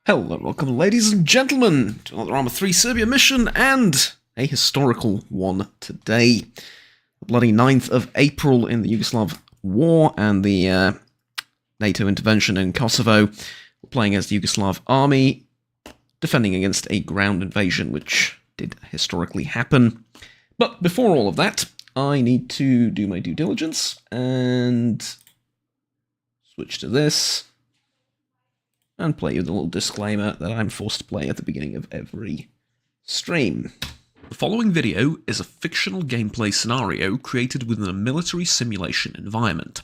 Hello, welcome ladies and gentlemen to another Arma 3 Serbia mission and a historical one today. The bloody 9th of April in the Yugoslav War and the NATO intervention in Kosovo. We're playing as the Yugoslav army, defending against a ground invasion which did historically happen. But before all of that, I need to do my due diligence and switch to this. And play with a little disclaimer that I'm forced to play at the beginning of every stream. The following video is a fictional gameplay scenario created within a military simulation environment.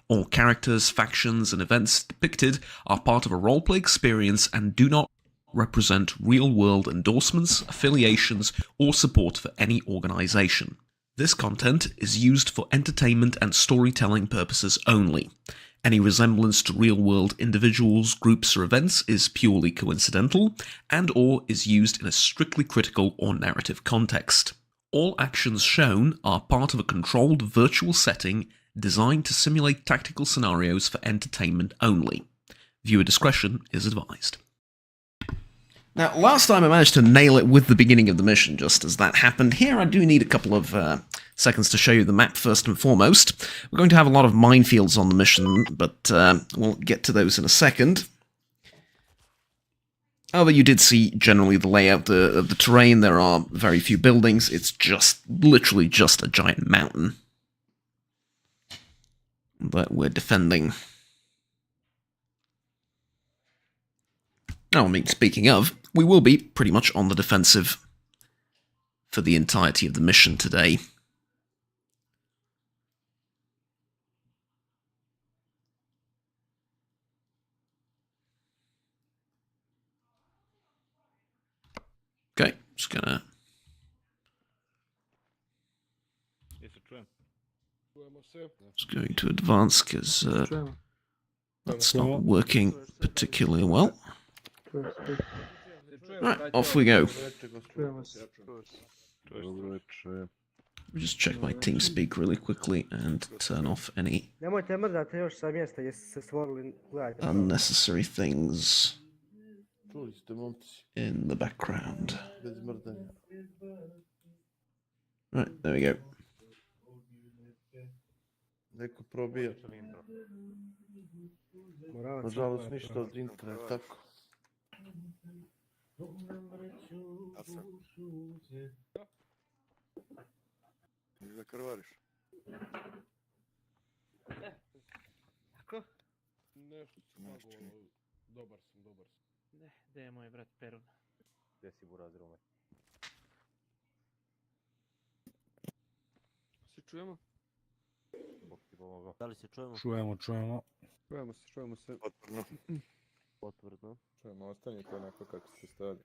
All characters, factions, and events depicted are part of a roleplay experience and do not represent real-world endorsements, affiliations, or support for any organization. This content is used for entertainment and storytelling purposes only. Any resemblance to real-world individuals, groups, or events is purely coincidental, and/or is used in a strictly critical or narrative context. All actions shown are part of a controlled virtual setting designed to simulate tactical scenarios for entertainment only. Viewer discretion is advised. Now, last time I managed to nail it with the beginning of the mission, just as that happened. Here I do need a couple of seconds to show you the map first and foremost. We're going to have a lot of minefields on the mission, but we'll get to those in a second. However, you did see generally the layout of the terrain. There are very few buildings. It's just, literally just a giant mountain that we're defending. Oh, I mean, speaking of, we will be pretty much on the defensive for the entirety of the mission today. Okay, just gonna... Just going to advance because that's not working particularly well. Right, off we go. Let me just check my TeamSpeak really quickly and turn off any unnecessary things in the background. Right, there we go. Neko probija. Nažalost ništa od interneta, tako. Ne zakrvariš. Kako? Nešto se malo, dobar sam. Ne, gdje je moj brat Perun? Gdje si buraz Rome? Se čujemo? Bog ti pomogao. Da li se čujemo? Čujemo. Čujemo se. Potvrdno. Čujemo, ostanite onako kako ste stajali.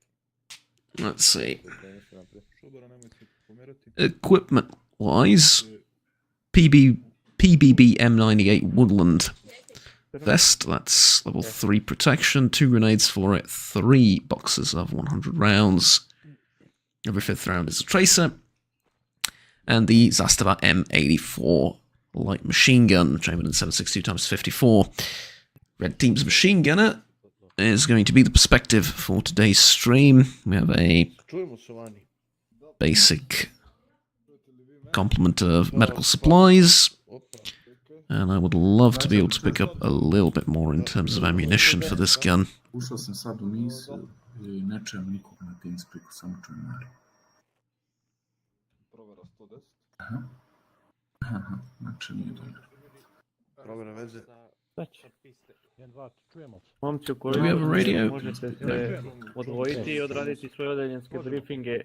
Let's see. Equipment-wise, PBB M98 Woodland Vest, that's level 3 protection, 2 grenades for it, 3 boxes of 100 rounds. Every 5th round is a tracer. And the Zastava M84 light machine gun, chambered in 7.62x54. Red Team's machine gunner is going to be the perspective for today's stream. We have a basic complement of medical supplies, and I would love to be able to pick up a little bit more in terms of ammunition for this gun. Ušao sam sad u misiju i ne čujem nikog na TeamSpeaku, samo čujem Mari. Provera 110. Aha, znači nije dobro. Provera veze. Momci, Do we have a radio? možete se odvojiti i odraditi svoje odeljenske briefinge.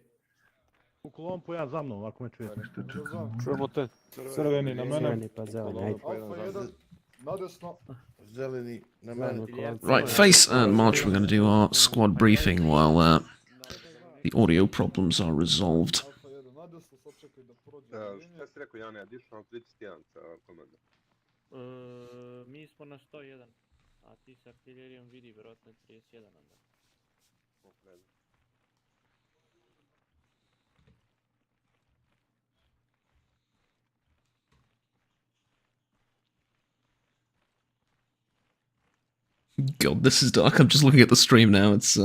U kolompu ja za mnom, ako me čujete. Čujemo te. Crveni na mene. Alfa 1, nadesno. Zeleni na mene. Right, face and march, we're going to do our squad briefing while the audio problems are resolved. Alfa 1, nadesno, sad čekaj da prođe. Šta si rekao, Jane, additional 31 sa komandom? Mi smo na 101, a ti s artiljerijom vidi vjerojatno 31 onda. God, this is dark. I'm just looking at the stream now. It's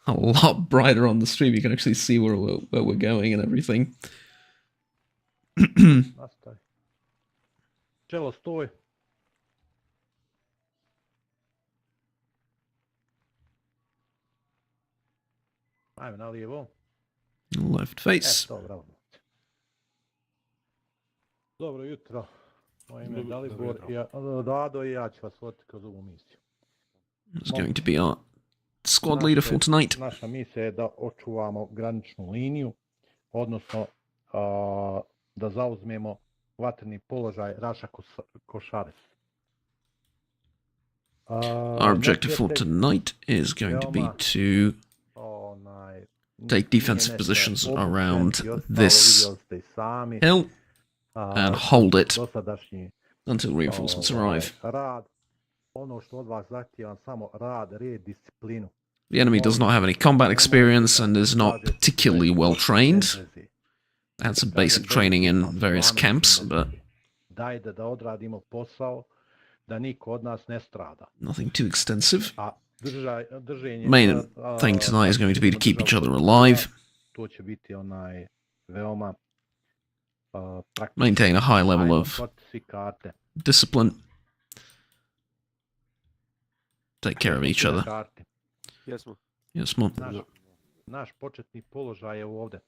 a lot brighter on the stream. You can actually see where we're going and everything. Nastavi. Čelo, stoj. Ajme na lijevo. Left face. To, bravo. Dobro jutro. Moje ime je Dobro Dalibor. jutro. Dado i ja ću vas voditi kroz ovu misiju. Is going to be our squad leader for tonight. Naša misija je da očuvamo graničnu liniju, odnosno da zauzmemo vatreni položaj Raša Košares. Our objective for tonight is going to be to take defensive positions around this hill and hold it until reinforcements arrive. Ono što od vas zahtijevam samo rad, red, disciplinu. The enemy does not have any combat experience and is not particularly well trained. Had some basic training in various camps, but Dajde da odradimo posao, da niko od nas ne strada. nothing too extensive. A drženje... Main thing tonight is going to be to keep each other alive, To će biti veoma praktično. maintain a high level of Svi karte. discipline, take care of each other. Karte. Jesmo. Yes, mom. Naš početni položaj je ovdje.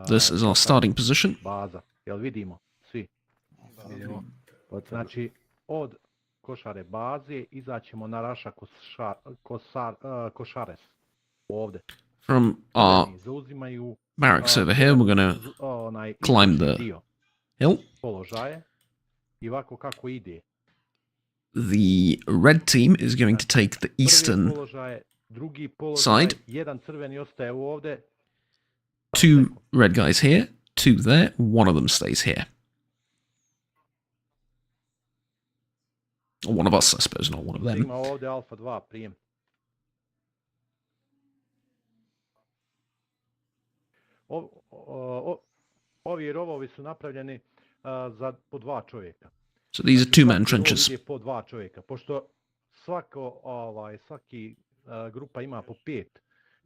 This is our starting position. Baza. Jel vidimo? Svi. Znači, od Košare baze izaćemo na Raša Košares. Ovdje. From our Zauzimaju barracks over here, we're going to climb the hill. Položaje. I ovako kako ide. The red team is going to take the eastern drugi položaj, side. jedan crveni ostaje ovdje. 2 red guys here, 2 there, one of them stays here. Or one of us, I suppose, not one of them. Ima ovdje Alfa 2 prijem. Ovi rovovi su napravljeni za po 2 čovjeka. So these are 2-man trenches. Ovdje je po 2 čovjeka, pošto svaki grupa ima po 5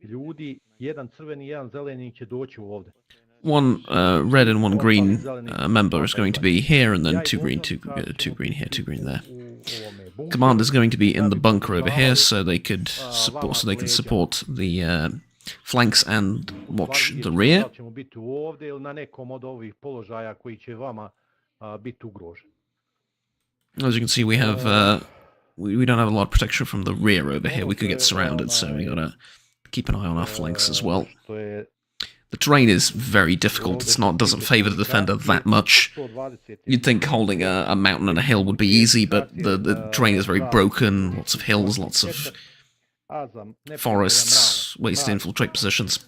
ljudi, jedan crveni, jedan zeleni će doći ovdje. One red and one green member is going to be here, and then 2 green, 2 green here, 2 green there. Command is going to be in the bunker over here, so they could support the flanks and watch the rear. Ćemo biti ovdje ili na nekom od ovih položaja koji će vama biti ugrožen. As you can see, we have we don't have a lot of protection from the rear over here. We could get surrounded, so we gotta keep an eye on our flanks as well. The terrain is very difficult. Doesn't favor the defender that much. You'd think holding a mountain and a hill would be easy, but the terrain is very broken. Lots of hills, lots of forests, ways to infiltrate positions.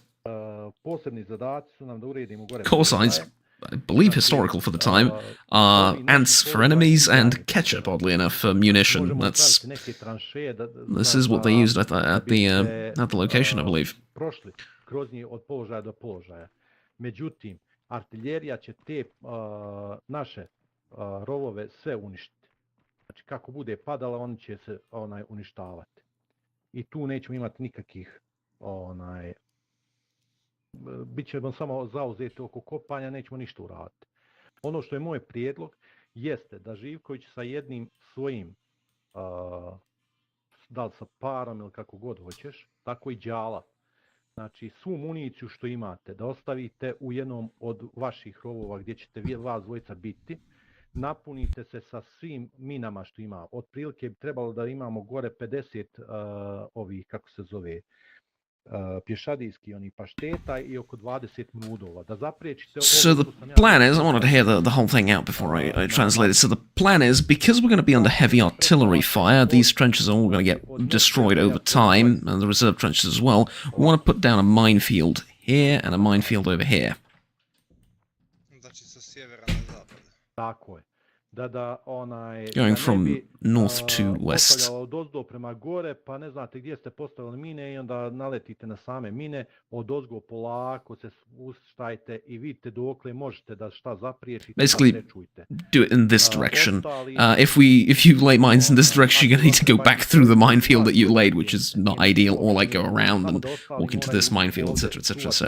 Core signs, I believe historical for the time, are ants for enemies and ketchup, oddly enough, for munition. This is what they used at the location, I believe. Kroz njih od položaja do položaja. Međutim, artiljerija će te naše rovove sve uništiti. Znači kako bude padala, oni će se uništavati. I tu nećemo imati nikakvih bit ćemo samo zauzeti oko kopanja, nećemo ništa uraditi. Ono što je moj prijedlog jeste da Živković sa jednim svojim da li sa parom ili kako god hoćeš, tako i Đala. Znači, svu municiju što imate da ostavite u jednom od vaših rovova gdje ćete vas dvojica biti, napunite se sa svim minama što ima. Otprilike bi trebalo da imamo gore 50 ovih, kako se zove, pješadijski pašteta i oko 20 mudova. Da zapriječite... So the plan is, I wanted to hear the whole thing out before I translate it. So the plan is, because we're going to be under heavy artillery fire, these trenches are all going to get destroyed over time, and the reserve trenches as well. We want to put down a minefield here and a minefield over here. Tako je. Going from north to west. Postavljalo odozdo prema gore, pa ne znate gdje ste postavili mine i onda naletite na same mine, odozgo polako se spustajte i vidite dokle možete da šta zapriječite, Basically, pa prečujte. do it in this direction. If you lay mines in this direction, you're gonna need to go back through the minefield that you laid, which is not ideal, or like go around and walk into this minefield, etc., etc. So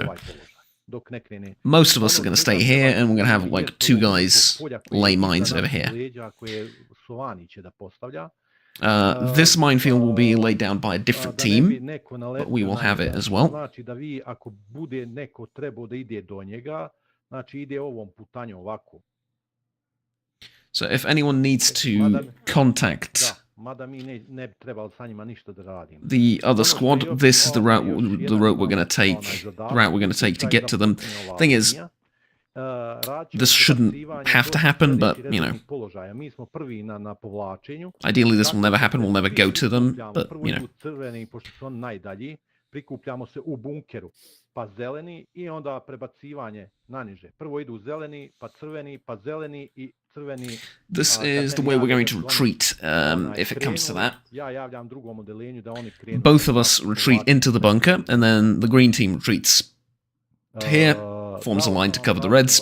most of us are going to stay here, and we're going to have like 2 guys lay mines over here. This minefield will be laid down by a different team, but we will have it as well. Znači da vi ako bude neko trebao da ide do njega, znači ide ovom putanjom ovako. So if anyone needs to contact mada mi ne bi trebalo sa njima ništa da radimo. the other squad, this is the route we're going to take. The route we're going to take to get to them. Thing is, this shouldn't have to happen, but you know, Mi smo prvi na povlačenju. ideally this will never happen. We'll never go to them, but you know. Crveni, pošto su oni najdalji, prikupljamo se u bunkeru, pa zeleni i onda prebacivanje naniže. Prvo idu zeleni, pa zeleni i crveni. This is the way we're going to retreat, if it comes to that. Ja javljam drugom odeljenju da oni krenu. Both of us retreat into the bunker, and then the green team retreats here, forms a line to cover the reds.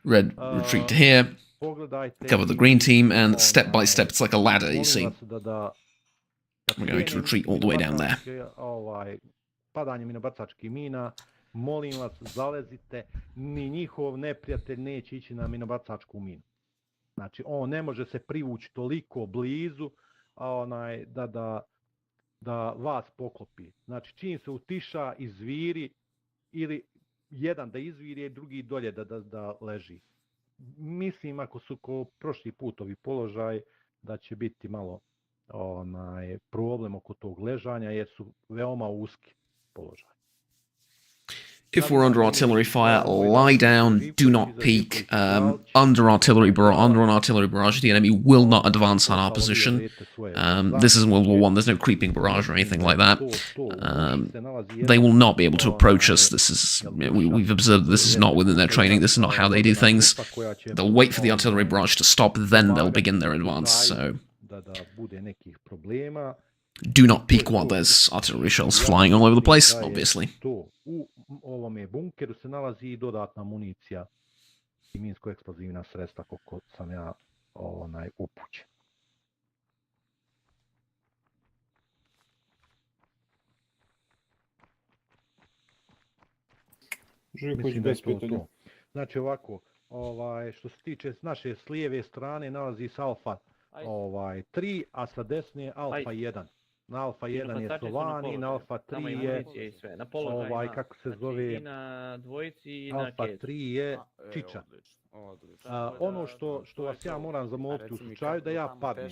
Red retreat to here, cover the green team, and step by step, it's like a ladder, you see. We're going to retreat all the way down there. Padanje minobacačkih mina, molim vas, zalezite, ni njihov neprijatelj neće ići na minobacačku minu. Znači, on ne može se privući toliko blizu da vas poklopi. Znači, čim se utiša, izviri, ili jedan da izviri, drugi dolje da leži. Mislim, ako su ko prošli put ovi položaj, da će biti malo problem oko tog ležanja, jer su veoma uski položaj. If we're under artillery fire, lie down, do not peek. Under an artillery barrage, the enemy will not advance on our position. This isn't World War I, there's no creeping barrage or anything like that. They will not be able to approach us. This is, we've observed this is not within their training, this is not how they do things. They'll wait for the artillery barrage to stop, then they'll begin their advance, so do not peek while there's artillery shells flying all over the place, obviously. U ovome bunkeru se nalazi i dodatna municija i minsko-eksplozivna sredstva koliko sam ja upućen. Mislim da je to. Znači ovako, što se tiče naše s lijeve strane nalazi se Alfa 3, a sa desne Alfa 1. Na Alfa 1 je Slovani, na Alfa 3 je, kako se zove, Alfa 3 je Čiča. Ono što vas ja moram zamoliti u slučaju da ja padnem,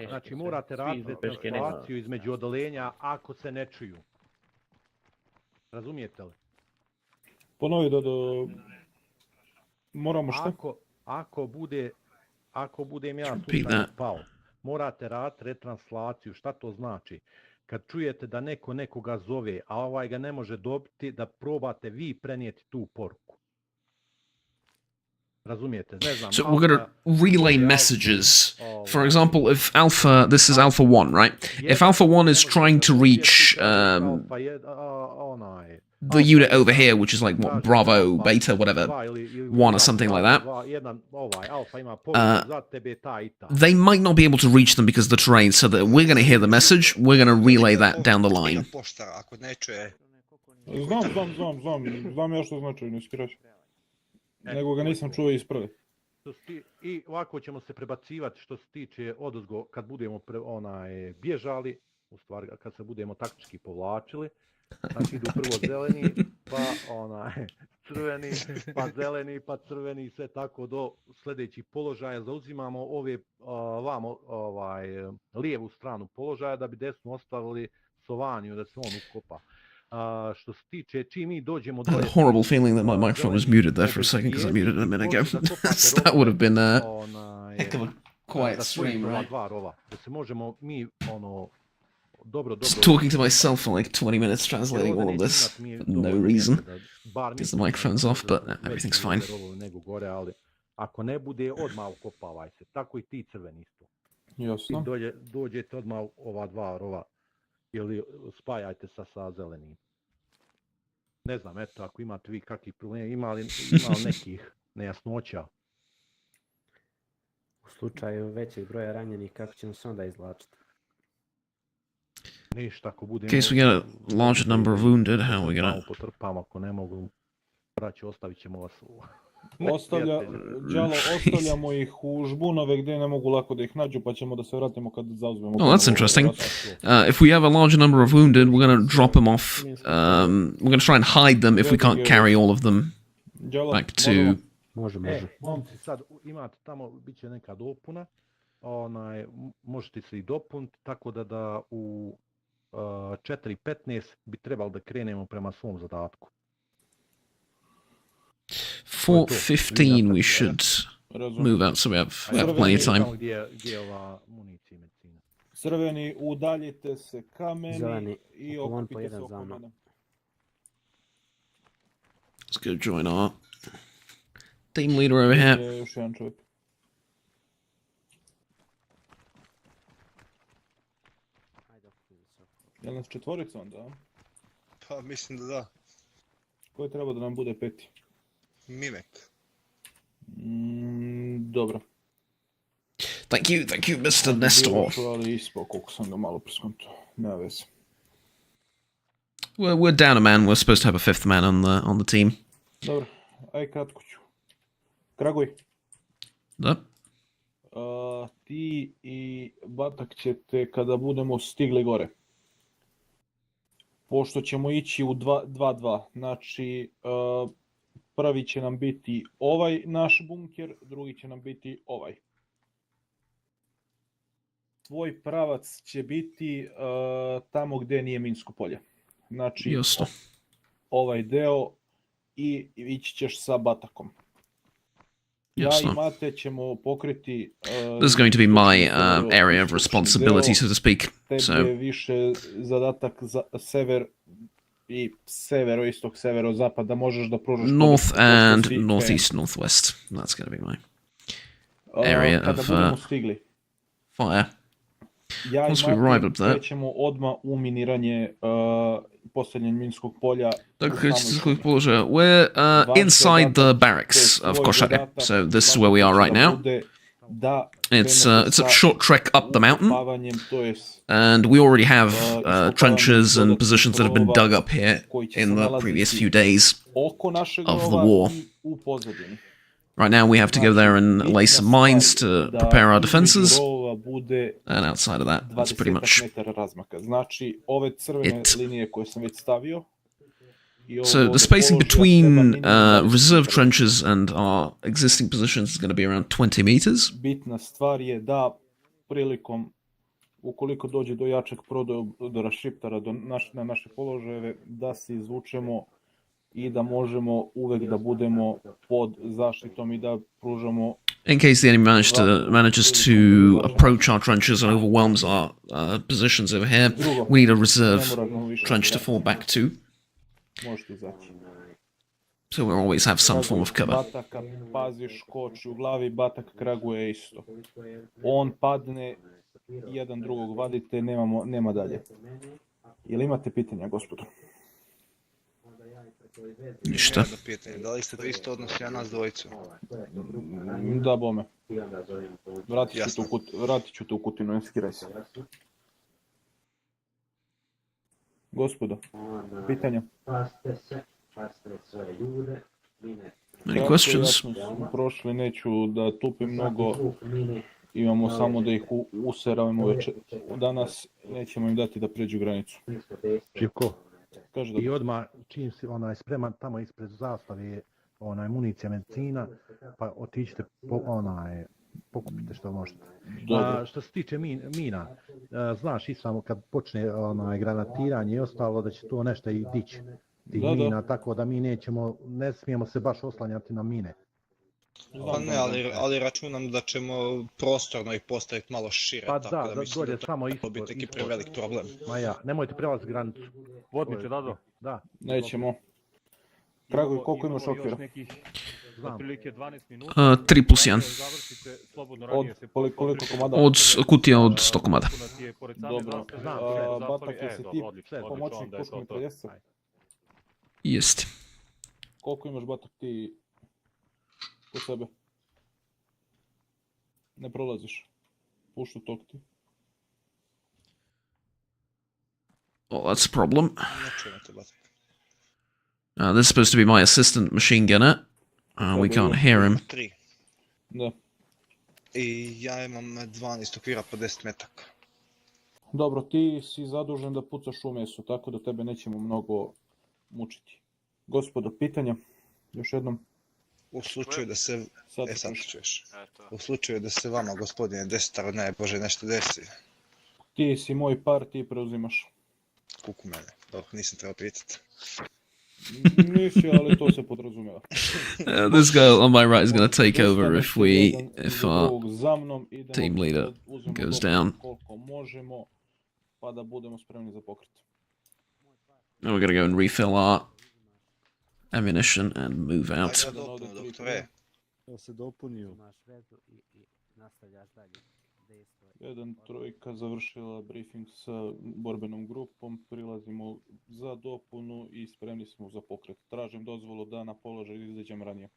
znači morate raditi transformaciju između odelenja ako se ne čuju. Razumijete li? Ponovi da moramo šta? Ako budem ja slučajno pao, morate raditi retranslaciju. Šta to znači? Kad čujete da neko nekoga zove, a ovaj ga ne može dobiti, da probate vi prenijeti tu poruku. Razumijete? Ne znam. So we're going to relay messages. For example, if Alpha, this is Alpha 1, right? If Alpha 1 is trying to reach the unit over here, which is like, what, Bravo, Beta, whatever, 1 or something like that, they might not be able to reach them because of the terrain, so that we're going to hear the message, we're going to relay that down the line. Znam ja što znači, ne skiraš. Nego ga nisam čuo isprave. I ovako ćemo se prebacivati što se tiče odozgo kad budemo bježali, u stvari kad se budemo taktički povlačili. Znači idu prvo zeleni, pa crveni, pa zeleni, pa crveni, sve tako do sljedećih položaja. Zauzimamo ove lijevu stranu položaja da bi desnu ostavili Sovaniju, da se on ukopa. Što se tiče, čim mi dođemo do... I had a horrible feeling that my microphone was muted there for a second because I muted it a minute ago. That would have been a heck of a quiet stream, right? Da se možemo mi, Just talking to myself for like 20 minutes translating all of this for no reason because the microphone's off, but everything's fine. Ako ne bude, odmah ukopavaj se. Tako i ti crveni isto. I Jasno. dođete odmah ova dva rova ili spajajte sa zelenim. Ne znam, eto, ako imate vi kakvih problema, ima li nekih nejasnoća? U slučaju većeg broja ranjenih, kako ćemo se onda izvlačiti? Ništa, ako budemo... In case we get a large number of wounded, how are we gonna... Potrpamo, ako ne mogu, braći, ostavit ćemo vas u... Ostavljamo ih u žbunove gdje ne mogu lako da ih nađu, pa ćemo da se vratimo kad zauzmemo. Oh, that's interesting. If we have a large number of wounded, we're going to drop them off. We're going to try and hide them if we can't carry all of them back to... Može. Momci, sad imate tamo, bit će neka dopuna, možete se i dopuniti, tako da u 4:15 bi trebalo da krenemo prema svom zadatku. 4:15 we should move out, so we have plenty of time. Gdje je ova municija i medicina? Crveni, udaljite se kameni Zeleni, i on po okupite se jedan oko za mnom. mene. Let's go join our team leader over here. Je još jedan čovjek. Je li nas četvorica onda, a? Pa mislim da da. Koji treba da nam bude peti? Mimek. Dobro. Thank you, Mr. Nestor. Ali ispao koliko sam ga malo preskonto. Nema veze. We're down a man. We're supposed to have a fifth man on the team. Dobro, aj kratko ću. Kraguj. Da. Ti i Batak ćete kada budemo stigli gore. Pošto ćemo ići u 2-2, znači prvi će nam biti ovaj naš bunker, drugi će nam biti ovaj. Tvoj pravac će biti tamo gdje nije minsko polje. Znači Jasno. ovaj deo i ići ćeš sa Batakom. Jasno. Ja i Mate ćemo pokriti... This is going to be my area of responsibility, so to speak. So, Tebi je više zadatak za sever i severoistok, severozapad, da možeš da pružaš... north podršku and pošto si northeast, krenuo. northwest. That's going to be my area Kada of budemo stigli, fire. ja Once i we arrive Mate up there. krećemo odmah u miniranje postavljanja minskog polja. Okay, we're inside the barracks of Kosare, so this is where we are right now. It's a short trek up the mountain, and we already have trenches and positions that have been dug up here in the previous few days of the war. Right now we have to go there and lay some mines to prepare our defenses, and outside of that, that's pretty much Znači, ove crvene linije koje sam već stavio. So the spacing between reserve trenches and our existing positions is going to be around 20 meters. Bitna stvar je da prilikom, ukoliko dođe do jačeg prodora šiptara na naše položajeve, da se izvučemo i da možemo uvek da budemo pod zaštitom i da pružamo... In case the enemy manages to approach our trenches and overwhelms our positions over here, we need a reserve trench to fall back to. Možete izaći. So we'll always have some form of cover. Bataka paziš, koči u glavi, Batak kraguje isto. On padne, jedan drugog vadite, nema dalje. Jel imate pitanja, gospodo? Ništa. Jedno pitanje, da li ste to isto odnosi na nas dvojicu? Da, bome. Vratit ću te u kutinu, ne skiraj se. Gospodo, pitanja? Any questions? Prošli, neću da tupim mnogo, imamo samo da ih useravamo danas, nećemo im dati da pređu granicu. Živko, Kaže da... i odmah čim si spreman tamo ispred zastave municija, medicina, pa otiđite pokupite što možete. Što se tiče mina, znaš i samo kad počne granatiranje i ostalo da će to nešto i dići tih mina, tako da mi ne smijemo se baš oslanjati na mine. Pa ne, ali računam da ćemo prostorno ih postaviti malo šire, pa tako da mislim da samo to biti neki prevelik problem. Ma ja, nemojte prelaziti granicu. Vodniče, Dado? Da. Nećemo. Kraguj, koliko imaš okvira? otprilike 12 minuta. 3 plus 1. Završite slobodno Od ranije se koliko komada? Od kutija od 100 komada. Dobro. Batak, jesi ti pomoćnik puškom mitraljezca? Jeste. Koliko imaš Batak ti kod sebe? Ne prolaziš. Puštu tog ti. Well, that's a problem. Ne čujemo te, Batak. This is supposed to be my assistant machine gunner. We can't hear him. 3. Da. I ja imam 12 okvira po 10 metaka. Dobro, ti si zadužen da pucaš u mesu, tako da tebe nećemo mnogo mučiti. Gospodo, pitanja? Još jednom. U slučaju da se... Sad sad čuješ. čuješ. U slučaju da se vama, gospodine Destar, ne Bože, nešto desi. Ti si moj par, ti preuzimaš. Kuku mene. Dobro, nisam trebao pitati. Nisi, ali to se podrazumijeva. This guy on my right is going to take over if our Za mnom idemo team leader da uzmemo goes dobro down. koliko možemo, pa da budemo spremni za pokret. Now we're going to go and refill our ammunition and move out. Ajde, dopunu, doktore. Da se dopunio. Imaš vezu i nastavljaš dalje. Dejstvo. 1-3 završila briefing sa borbenom grupom, prilazimo za dopunu i spremni smo za pokret. Tražim dozvolu da na položaj izađem ranije.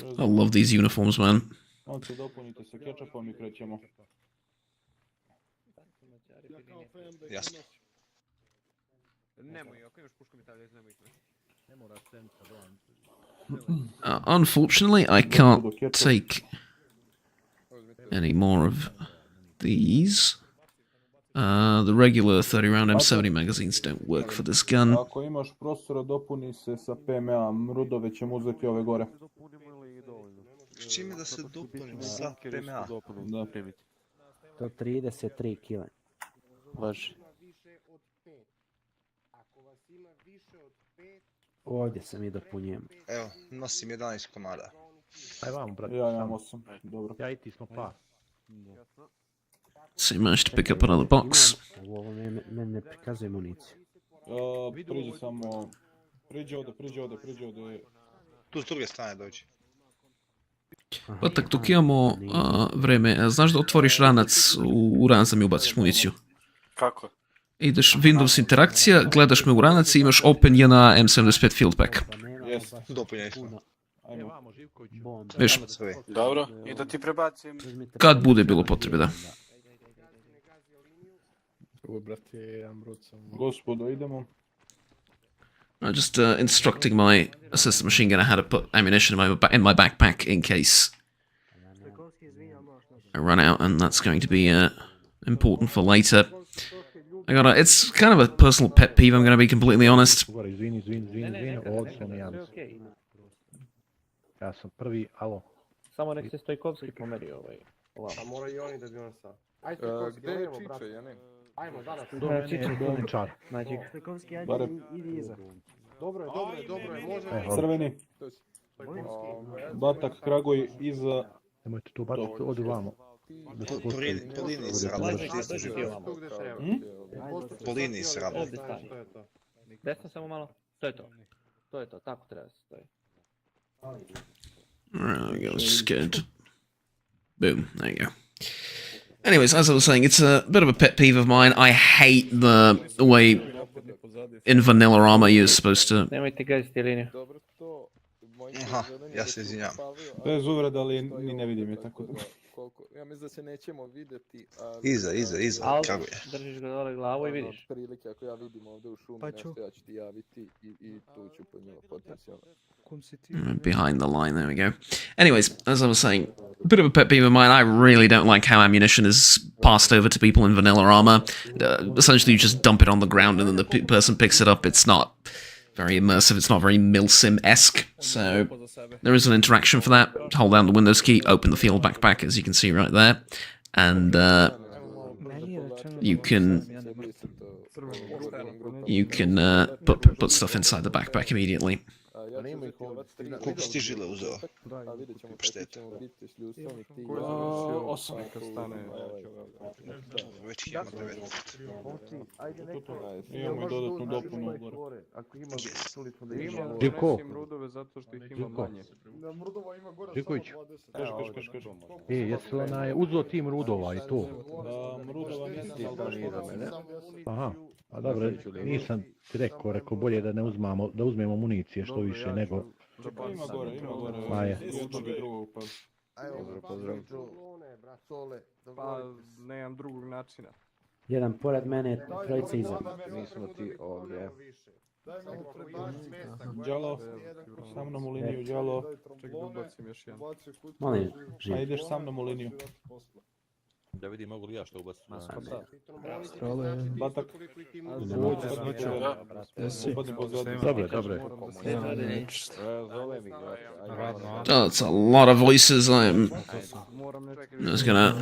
I love these uniforms, man. On se dopunite sa kečapom i krećemo. Jasno. Nemoj, ako imaš pušku mitraljez, nemoj ih. Ne mora centra, Unfortunately, I can't take any more of these. The regular 30 round M70 magazines don't work for this gun. Ako imaš prostora, dopuni se sa PMA, mrudove ćemo uzeti ove gore. S čime da se dopunim sa PMA? Da. To 33 kile. Važi. Ovdje sam i dopunjujem. Evo, nosim 11 komada. Aj vam, brate. Ja imam 8. Dobro. Ja i ti smo par. So you managed to pick up another box. U ovom meni ne prikazuje municiju. Priđi samo... Priđi ovdje. Tu s druge strane dođi. Pa tak dok imamo vreme, znaš da otvoriš ranac u ranzam i ubaciš municiju? Kako? Ideš Windows interakcija, gledaš me u ranac i imaš open je na M75 field pack. Yes. Dopunjeni smo. Ajmo. Viš, Dobro, i da ti prebacim. kad bude bilo potrebe, da. Gospodo, idemo. I'm just instructing my assistant machine gunner how to put ammunition in my backpack in case I run out, and that's going to be important for later. It's kind of a personal pet peeve, I'm going to be completely honest. Izvini, ovdje smo mi Janus. Ja sam prvi, alo. Samo nek se Stojkovski pomeri ovaj. A mora i oni da bi on sam. Gde je Čiče, ja ne? Ajmo, danas. Do mene je bolničar. Stojkovski, ajde, Barem. idi iza. Dobro je, može. Crveni. Batak, Kragoj, iza... Nemojte tu baciti, odi vamo. Po liniji se radi. Po liniji se radi. Ovdje stani. Desno samo malo. To je to, tako treba se stoji. Alright, I was scared. Boom, there you go. Anyways, as I was saying, it's a bit of a pet peeve of mine. I hate the way in vanilla Arma you're supposed to... Nemojte gaziti liniju. Aha, ja se izvinjam. Bez uvreda, ali ni ne vidim je tako da... Ja mislim da se nećemo vidjeti, Iza, Ali Kraguje. držiš ga dole glavu i vidiš. Prilike, ako ja vidim ovdje u šumi nešto, ja ću ti javiti i tu ću pod njima potencijalno. Behind the line, there we go. Anyways, as I was saying, a bit of a pet peeve of mine, I really don't like how ammunition is passed over to people in vanilla Arma. Essentially, you just dump it on the ground and then the person picks it up. It's not very immersive, it's not very milsim-esque, so there is an interaction for that. Hold down the Windows key, open the field backpack, as you can see right there, and you can put stuff inside the backpack immediately. Koliko si ti žile uzeo? A vidjet ćemo Šteta. kako ćemo biti s ljudstvom i ti... Ko je završio 8 neka stane. Već ih ima 19. Imamo i dodatnu dopunu gore. Yes. Živko. Rudove zato što ih ima manje. Živković. Kaži. Jesi uzeo tim rudova i to? Rudova nisam, ali Aha, a dobro, nisam ti rekao bolje da ne uzmemo municije što više nego... Ima gore. Aje. Jednog i drugog, pa... Pozdrav. Pa, nemam drugog načina. Jedan pored mene, trojica iza. Mi smo ti ovdje. Đalo, sa mnom u liniju, Đalo. Čekaj da ubacim još jedan. Molim, A živ. ideš sa mnom u liniju. Da vidim mogu li ja što ubaciti. Batak. Dobre. Oh, that's a lot of voices. I'm just gonna...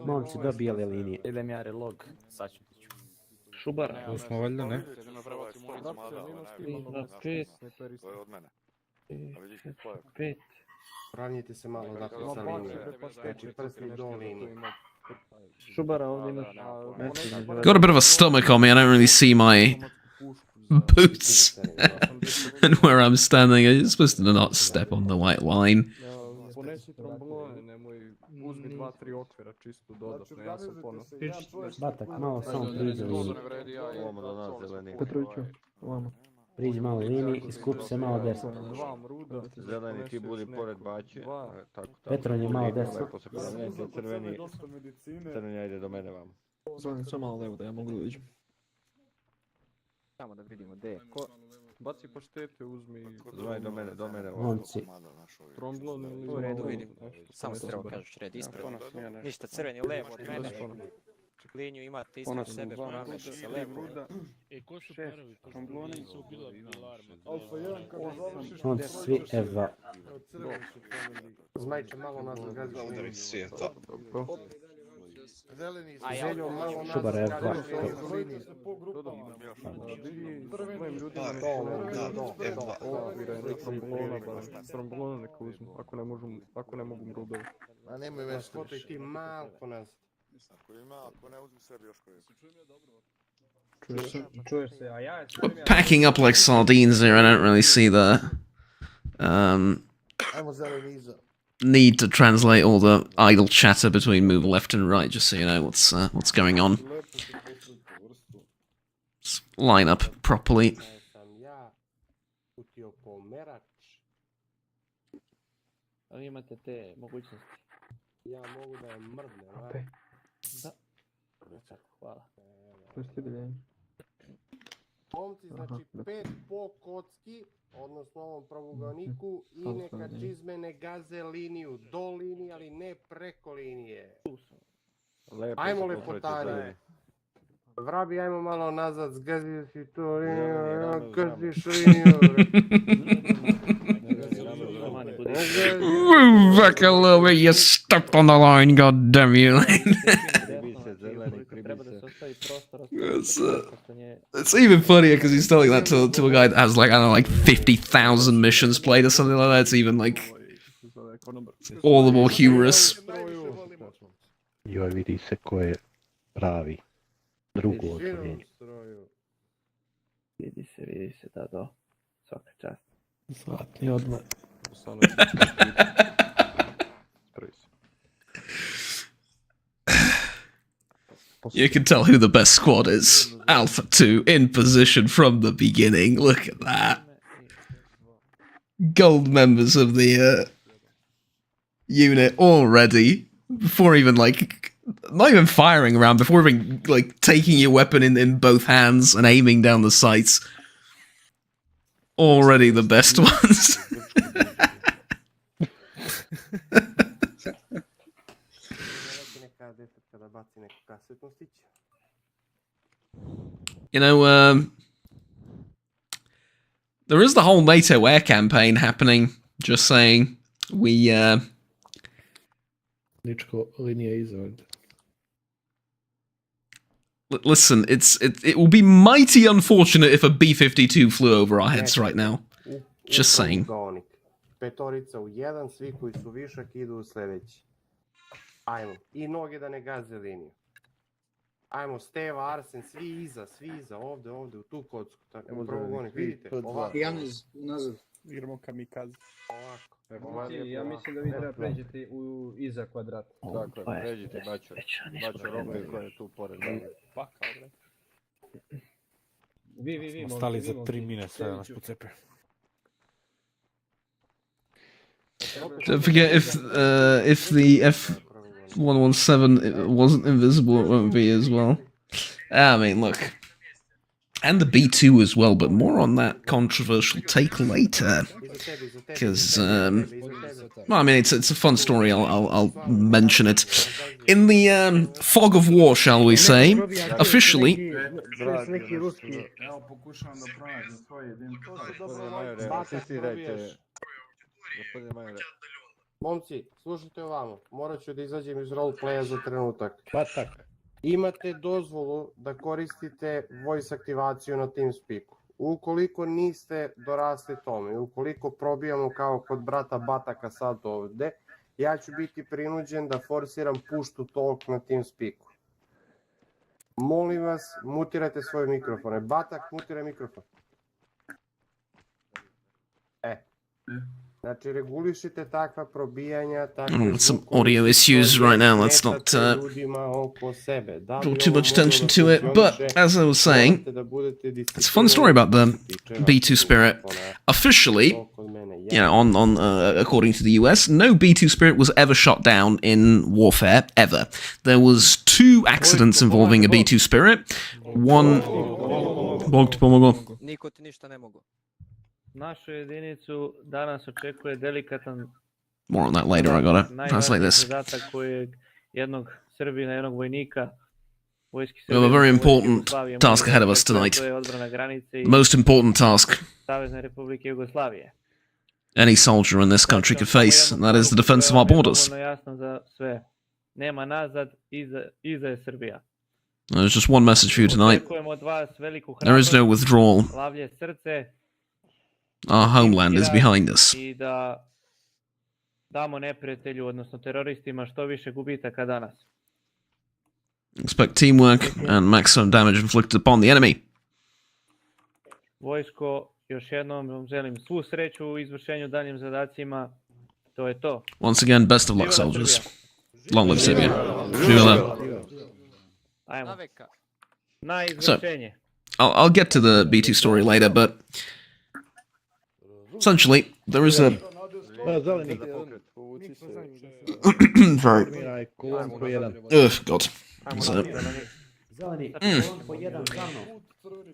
Momci do bijele linije. Idem ja relog. Sad ću. Šubara. To smo valjda, ne? To je od mene. 5. Ranjite se malo dakle sa linije. Znači prstni do linije. Šubara ovdje imaš. Got a bit of a stomach on me. I don't really see my boots and where I'm standing. You're supposed to not step on the white line. Ponesi tromblone, nemoj uzmi 2-3 okvira čisto dodatno, ja sam ponosan. Batak, malo samo priđi liniji. Ovamo do nas zeleni. Priđi malo liniji i skupi se malo desno. Zeleni ti budi pored baće. Petron je malo desno. Lepo se poravnajte, crveni ide do mene vam. Samo malo levo da ja mogu da vidim. Samo da vidimo gdje je. Baci paštete, uzmi... Zvaj do mene. Momci. Tromblone ili... U redu vidim. Samo se treba kažeš red ispred. Ništa, crveni levo od mene. Liniju imate ispred sebe, poravnajte se levo. Ko su prvi? Tromblone su bila alarma. Momci svi F2. Zmajče malo nas zagađa u liniju. Svijeta. Šubar F2. Tromblone neka uzmu, ako ne mogu mrudovi. A nemoj već spotaj ti malko nas. Ako ne uzmi sebi još koji. Čuješ se, a ja... We're packing up like sardines here. I don't really see the Ajmo zeleni iza. need to translate all the idle chatter between move left and right, just so you know what's going on. Let's line up properly. Sam ja utio pomerač. Ali imate te mogućnosti. Ja mogu da je mrdnem, a? Da. Hvala. Momci, znači 5 po kocki, odnosno ovom pravouganiku, i neka čizme ne gaze liniju, do linije, ali ne preko linije. Ajmo lepotanje. Vrabi, ajmo malo nazad, zgazio si to liniju, gaziš liniju. Move back a little bit, you stepped on the line, god damn you. It's even funnier because he's telling that to a guy that has like, I don't know, like 50,000 missions played or something like that. It's even like all the more humorous. Joj, vidi se ko je pravi. Drugo otvorenje. Vidi se, da. Svaka čast. Zlatni odmah. You can tell who the best squad is. Alpha 2 in position from the beginning. Look at that. Gold members of the unit already. Before even like, not even firing around, before even like taking your weapon in both hands and aiming down the sights. Already the best ones. You know, there is the whole NATO air campaign happening. Just saying, we Ličko linija izvod. Listen, it will be mighty unfortunate if a B-52 flew over our heads right now. Just saying. Provugaonik. Petorica u jedan, svi koji su višak idu u sljedeći. Ajmo. I noge da ne gaze liniju. Ajmo, Steva, Arsen, svi iza, ovdje, u tu kocku. Tako, provugaonik, vidite, ovako. nazad. Igramo kamikaze. Ovako. Ja mislim da vi treba pređete iza kvadrata. Tako je, pređite, baću robe koje je tu pored. Pakao, bre. Vi, Stali za 3 mine, sve nas pocepe. Don't forget, if the F-117 wasn't invisible, it won't be as well. I mean, look. And the B2 as well, but more on that controversial take later. Because, well, I mean, it's a fun story, I'll mention it. In the fog of war, shall we say, officially... Momci, slušajte ovamo, morat ću da izađem iz roleplaya za trenutak. Imate dozvolu da koristite voice aktivaciju na TeamSpeaku. Ukoliko niste dorasli tome, ukoliko probijamo kao kod brata Bataka sad ovde, ja ću biti prinuđen da forsiram push to talk na TeamSpeaku. Molim vas, mutirajte svoje mikrofone. Batak, mutiraj mikrofon. Znači, regulišite takva probijanja, some audio issues right now, let's not draw too much attention to it, but as I was saying, it's a fun story about the B2 Spirit. Officially, you know, according to the US, no B2 Spirit was ever shot down in warfare, ever. There was 2 accidents involving a B2 Spirit, one... Bog ti pomogao. Niko ti ništa ne mogu. Našu jedinicu danas očekuje delikatan... More on that later, I gotta translate this. Zadatak kojeg jednog Srbina, jednog vojnika, vojski We have a very important task ahead of us tonight. The most important task Savezne Republike Jugoslavije. any soldier in this country could face, and that is the defense of our borders. Jasno za sve. Nema nazad, iza je Srbija. There's just one message for you tonight. Očekujemo od vas veliku There is no withdrawal. lavlje srce, Our homeland is behind us. i da damo neprijatelju, odnosno teroristima, što više gubitaka danas. Expect teamwork and maximum damage inflicted upon the enemy. Vojsko, još jednom vam želim svu sreću u izvršenju daljim zadacima. To je to. Once again, best of luck, soldiers. Long live Serbia. Živjela. Ajmo. Na izvršenje. I'll get to the B2 story later, but essentially, there is a... Sorry. Ugh, God.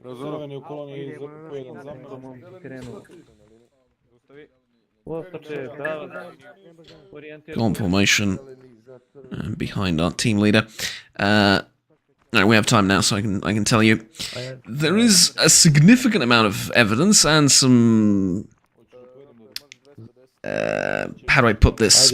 Zeleni u koloniji po jedan za mnom. Golem formation behind our team leader. No, we have time now, so I can tell you. There is a significant amount of evidence and some... how do I put this?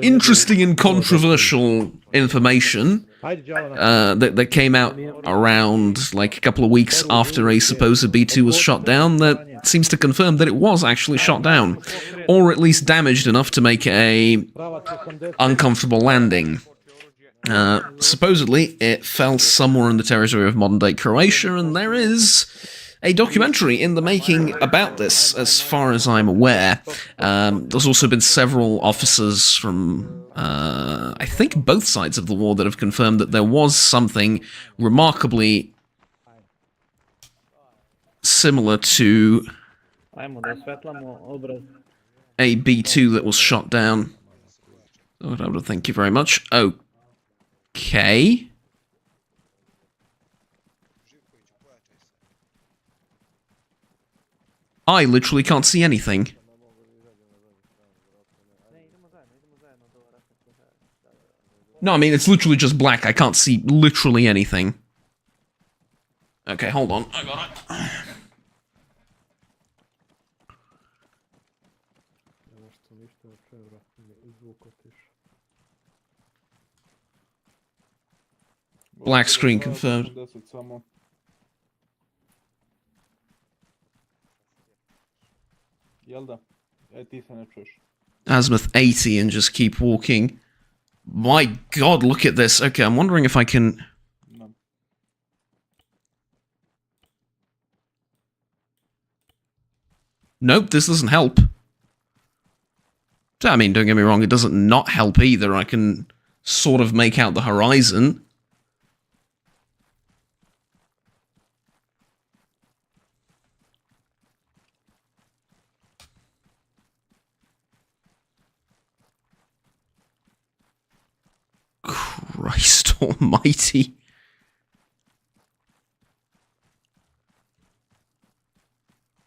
Interesting and controversial information that came out around like a couple of weeks after a supposed B2 was shot down that seems to confirm that it was actually shot down, or at least damaged enough to make a uncomfortable landing. Supposedly, it fell somewhere in the territory of modern-day Croatia, and there is a documentary in the making about this, as far as I'm aware. There's also been several officers from, I think, both sides of the war that have confirmed that there was something remarkably similar to a B2 that was shot down. Oh, thank you very much. Okay. I literally can't see anything. No, I mean, it's literally just black. I can't see literally anything. Okay, hold on. I got it. Black screen confirmed. Jel da? Ti se ne čuješ. Azimuth 80 and just keep walking. My god, look at this. Okay, I'm wondering if I can... No. Nope, this doesn't help. I mean, don't get me wrong, it doesn't not help either. I can sort of make out the horizon. Christ almighty.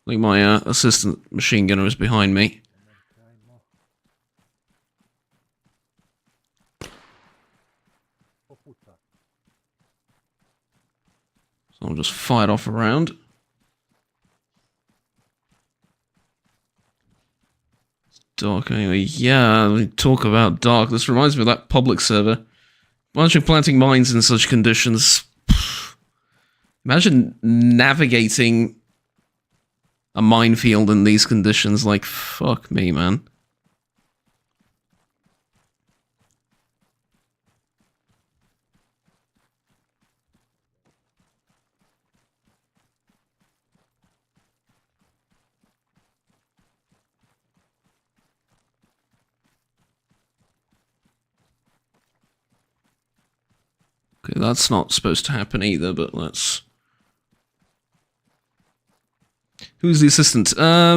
I think my assistant machine gunner is behind me. So I'll just fire off around. It's dark anyway. Yeah, we talk about dark. This reminds me of that public server. Imagine planting mines in such conditions. Imagine navigating a minefield in these conditions. Like, fuck me, man. Okay, that's not supposed to happen either, but let's... Who's the assistant?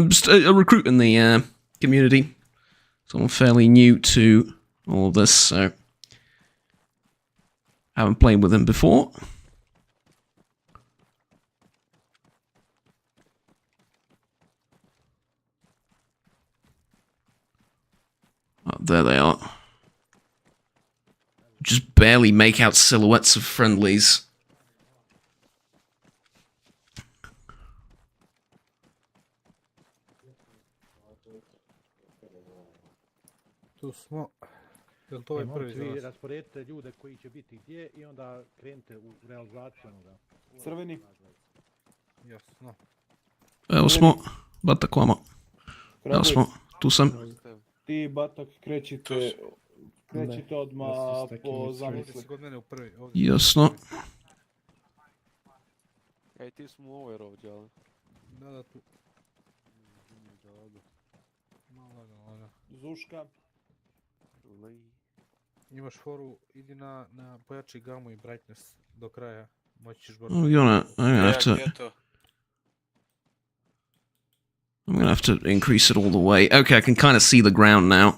Just a recruit in the community. Someone fairly new to all of this, so... Haven't played with him before. Oh, there they are. Just barely make out silhouettes of friendlies. Tu smo. Jel to ovaj prvi za Vi nas? rasporedite ljude koji će biti gdje i onda krenite u realizaciju onoga. Crveni. Jasno. Evo smo, Batak vama. Evo smo, tu sam. Ti, Batak, krećite odmah po zamisli. Kod mene u prvi. Ovdje. Jasno. Ej, ti smo u over ovdje, ali... Da, tu. Malo. Zuška. Imaš foru, idi na pojači gamu i brightness do kraja. Moći ćeš bar... I'm gonna have to... I'm gonna have to increase it all the way. Okay, I can kind of see the ground now.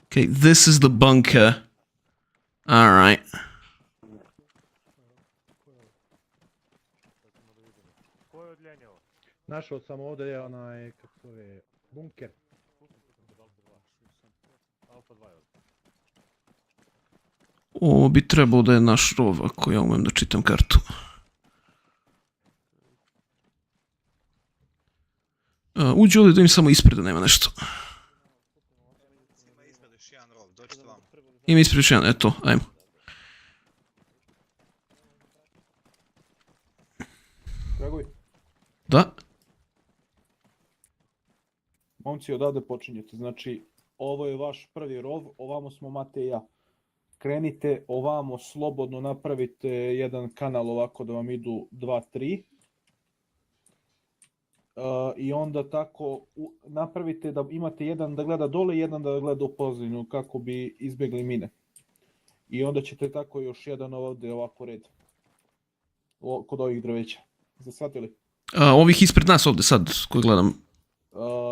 Okay, this is the bunker. Alright. Našao sam ovdje onaj, kako se zove, bunker. Ovo bi trebao da je naš rov, ako ja umem da čitam kartu. Uđi ovdje da im samo ispred da nema nešto. Ima ispred još jedan, eto, ajmo. Dragovi. Da? Momci, odavde počinjete. Znači, ovo je vaš prvi rov, ovamo smo Mate i ja. Krenite ovamo, slobodno napravite jedan kanal ovako da vam idu 2-3. I onda tako napravite da imate jedan da gleda dole i jedan da gleda u pozadinu kako bi izbjegli mine. I onda ćete tako još jedan ovdje ovako red. Kod ovih drveća. Zasvatili? Ovih ispred nas ovdje sad, koji gledam.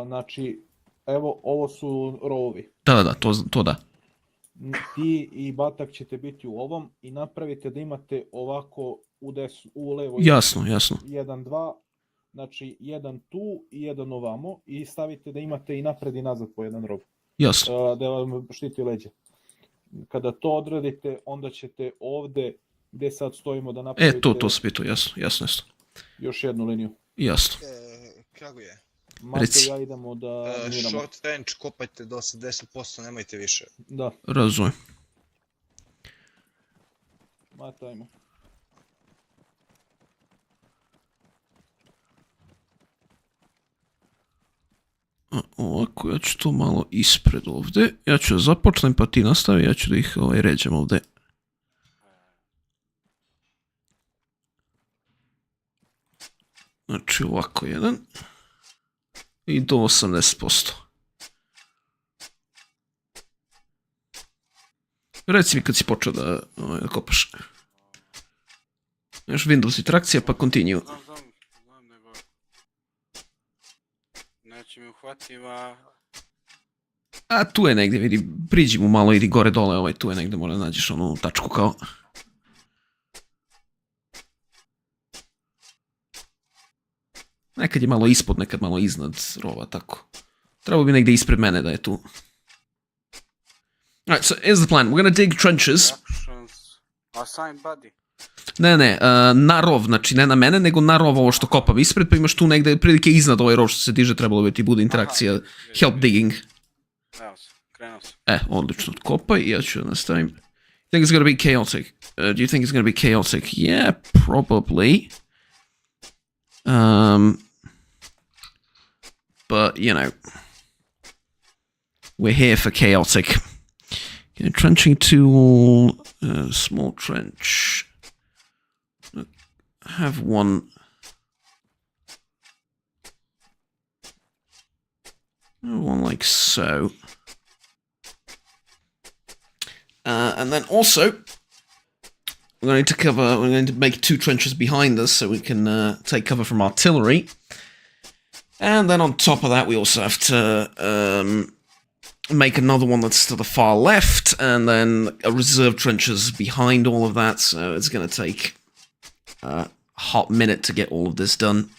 Znači, evo, ovo su rovovi. Da, to da. Ti i Batak ćete biti u ovom i napravite da imate ovako u levo. Jasno. 1, 2, znači jedan tu i jedan ovamo i stavite da imate i napred i nazad po jedan rov. Jasno. Da vam štiti leđe. Kada to odradite, onda ćete ovdje gdje sad stojimo da napravite... To se pitao, jasno. Još jednu liniju. Jasno. Kako je? Mate ja idemo da miramo. Short range kopajte do 80%, nemojte više. Da. Razumem. Mate, ajmo. Ovako, ja ću to malo ispred ovde. Ja ću da započnem, pa ti nastavi, ja ću da ih ređam ovde. Znači ovako jedan. I do 80%. Reci mi kad si počeo da kopaš. Još Windows i trakcija, pa continue. Znam, nego... Neće mi uhvativa... A tu je negdje, vidi, priđi mu malo, idi gore dole, tu je negdje, mora nađeš onu tačku kao... Nekad je malo ispod, nekad malo iznad rova, tako. Trebalo bi negdje ispred mene da je tu. Alright, so here's the plan. We're gonna dig trenches. Assign body. Ne, na rov, znači ne na mene, nego na rov ovo što kopam ispred, pa imaš tu negdje prilike iznad ovaj rov što se diže, trebalo bi ti bude interakcija, help digging. Evo se, krenuo sam. Odlično, kopaj, ja ću da nastavim. You think it's gonna be chaotic? Do you think it's gonna be chaotic? Yeah, probably. But, you know, we're here for chaotic. Okay, trenching tool, small trench. Have one. One like so. And then also, we're going to make 2 trenches behind us so we can take cover from artillery. And then on top of that, we also have to make another one that's to the far left, and then a reserve trenches behind all of that, so it's going to take a hot minute to get all of this done.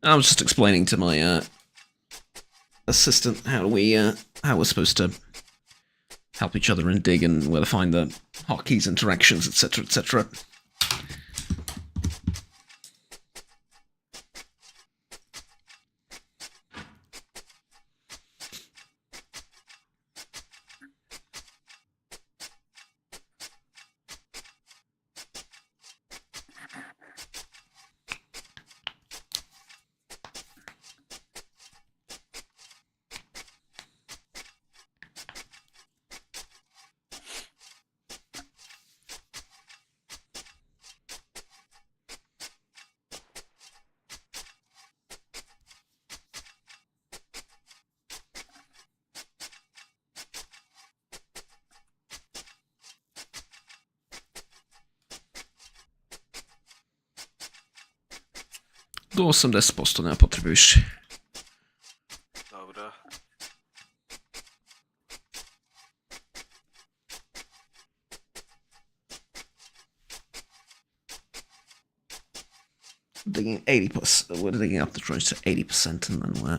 I was just explaining to my assistant how we're supposed to help each other and dig and where to find the hotkeys, interactions, etc., etc. Do 80% nema potrebe više. Dobro. Digging 80%, we're digging up the trench to 80% and then we're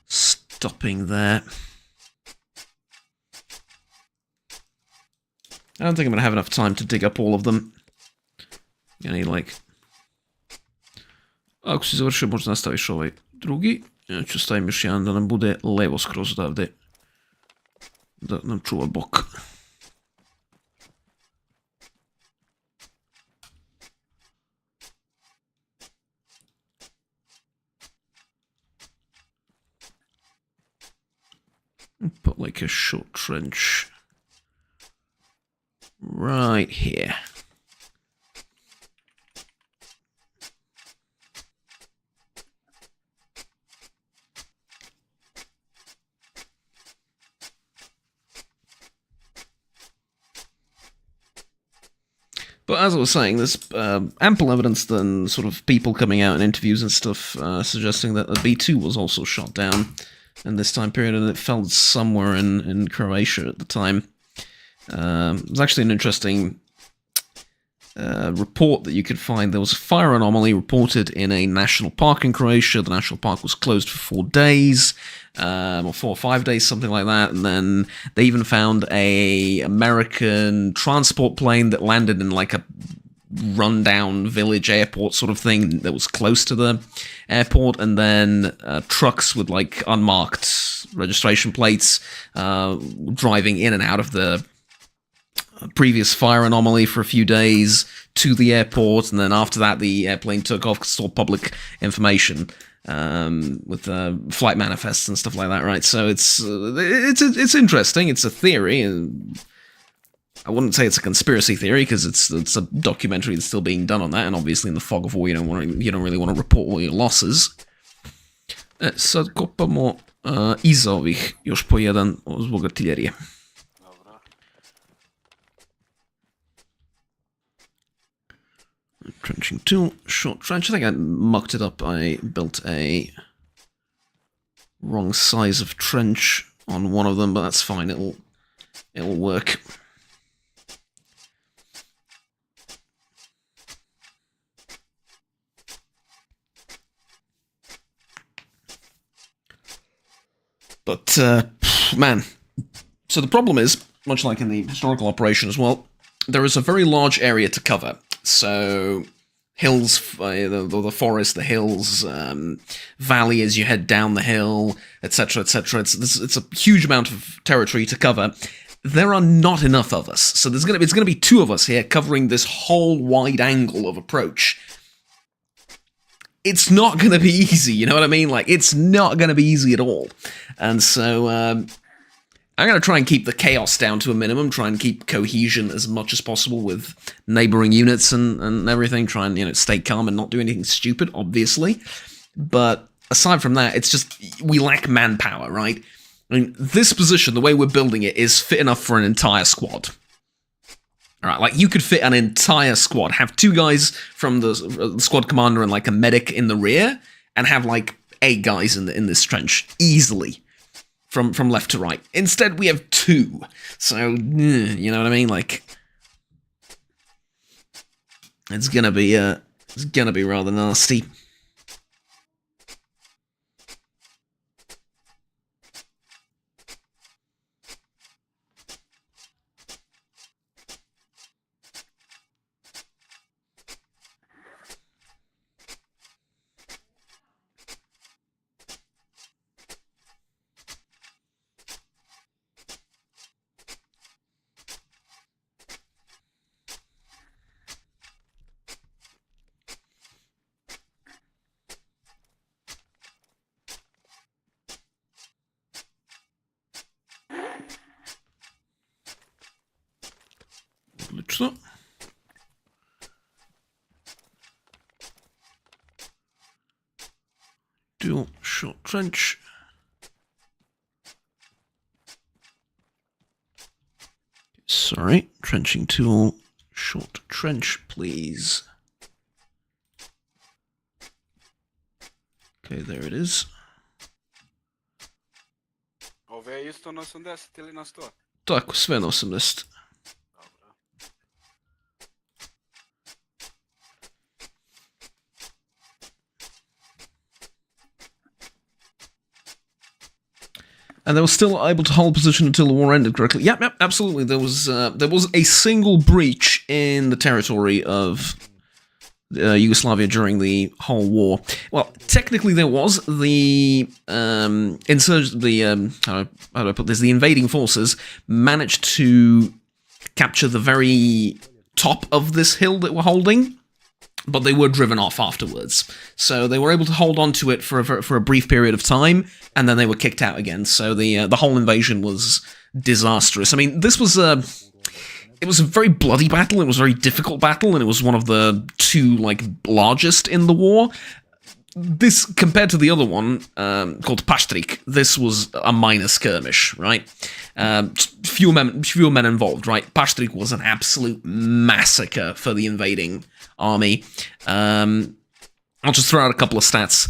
stopping there. I don't think I'm going to have enough time to dig up all of them. I need like... Ako si završio, možda nastaviš ovaj drugi. Ja ću stavim još jedan da nam bude levo skroz odavde. Da nam čuva bok. Put like a short trench right here. But as I was saying, there's ample evidence then sort of people coming out in interviews and stuff suggesting that the B-2 was also shot down in this time period, and it fell somewhere in Croatia at the time. It was actually an interesting report that you could find. There was a fire anomaly reported in a national park in Croatia. The national park was closed for 4 days, or 4 or 5 days, something like that. And then they even found a American transport plane that landed in like a rundown village airport sort of thing that was close to the airport, and then trucks with like unmarked registration plates driving in and out of the previous fire anomaly for a few days to the airport, and then after that the airplane took off because it's all public information with flight manifests and stuff like that, right? So it's interesting. It's a theory. I wouldn't say it's a conspiracy theory because it's a documentary that's still being done on that, and obviously in the fog of war you don't really want to report all your losses. Sad kopamo iza ovih još po jedan zbog artiljerije. Trenching tool, short trench. I think I mucked it up. I built a wrong size of trench on one of them, but that's fine. It'll work. But man, so the problem is, much like in the historical operation as well, there is a very large area to cover. So hills, the forest, the hills, valley as you head down the hill, etc., etc. It's a huge amount of territory to cover. There are not enough of us, so it's going to be two of us here covering this whole wide angle of approach. It's not going to be easy, you know what I mean? Like, it's not going to be easy at all. And so I'm going to try and keep the chaos down to a minimum, try and keep cohesion as much as possible with neighboring units and everything, try and, stay calm and not do anything stupid, obviously. But aside from that, it's just, we lack manpower, right? I mean, this position, the way we're building it, is fit enough for an entire squad. Alright, like, you could fit an entire squad, have two guys from the squad commander and, like, a medic in the rear, and have, like, 8 guys in this trench, easily, from left to right. Instead, we have 2, so, you know what I mean, like, it's gonna be rather nasty. Odlično. Dual short trench. Sorry, trenching tool, short trench, please. Okay, there it is. Ove je isto na 80 ili na 100? Tako, sve na 80. And they were still able to hold position until the war ended correctly. Yep, absolutely. There was a single breach in the territory of Yugoslavia during the whole war. Well, technically there was. The how do I put this? The invading forces managed to capture the very top of this hill that we're holding, but they were driven off afterwards. So they were able to hold on to it for a brief period of time, and then they were kicked out again. So the whole invasion was disastrous. I mean, this was it was a very bloody battle. It was a very difficult battle, and it was one of the 2 largest in the war. This, compared to the other one called Pastrik, this was a minor skirmish, right? Fewer men involved, right? Pastrik was an absolute massacre for the invading army. I'll just throw out a couple of stats.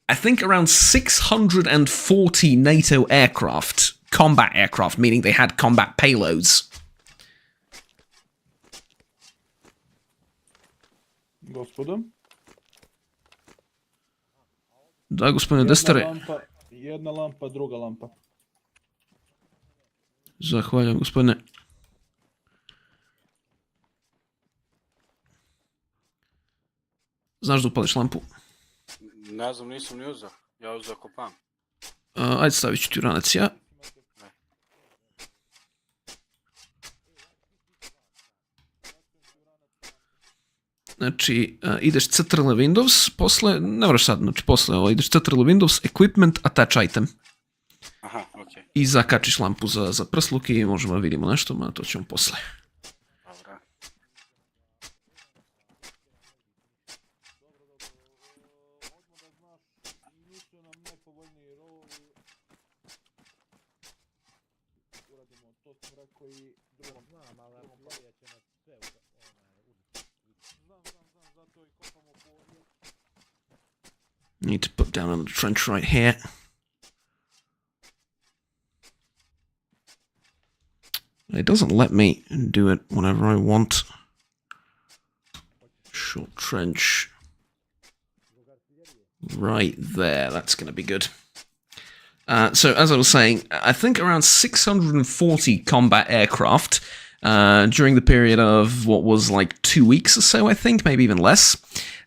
I think around 640 NATO aircraft, combat aircraft, meaning they had combat payloads. Gospodo? Da, gospodine Destare. Jedna lampa, druga lampa. Zahvaljujem, gospodine. Znaš da upališ lampu? Ne znam, nisam ni uzeo. Ja uzeo kopam. Ajde, stavit ću ti ranac, ja. Znači, ideš Ctrl Windows, posle, ne moraš sad, znači posle ovo, ideš Ctrl Windows, Equipment, Attach Item. Aha, okej. I zakačiš lampu za prsluk i možemo da vidimo nešto, ma to ćemo posle. Dobra. Need to put down on the trench right here. It doesn't let me do it whenever I want. Short trench. Right there, that's going to be good. So, as I was saying, I think around 640 combat aircraft during the period of what was like 2 weeks or so, I think, maybe even less.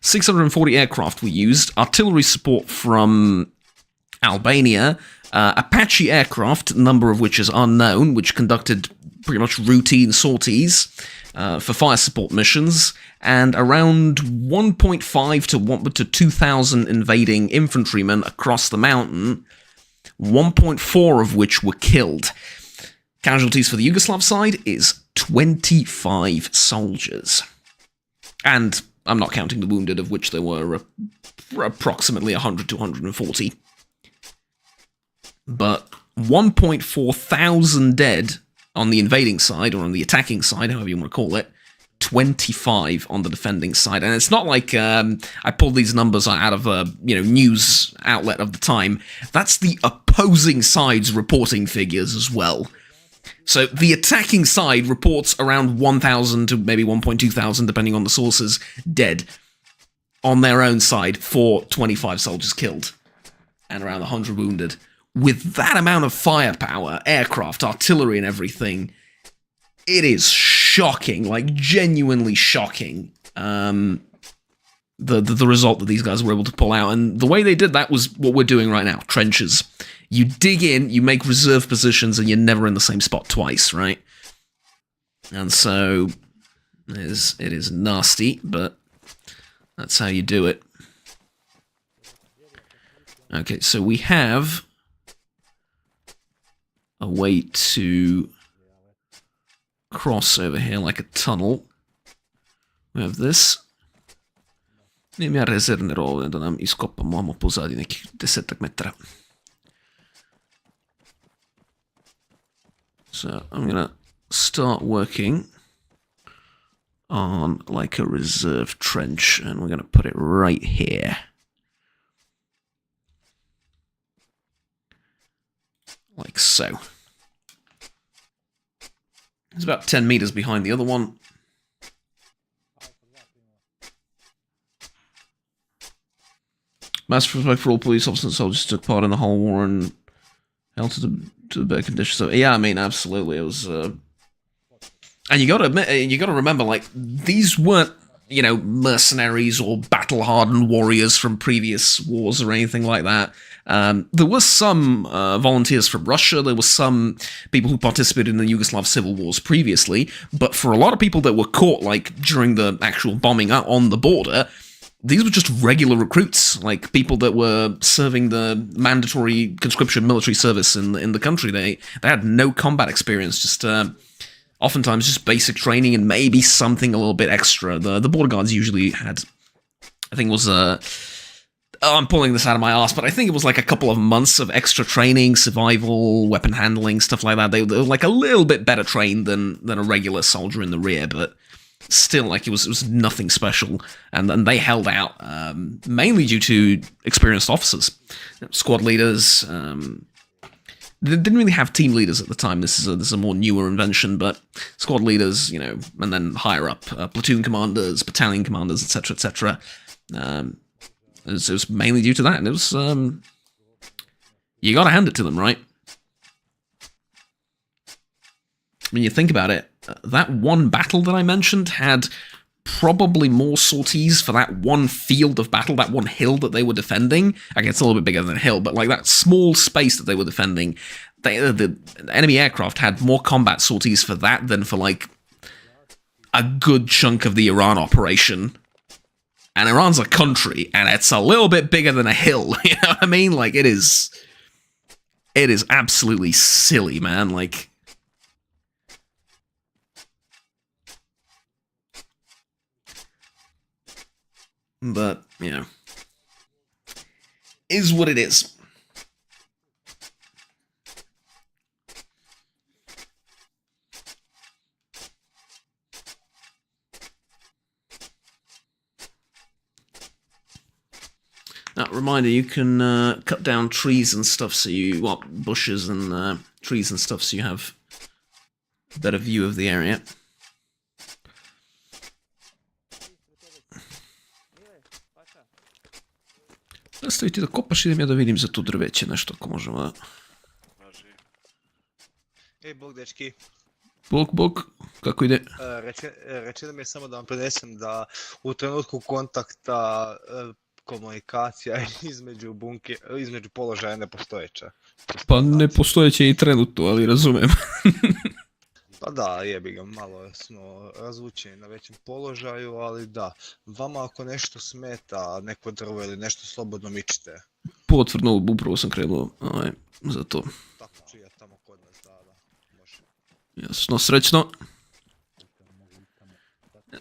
640 aircraft were used, artillery support from Albania, Apache aircraft, a number of which is unknown, which conducted pretty much routine sorties for fire support missions, and around 1.5 to 2,000 invading infantrymen across the mountain, 1.4 of which were killed. Casualties for the Yugoslav side is 25 soldiers. And I'm not counting the wounded, of which there were approximately 100 to 140. But 1.4 thousand dead on the invading side, or on the attacking side, however you want to call it, 25 on the defending side. And it's not like I pulled these numbers out of a news outlet of the time. That's the opposing side's reporting figures as well. So the attacking side reports around 1,000 to maybe 1.2 thousand, depending on the sources, dead on their own side for 25 soldiers killed and around 100 wounded. With that amount of firepower, aircraft, artillery and everything, it is shocking, like genuinely shocking, the result that these guys were able to pull out. And the way they did that was what we're doing right now, trenches. You dig in, you make reserve positions, and you're never in the same spot twice, right? And so, it is nasty, but that's how you do it. Okay, so we have a way to cross over here like a tunnel. We have this. Nije mi ja rezervner ovdje da nam iskopamo amo pozadi nekih 10 metara. So I'm gonna start working on like a reserve trench, and we're gonna put it right here. Like so. It's about 10 meters behind the other one. Massive respect for all police officers and soldiers who took part in the whole war and held to the better conditions. So yeah, I mean, absolutely, it was. And you gotta remember, like, these weren't, mercenaries or battle-hardened warriors from previous wars or anything like that. There were some volunteers from Russia, there were some people who participated in the Yugoslav civil wars previously, but for a lot of people that were caught, like, during the actual bombing out on the border, these were just regular recruits, like people that were serving the mandatory conscription military service in the country. They had no combat experience, just oftentimes just basic training and maybe something a little bit extra. The border guards usually had, I think it was I'm pulling this out of my ass, but I think it was like a couple of months of extra training, survival, weapon handling, stuff like that. They were like a little bit better trained than a regular soldier in the rear, but still, like, it was nothing special, and they held out, mainly due to experienced officers, squad leaders. They didn't really have team leaders at the time. This is a more newer invention, but squad leaders, and then higher up, platoon commanders, battalion commanders, etc., etc. It was mainly due to that, and it was you got to hand it to them, right? When you think about it, that one battle that I mentioned had probably more sorties for that one field of battle, that one hill that they were defending. Okay, it's a little bit bigger than a hill, but like that small space that they were defending, the enemy aircraft had more combat sorties for that than for like a good chunk of the Iran operation And Iran's a country, and it's a little bit bigger than a hill, you know what I mean? Like, it is absolutely silly, man, like... But, you know, is what it is. Now, reminder, you can cut down trees and stuff so you, well, bushes and trees and stuff so you have a better view of the area. Nastavi ti da kopaš, idem ja da vidim za tu drveće nešto ako možemo da... Ej, bog dečki. Bog, kako ide? Reći da mi je samo da vam prenesem da u trenutku kontakta komunikacija između položaja nepostojeća. Pa nepostojeće i trenutno, ali razumem. Pa da, jebi ga, malo smo razvučeni na većem položaju, ali da, vama ako nešto smeta, neko drvo ili nešto slobodno mičite. Potvrdno, upravo sam krenuo za to. Tako ću ja tamo kod nas, da, može. Jasno, srećno.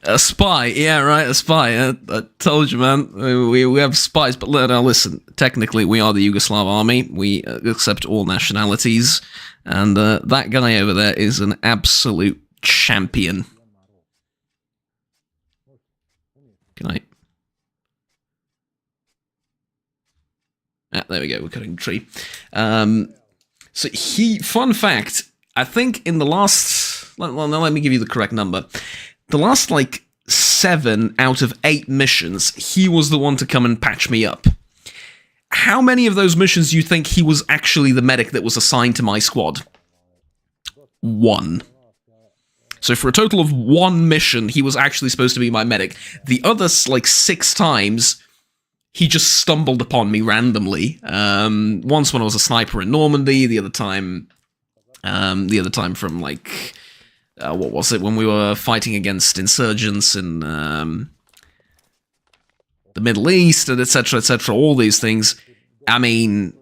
A spy, yeah, right, a spy. I told you, man, we have spies, but now listen, technically we are the Yugoslav army, we accept all nationalities, and that guy over there is an absolute champion. Can I... Ah, there we go, we're cutting the tree. So fun fact, I think in the last, let me give you the correct number. The last, like, 7 out of 8 missions, he was the one to come and patch me up. How many of those missions do you think he was actually the medic that was assigned to my squad? 1. So for a total of 1 mission, he was actually supposed to be my medic. The other, like, 6 times, he just stumbled upon me randomly. Once when I was a sniper in Normandy, the other time from, like... what was it, when we were fighting against insurgents in the Middle East, and etc., etc., all these things. I mean,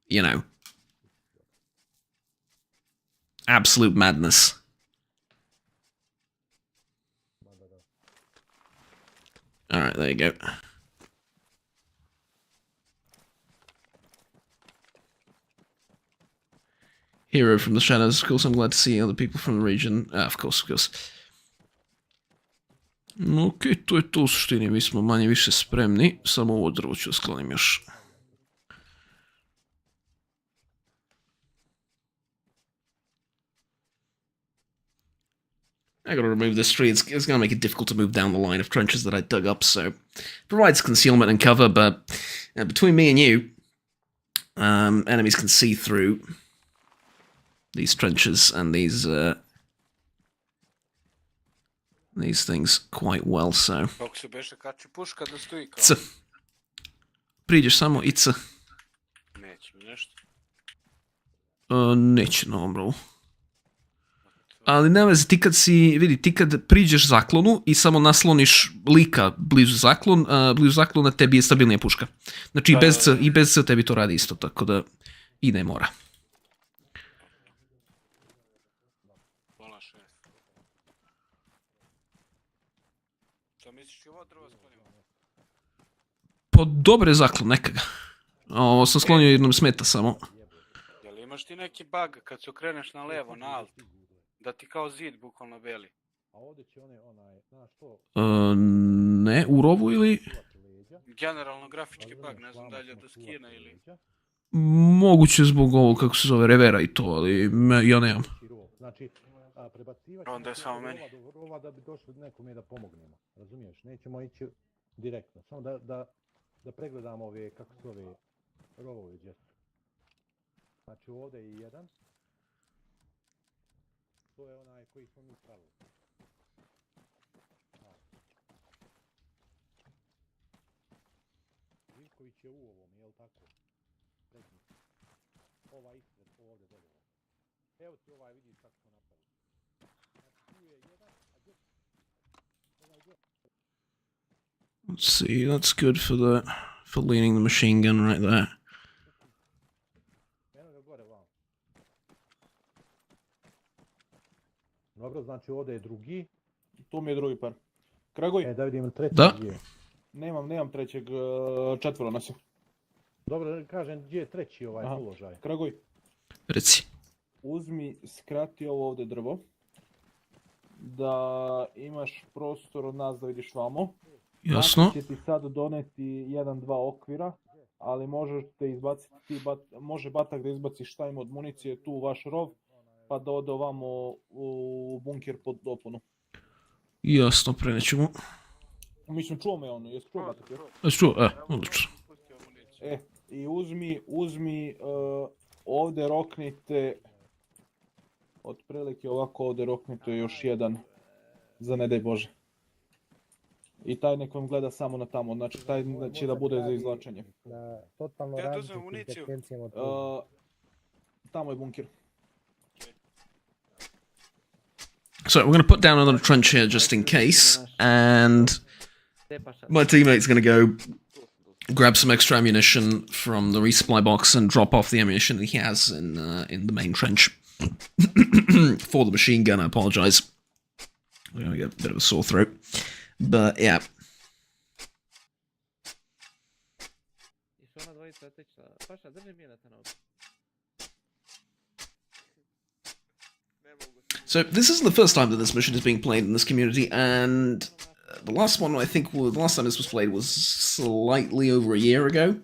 you know, absolute madness. Alright, there you go. Hero from the shadows. Of course, I'm glad to see other people from the region. Of course, of course. Ok, to je to u suštini. Mi smo manje više spremni. Samo ovo drvo ću sklonim još. I gotta remove this tree. It's gonna make it difficult to move down the line of trenches that I dug up, so... Provides concealment and cover, but... between me and you... enemies can see through... these trenches and these things quite well, so... Kako se beše kad će puška da stoji kao? C. Priđeš samo i c. Neće mi nešto. Neće na ovom brovu. Ali ne vezi, ti kad priđeš zaklonu i samo nasloniš lika blizu zaklona, tebi je stabilnija puška. Znači i bez C tebi to radi isto, tako da i ne mora. Pa dobre zaklon, neka ga. Ovo sam sklonio jednom smeta samo. Jel imaš ti neki bug kad se okreneš na levo, na alt? Da ti kao zid bukvalno beli? Ne, u rovu ili... Generalno grafički bug, ne znam da li je do skina ili... Moguće zbog ovog, kako se zove, revera i to, ali ja nemam. Onda je samo meni. Da bi došli nekome da pomognemo, razumiješ? Nećemo ići direktno, samo da pregledamo ove, kako se ove, rovove gdje su. Znači ovdje je jedan. To je onaj koji smo mi pravili. Živković je u ovom, jel tako? Ovaj ispred, ovdje dobro. Evo ti ovaj, vidiš kako smo napravili. Znači tu je jedan, a gdje... Let's see, that's good for leaning the machine gun right there. Dobro, znači ovdje je drugi. Tu mi je drugi par. Kragoj? Da vidim treći gdje je. Nemam trećeg, četvoro nas je. Dobro, kažem gdje je treći položaj. Kragoj. Reci. Uzmi, skrati ovo ovdje drvo. Da imaš prostor od nas da vidiš vamo. Jasno. Će ti sad doneti 1-2 okvira, ali možete izbaciti, može batak da izbaci šta ima od municije tu u vaš rov, pa da ode ovamo u bunker pod dopunu. Jasno, prenećemo. Mislim, čuo me ono, jesi čuo batak? Čuo, odlično. I uzmi, ovdje roknite, otprilike ovako ovdje roknite još jedan, za ne daj Bože. I taj nek vam gleda samo na tamo, znači taj će da bude za izvlačenje. Totalno različitim frekvencijama. Tamo je bunker. So we're going to put down another trench here just in case, and my teammate's going to go grab some extra ammunition from the resupply box and drop off the ammunition that he has in the main trench. For the machine gun, I apologize. I'm going to get a bit of a sore throat. But, yeah. So, this isn't the first time that this mission is being played in this community, and the last one, I think, the last time this was played was slightly over a year ago.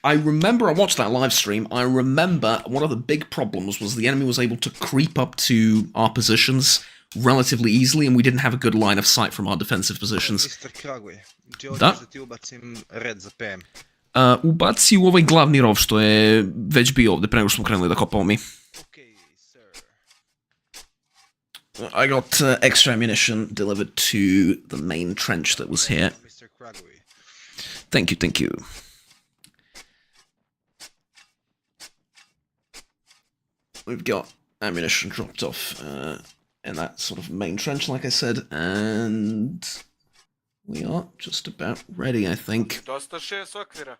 I remember, I watched that live stream, I remember one of the big problems was the enemy was able to creep up to our positions relatively easily, and we didn't have a good line of sight from our defensive positions. Mr. Kragoj, da ti ubacim red za PM. Ubaci u ovaj glavni rov što je već bio ovdje pre nego što smo krenuli da kopamo mi. I got extra ammunition delivered to the main trench that was here. Thank you. We've got ammunition dropped off in that sort of main trench, like I said, and we are just about ready, I think. Dosta 6 okvira.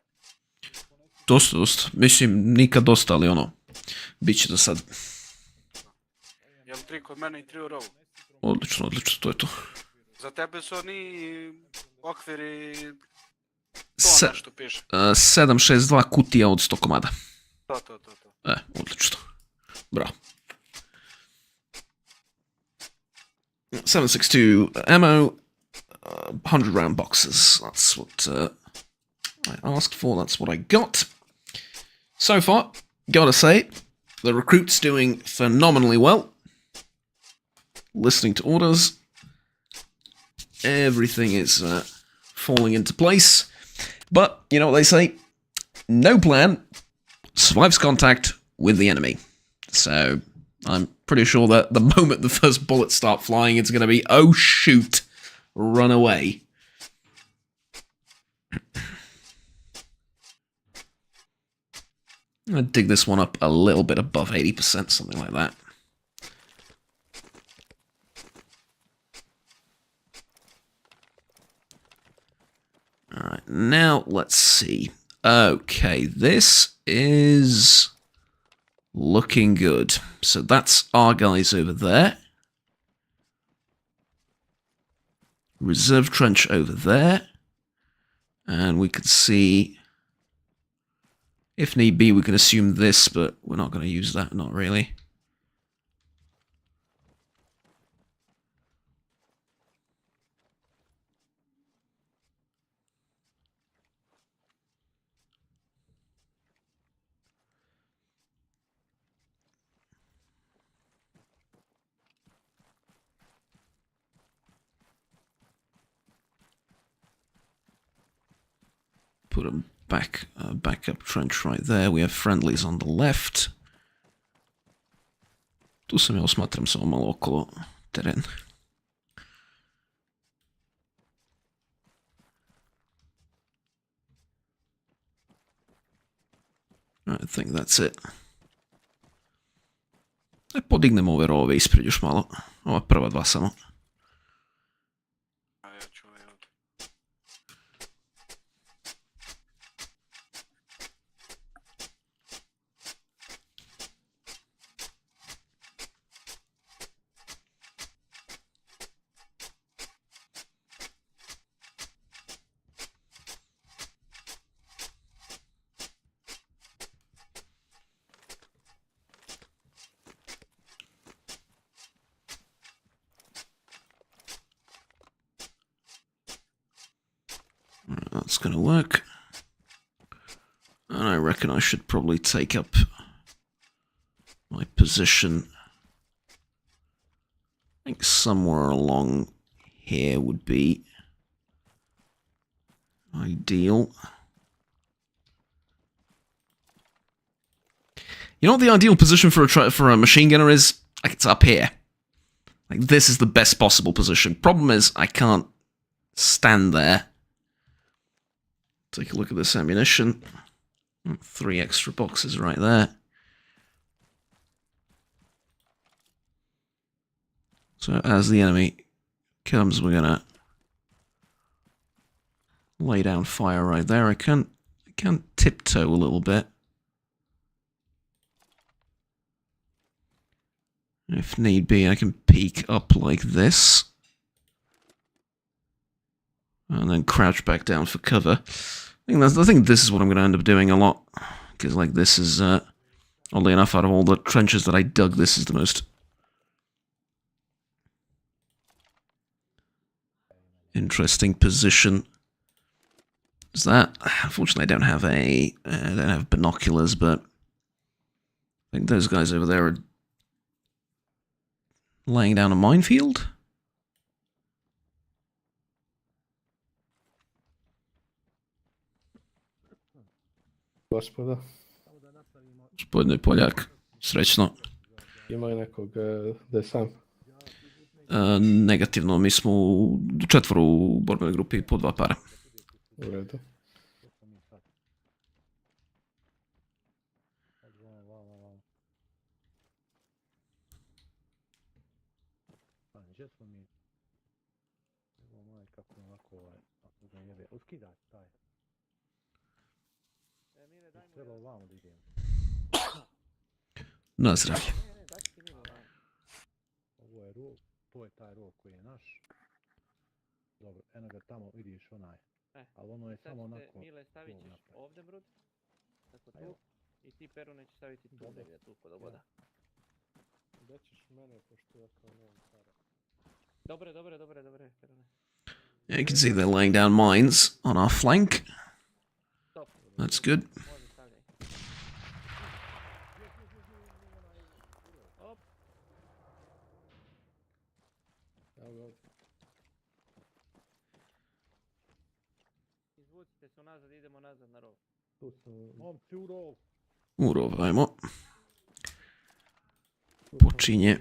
Dosta. Mislim, nikad dosta, ali ono, bit će do sad. Jel 3 kod mene i 3 u rovu? Odlično, to je to. Za tebe su oni okviri to nešto piše. 762 kutija od 100 komada. To. Odlično. Bravo. 762 ammo, 100 round boxes. That's what I asked for, that's what I got. So far, gotta say, the recruit's doing phenomenally well. Listening to orders. Everything is falling into place. But, you know what they say? No plan survives contact with the enemy. So, I'm pretty sure that the moment the first bullets start flying, it's going to be, oh shoot, run away. I'd dig this one up a little bit above 80%, something like that. Alright, now let's see. Okay, this is looking good. So that's our guys over there. Reserve trench over there. And we can see, if need be, we can assume this, but we're not going to use that, not really. Put a backup trench right there. We have friendlies on the left. Tu sam ja osmatram samo malo okolo teren. I think that's it. Podignemo ove rove ispred još malo. Ova prva dva samo. That's going to work. And I reckon I should probably take up my position. I think somewhere along here would be ideal. You know what the ideal position for a machine gunner is? Like, it's up here. Like, this is the best possible position. Problem is, I can't stand there. Take a look at this ammunition. 3 extra boxes right there. So as the enemy comes, we're gonna lay down fire right there. I can tiptoe a little bit. If need be, I can peek up like this. And then crouch back down for cover. I think this is what I'm going to end up doing a lot. Because, like, this is, oddly enough, out of all the trenches that I dug, this is the most interesting position. Is that? Unfortunately, I don't have binoculars, but I think those guys over there are laying down a minefield. Gospoda. Gospodine Poljak, srećno. Ima li nekog da je sam? Negativno, mi smo u 4 u borbenoj grupi po 2 para. U redu. Na zdravlje. Ovo je rov, to je taj rov koji je naš. Dobro, eno ga tamo vidiš onaj. Ali ono je samo onako... Mile, stavit ćeš ovdje brud. Tako tu. I ti Perune će staviti tu negdje, tu kod oboda. Da ćeš mene, pošto ja kao nemam para. Dobre, Perune. Yeah, you can see they're laying down mines on our flank. That's good. Izvucite se unazad, idemo nazad na rov. Tu su momci u rov. U rov, ajmo. Počinje.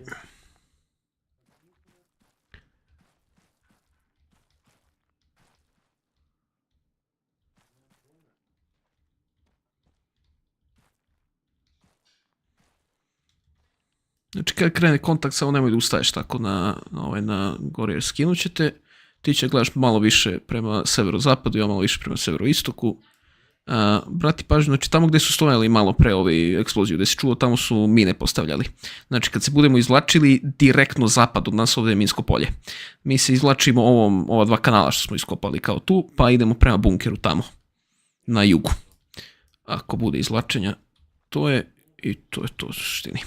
Znači, kad krene kontakt, samo nemoj da ustaješ tako na gore, jer skinut ćete. Ti će gledaš malo više prema severozapadu, ja malo više prema severoistoku. Brati pažnju, znači tamo gdje su stojali malo pre ovi eksploziju, gdje si čuo, tamo su mine postavljali. Znači, kad se budemo izvlačili, direktno zapad od nas ovdje je minsko polje. Mi se izvlačimo ova 2 kanala što smo iskopali kao tu, pa idemo prema bunkeru tamo, na jugu. Ako bude izvlačenja, to je to u suštini.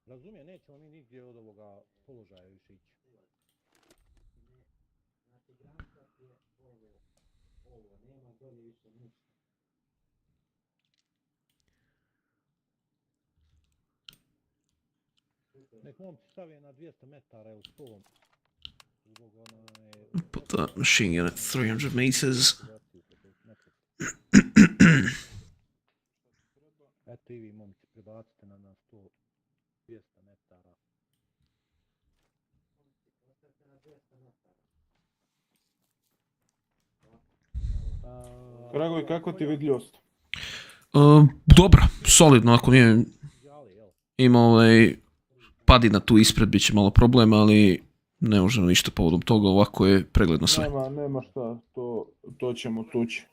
Razumije, nećemo mi nigdje od ovoga položaja više ići. Nek momci stave na 200 metara, evo s tom. Put that machine gun at 300 meters. Eto i vi momci, prebacite na 100, 200 metara. Kragovi, kako ti vidljivost? Dobra, solidno, ako nije ima padina tu ispred, bit će malo problema, ali ne možemo ništa povodom toga, ovako je pregledno sve. Nema šta, to ćemo tući.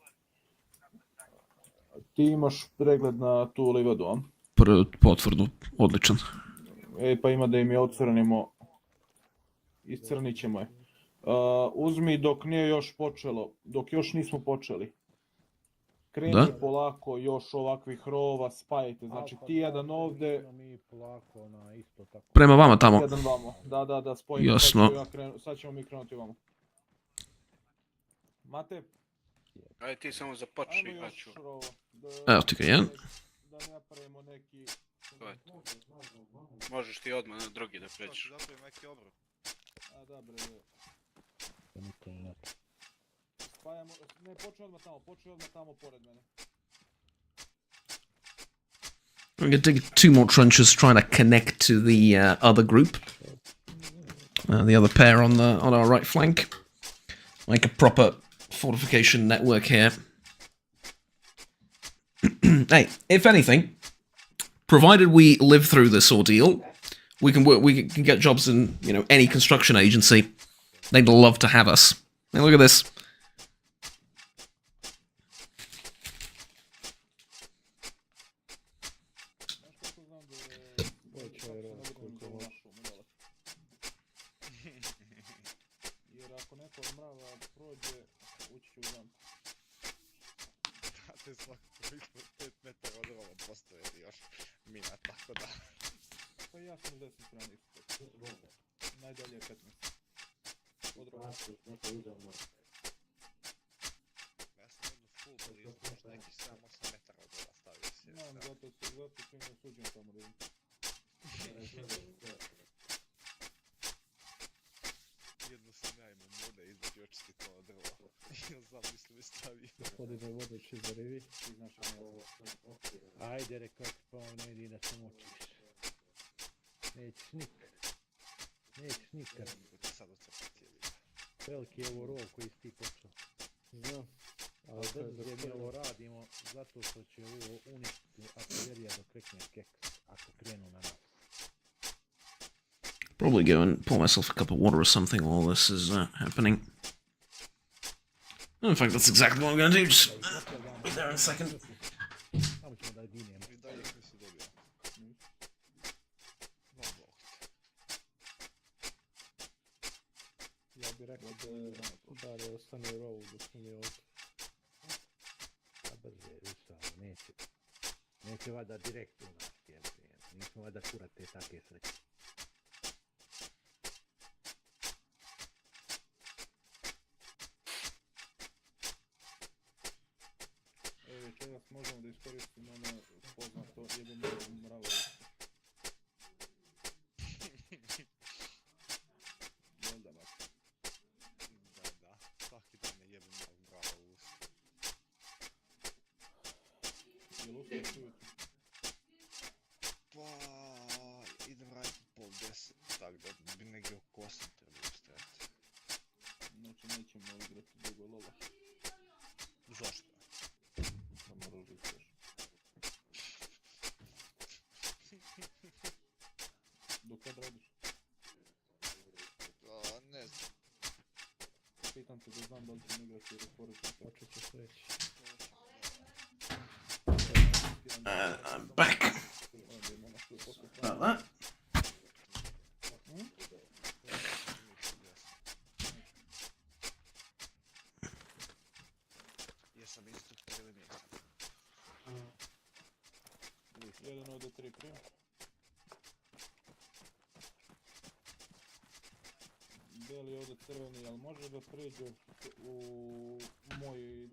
Ti imaš pregled na tu livadu, a? Potvrdu, odličan. Pa ima da im je ocrnimo. Iscrnit ćemo je. Uzmi dok nije još počelo, dok još nismo počeli. kreni polako još ovakvih rovova, spajajte, znači ti jedan ovdje, Prema vama tamo. jedan vamo, da, spojimo, Jasno. sad ćemo mi krenuti vamo. Mate, Ajde ti samo započni, ajmo ja još ću. rovo, Evo ti ga jedan. da napravimo neki... Možeš ti odmah na drugi da pređeš. Zapravim neki obrok. A da bre, spajamo, ne, počne odmah tamo pored mene. We're going to dig 2 more trenches trying to connect to the other group. The other pair on our right flank. Like a proper fortification network here. Hey, if anything, provided we live through this ordeal, we can get jobs in, you know, any construction agency. They'd love to have us. Hey, look at this. Jer ako neko od mrava prođe, ući ću u zamku. Znate, svakako ispod 5 metara od rova postoje još mina, tako da... Pa ja sam u desnoj strani ispod. Najdalje je 15. Od rova. Ja sam jednu full blizu, možda neki 7-8 metara od rova stavio si. Znam, zato su im osuđen tamo da vidim. Jedno sam ja imao mode izaći očisti to od rova. I znam, mislim, stavio. Gospodine vodeći za rivi. Ajde, rekao ti pa ne idi da se močiš. Nećeš nikad. Nećeš nikad. Sad ocrpati je. Veliki je ovo rov koji si ti počeo. Znam. Ali gdje mi ovo radimo, zato što će ovo uništiti artiljerija dok rekne keks, ako krenu na nas. Probably go and pour myself a cup of water or something while this is happening. In fact, that's exactly what I'm going to do. Just be there in a second. Samo ćemo da ginemo. I dalje nisi dobio. Ja bih rekao da je ostane u rovu dok smo mi ovdje. A brže, Rusao, neće. Neće vada direktno u nas tijeli. Nismo vada kurate take sreće. Evo večeras možemo da iskoristimo ono poznato jedino mravo. Jel da, bak? Da, svaki dan je jebim mog brava u usta. Jel uspjeh ujutro? Pa, idem raditi 9:30, tako da bi negdje oko 8 trebalo ustajati. Znači nećemo igrati dugo lola. Zašto? Da moraš da ispješ. Do kad radiš? Ne znam. Pitam te da znam da li ćemo igrati raspoređen. Počet ću sveći. I'm back. About that. Jesam isto ili nisam? Jedan ovdje 3 prim. Beli ovdje crveni, ali može da pređe u moj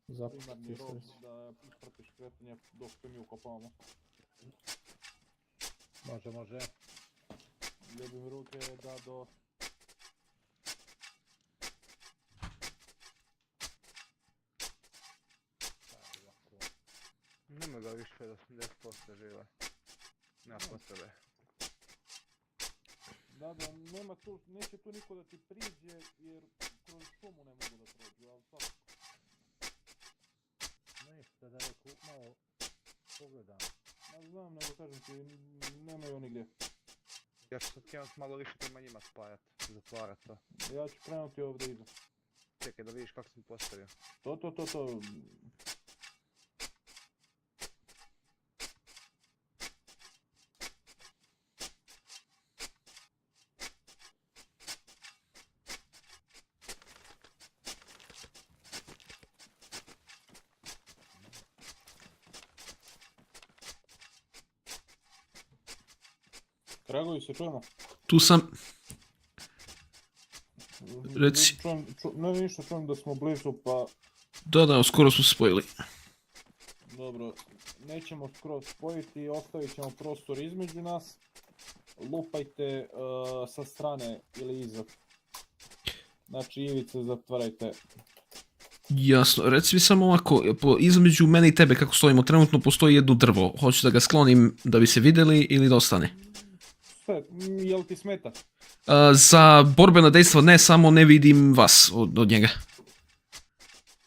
primarni rov da ispratiš kretanje dok se mi ukopavamo. Može. Ljubim ruke da do... Nema ga više od 80% živa. Nema potrebe. Da, nema tu, neće tu niko da ti priđe jer kroz šumu ne mogu da prođu, ali svakako. Nešto da rekao, malo pogledam. Ja znam, nego kažem ti, nemaju oni gdje. Ja ću sad krenut malo više prema njima spajat, zatvarat to. Ja ću krenuti ovdje iza. Čekaj da vidiš kako sam postavio. To. Dragovi, se čujemo? Tu sam. Reci. Ne ništa, čujem da smo blizu, pa... Da, skoro smo spojili. Dobro, nećemo skroz spojiti, ostavit ćemo prostor između nas. Lupajte sa strane ili iza. Znači, ivice zatvarajte. Jasno, reci mi samo ovako, između mene i tebe kako stojimo trenutno postoji jedno drvo. Hoću da ga sklonim da bi se vidjeli ili da ostane? Sve, jel ti smeta? Za borbena dejstva ne, samo ne vidim vas od njega.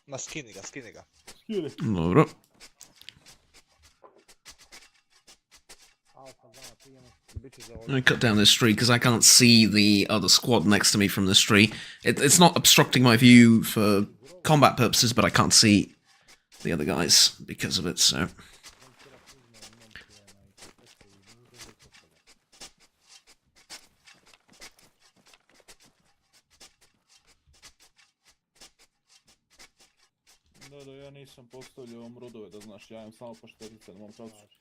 Ma skini ga. Skini. Dobro. Let me cut down this tree because I can't see the other squad next to me from this tree. It's not obstructing my view for combat purposes, but I can't see the other guys because of it, so... Da, ja nisam postavljao mrudove, da znaš, ja imam samo paštetice na mom pravcu.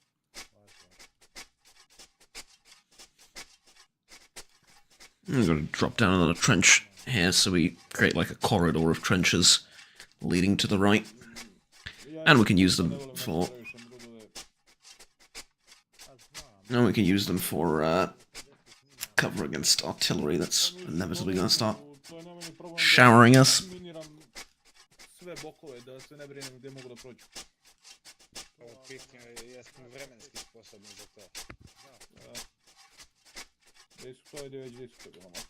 I'm going to drop down another trench here so we create like a corridor of trenches leading to the right. And we can use them for... And we can use them for cover against artillery that's inevitably going to start showering us. Sve bokove, da se ne brinem gdje mogu da prođu. Ovo pitanje je jesmo vremenski sposobni za to. Gdje su to, gdje već disko, da mati.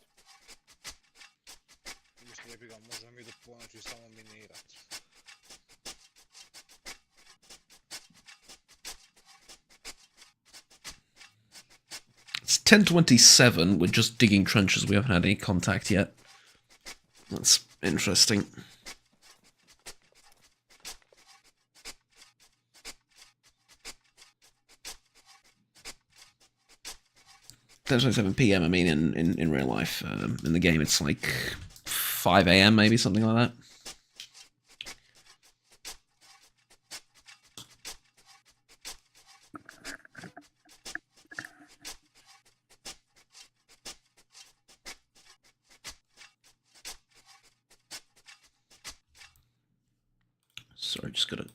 Mislim da bi ga možda mi do ponoći samo minirat. It's 10:27, we're just digging trenches, we haven't had any contact yet. That's interesting. Ten 7 PM, I mean, in real life. In the game, it's like 5 AM, maybe, something like that. Sorry, just gotta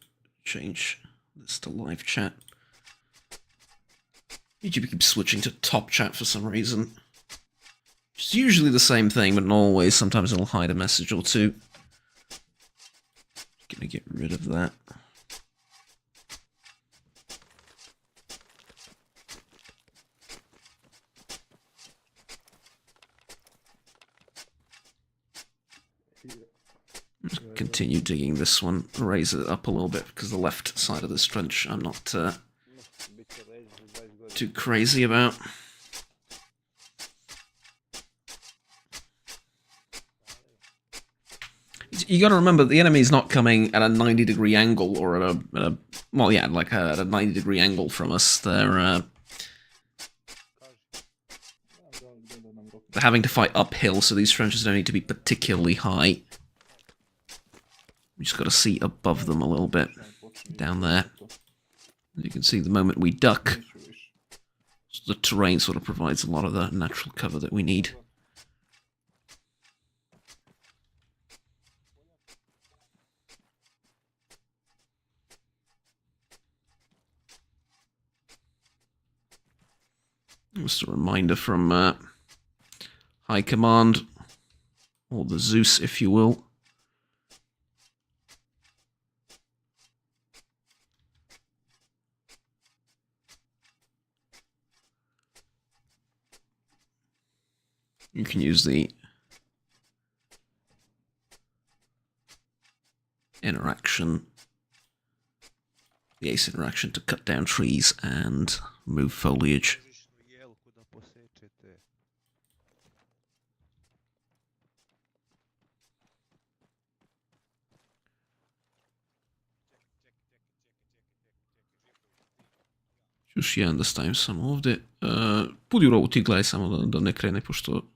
change this to live chat. YouTube keeps switching to top chat for some reason. It's usually the same thing, but not always. Sometimes it'll hide a message or two. Gonna get rid of that. Just continue digging this one. Raise it up a little bit because the left side of this trench I'm not too crazy about. You gotta remember, the enemy's not coming at a 90-degree angle or at a well, yeah, like at a 90-degree angle from us. They're having to fight uphill, so these trenches don't need to be particularly high. We just gotta see above them a little bit, down there. As you can see, the moment we duck, the terrain sort of provides a lot of the natural cover that we need. Just a reminder from High Command, or the Zeus, if you will. You can use the interaction, the ace interaction, to cut down trees and move foliage. Još jedan da stavim samo ovdje. Budi u rovu ti, gledaj samo da ne krene, pošto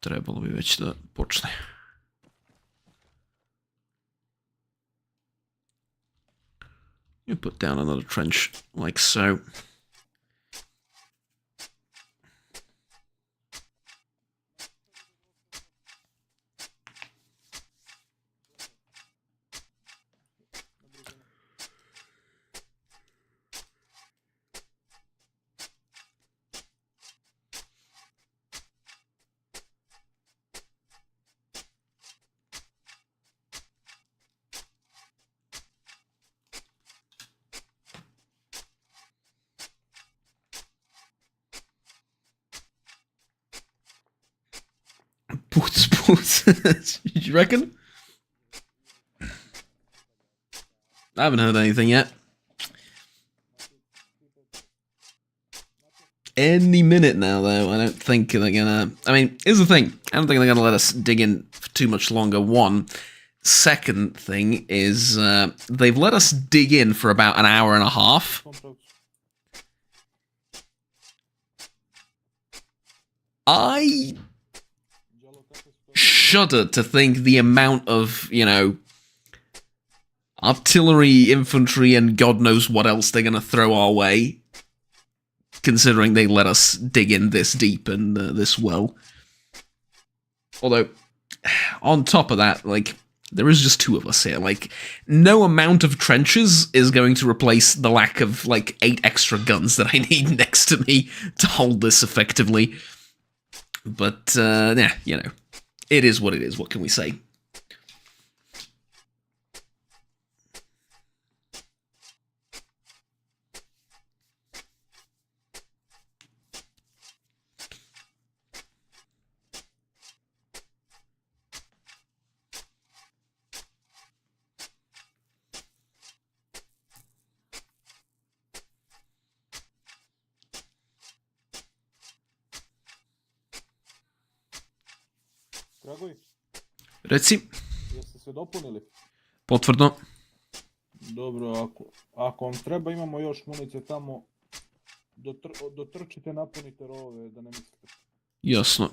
trebalo bi već da počne. You put down another trench like so. Sports. You reckon? I haven't heard anything yet. Any minute now, though. I don't think they're gonna... I mean, here's the thing. I don't think they're gonna let us dig in for too much longer, one. Second thing is, they've let us dig in for about an hour and a half. I shudder to think the amount of, you know, artillery, infantry, and God knows what else they're gonna throw our way, considering they let us dig in this deep and this well. Although, on top of that, like, there is just two of us here. Like, no amount of trenches is going to replace the lack of, like, 8 extra guns that I need next to me to hold this effectively. But, yeah, you know, it is what it is. What can we say? Dragoj, Reci. jeste se dopunili? Potvrdno. Dobro, ako vam treba, imamo još municije tamo. Dotrčite, napunite rovove, da ne mislite. Jasno.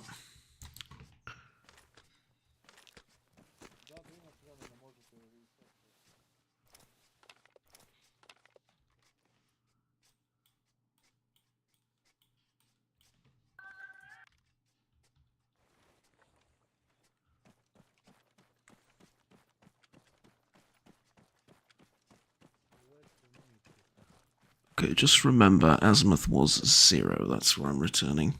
Okay, just remember, azimuth was 0. That's where I'm returning.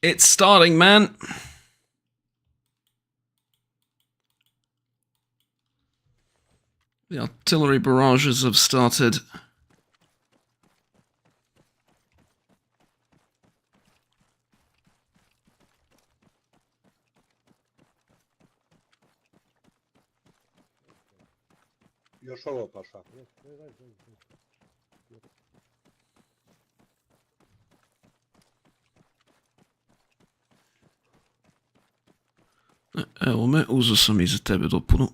It's starting, man. The artillery barrages have started. Još ovo, Paša. Evo me, uzeo sam i za tebe dopunu.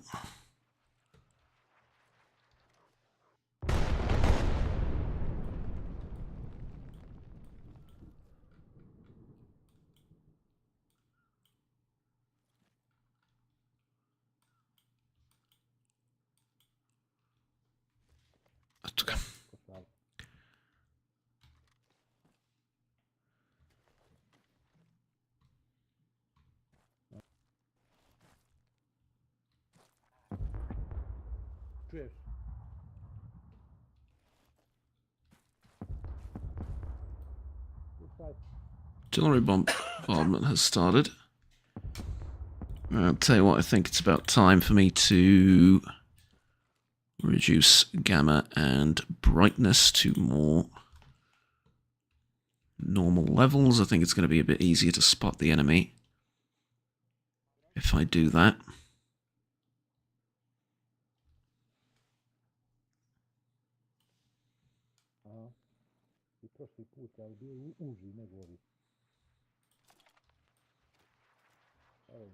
Eto ga. Čuješ? Artillery bombardment has started. I'll tell you what, I think it's about time for me to reduce gamma and brightness to more normal levels. I think it's going to be a bit easier to spot the enemy if I do that. I prošli put je bio uži nego ovi. Evo.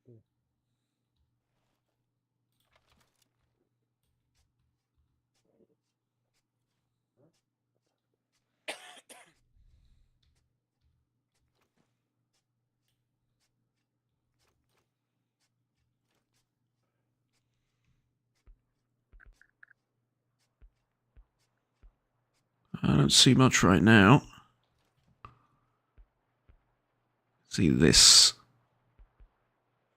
To. I don't see much right now. See this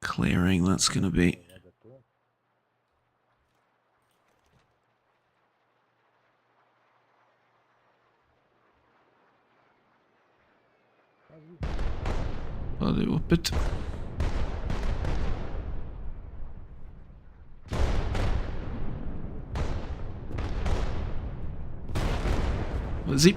clearing, that's going to be... Hadi opet. Zip.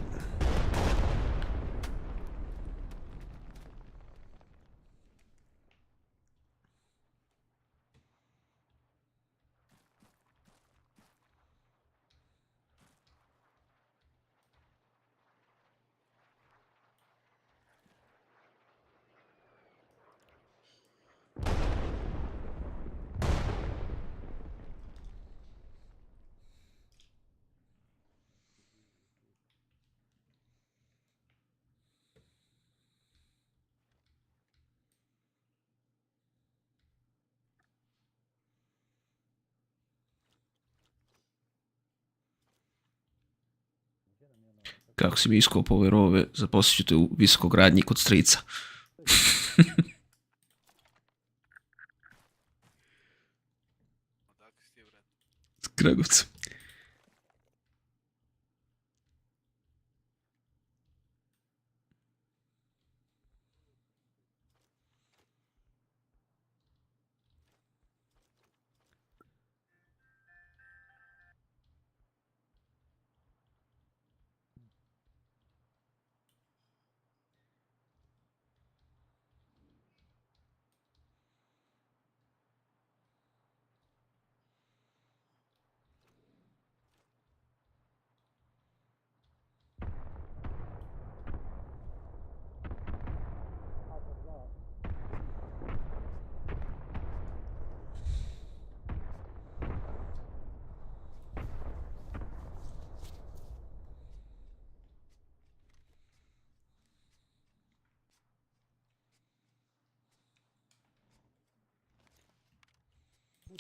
Kako si mi iskopao ove rove, zaposlit ću te u visokogradnji kod strica. S Kragovca.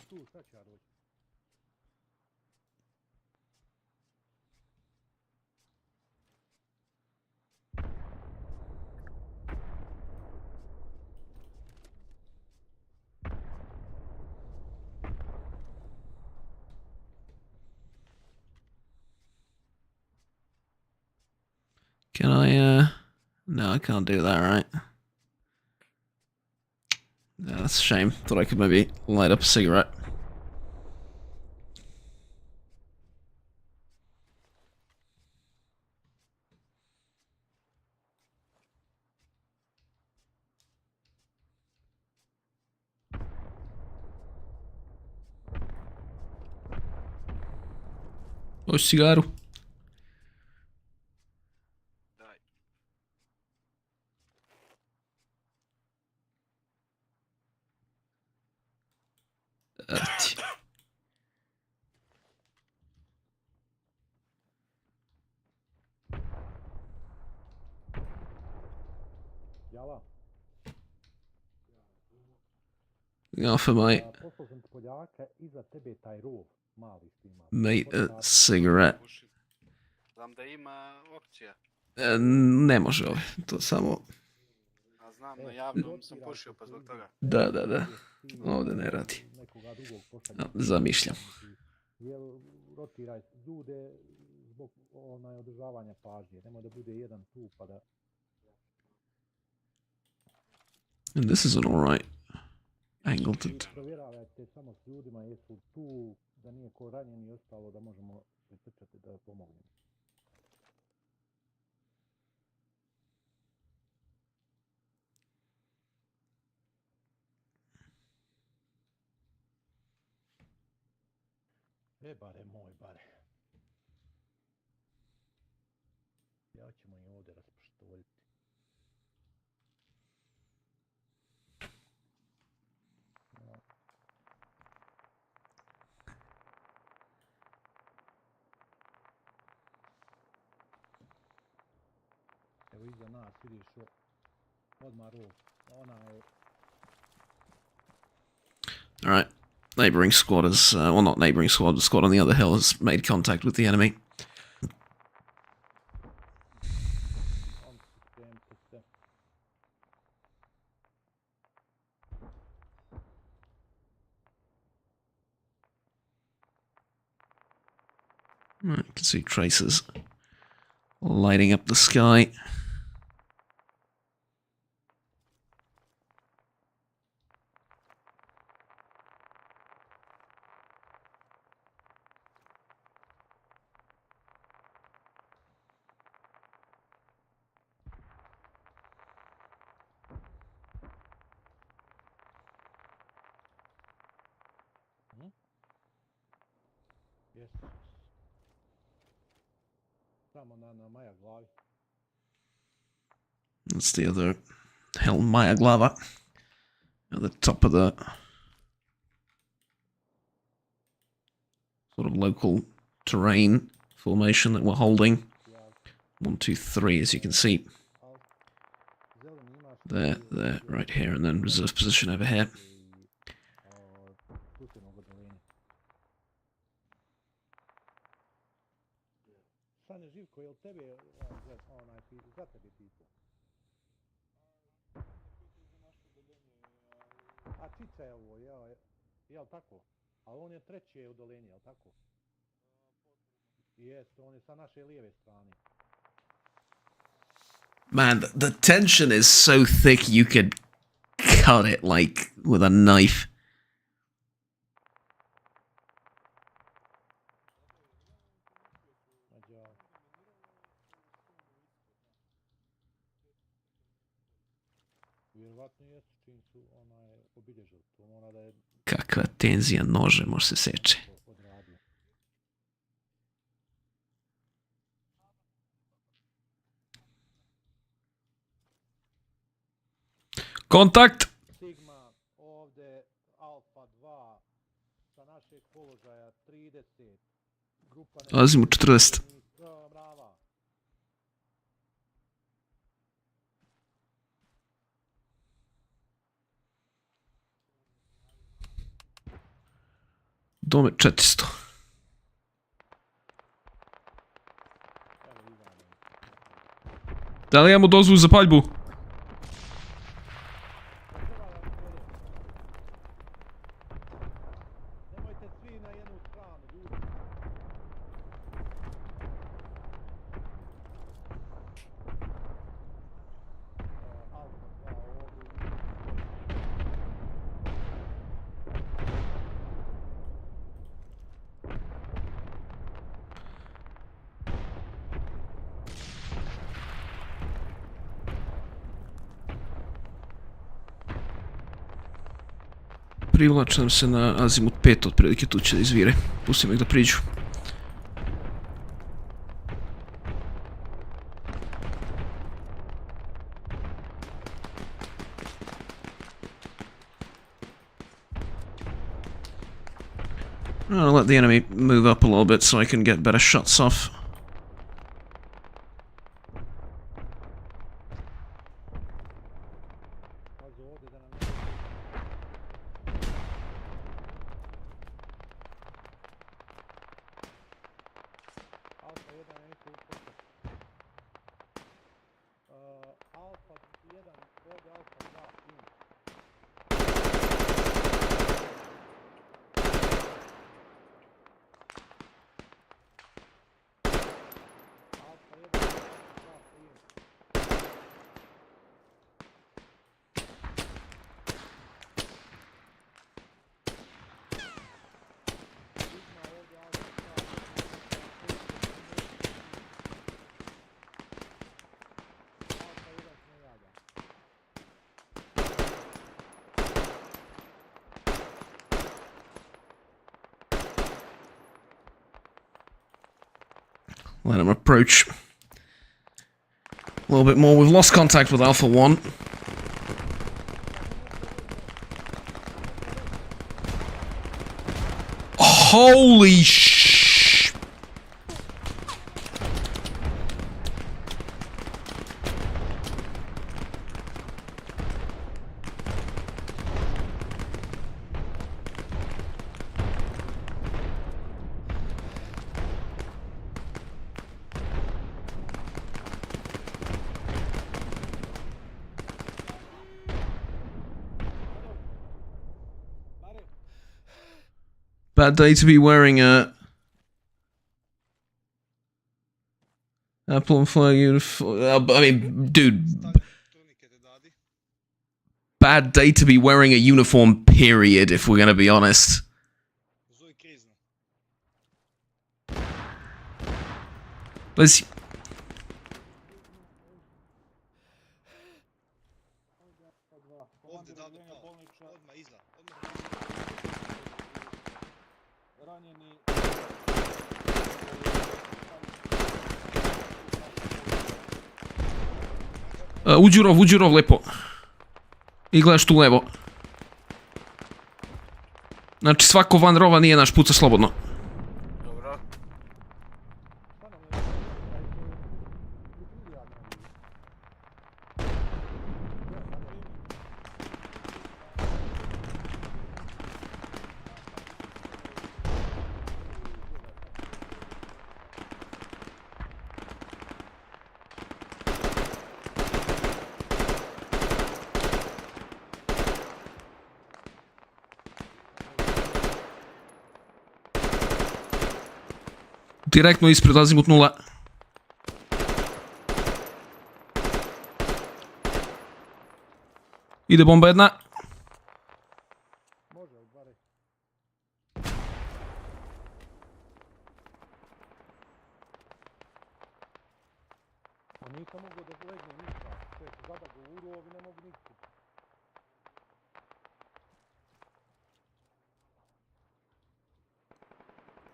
Tu, sad ću ja doći. Can I, no, I can't do that, right? No, that's a shame. Thought I could maybe light up a cigarette. Hoću cigaru? Jala? Ja, for my Poslao sam ti Poljaka, iza tebe taj rov, mali s tima. mate a cigarette. Znam da ima opcija. Ne može ovaj, to samo... A znam, na javnom sam pušio pa zbog toga. Da. Ovdje ne radi. No, zamišljam. Jel rotiraj ljude zbog održavanja pažnje, nemoj da bude jedan tu pa da... And this is an alright angle to... Provjeravajte samo s ljudima jesu tu, da nije ko ranjen i ostalo da možemo pritrčati da pomognemo. Bare moj, bare. Ja ćemo i ovdje raspoštoljiti. Evo iza nas, vidiš odmah rov. Alright. Neighbouring squad has, well not neighbouring squad, the squad on the other hill has made contact with the enemy. pripremite se. You can see tracers lighting up the sky. Yes. Samo na Maja glavi. That's the other Hell Maya Glava at the top of the sort of local terrain formation that we're holding. 1, 2, 3, as you can see. There, right here, and then reserve position over here. Sanje Živko, je li tebe za tebe pitao? A Čica je ovo, jel tako? A on je treći udaljenje, jel tako? Jeste, on je sa naše lijeve strane. Man, the tension is so thick you could cut it like with a knife. Kakva tenzija nože može se seče. Kontakt! Sigma, ovdje Alfa 2, sa našeg položaja 30. Azimut 40. Brava. Dome 400. Da li imamo dozvolu za paljbu? Nemojte svi na jednu stranu, ljudi. Alfa 2 ovdje. Privlačam se na azimut 5, otprilike tu će da izvire. Pustimo ih da priđu. I'll let the enemy move up a little bit so I can get better shots off. Let him approach a little bit more. We've lost contact with Alpha 1. Holy sh... Bad day to be wearing a Apple and flag uniform. I mean, dude. Bad day to be wearing a uniform, period, if we're gonna be honest. Let's... Uđi u rov, lepo. I gledaš tu levo. Znači, svako van rova nije naš, puca slobodno. Direktno ispred, azimut 0. Ide bomba jedna.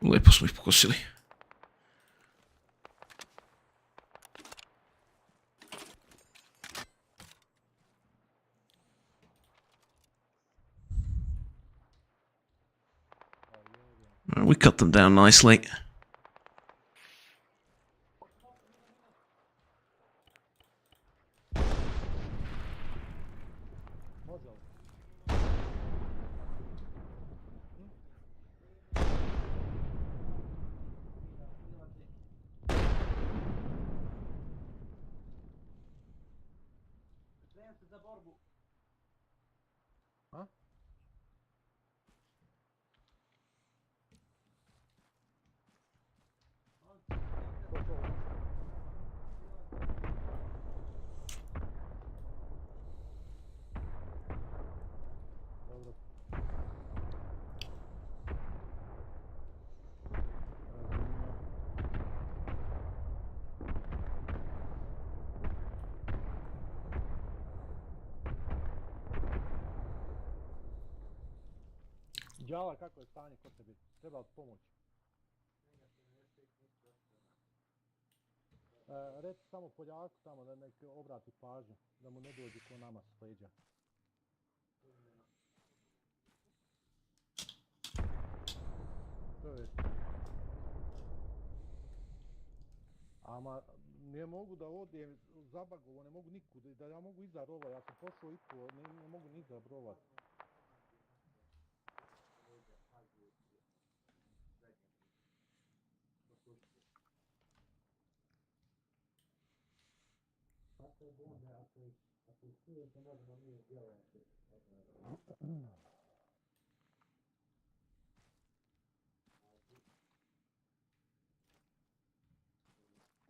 Lepo smo ih pokosili. We cut them down nicely. Đala, kako je stanje kod tebi? Treba pomoć. Reci samo Poljaku tamo da nek obrati pažnju, da mu ne dođe ko nama s leđa. To je. Ama ne mogu da odem zabagovo, ne mogu nikud, da ja mogu iza rova, ja sam pošao i po, ne mogu ni iza rova.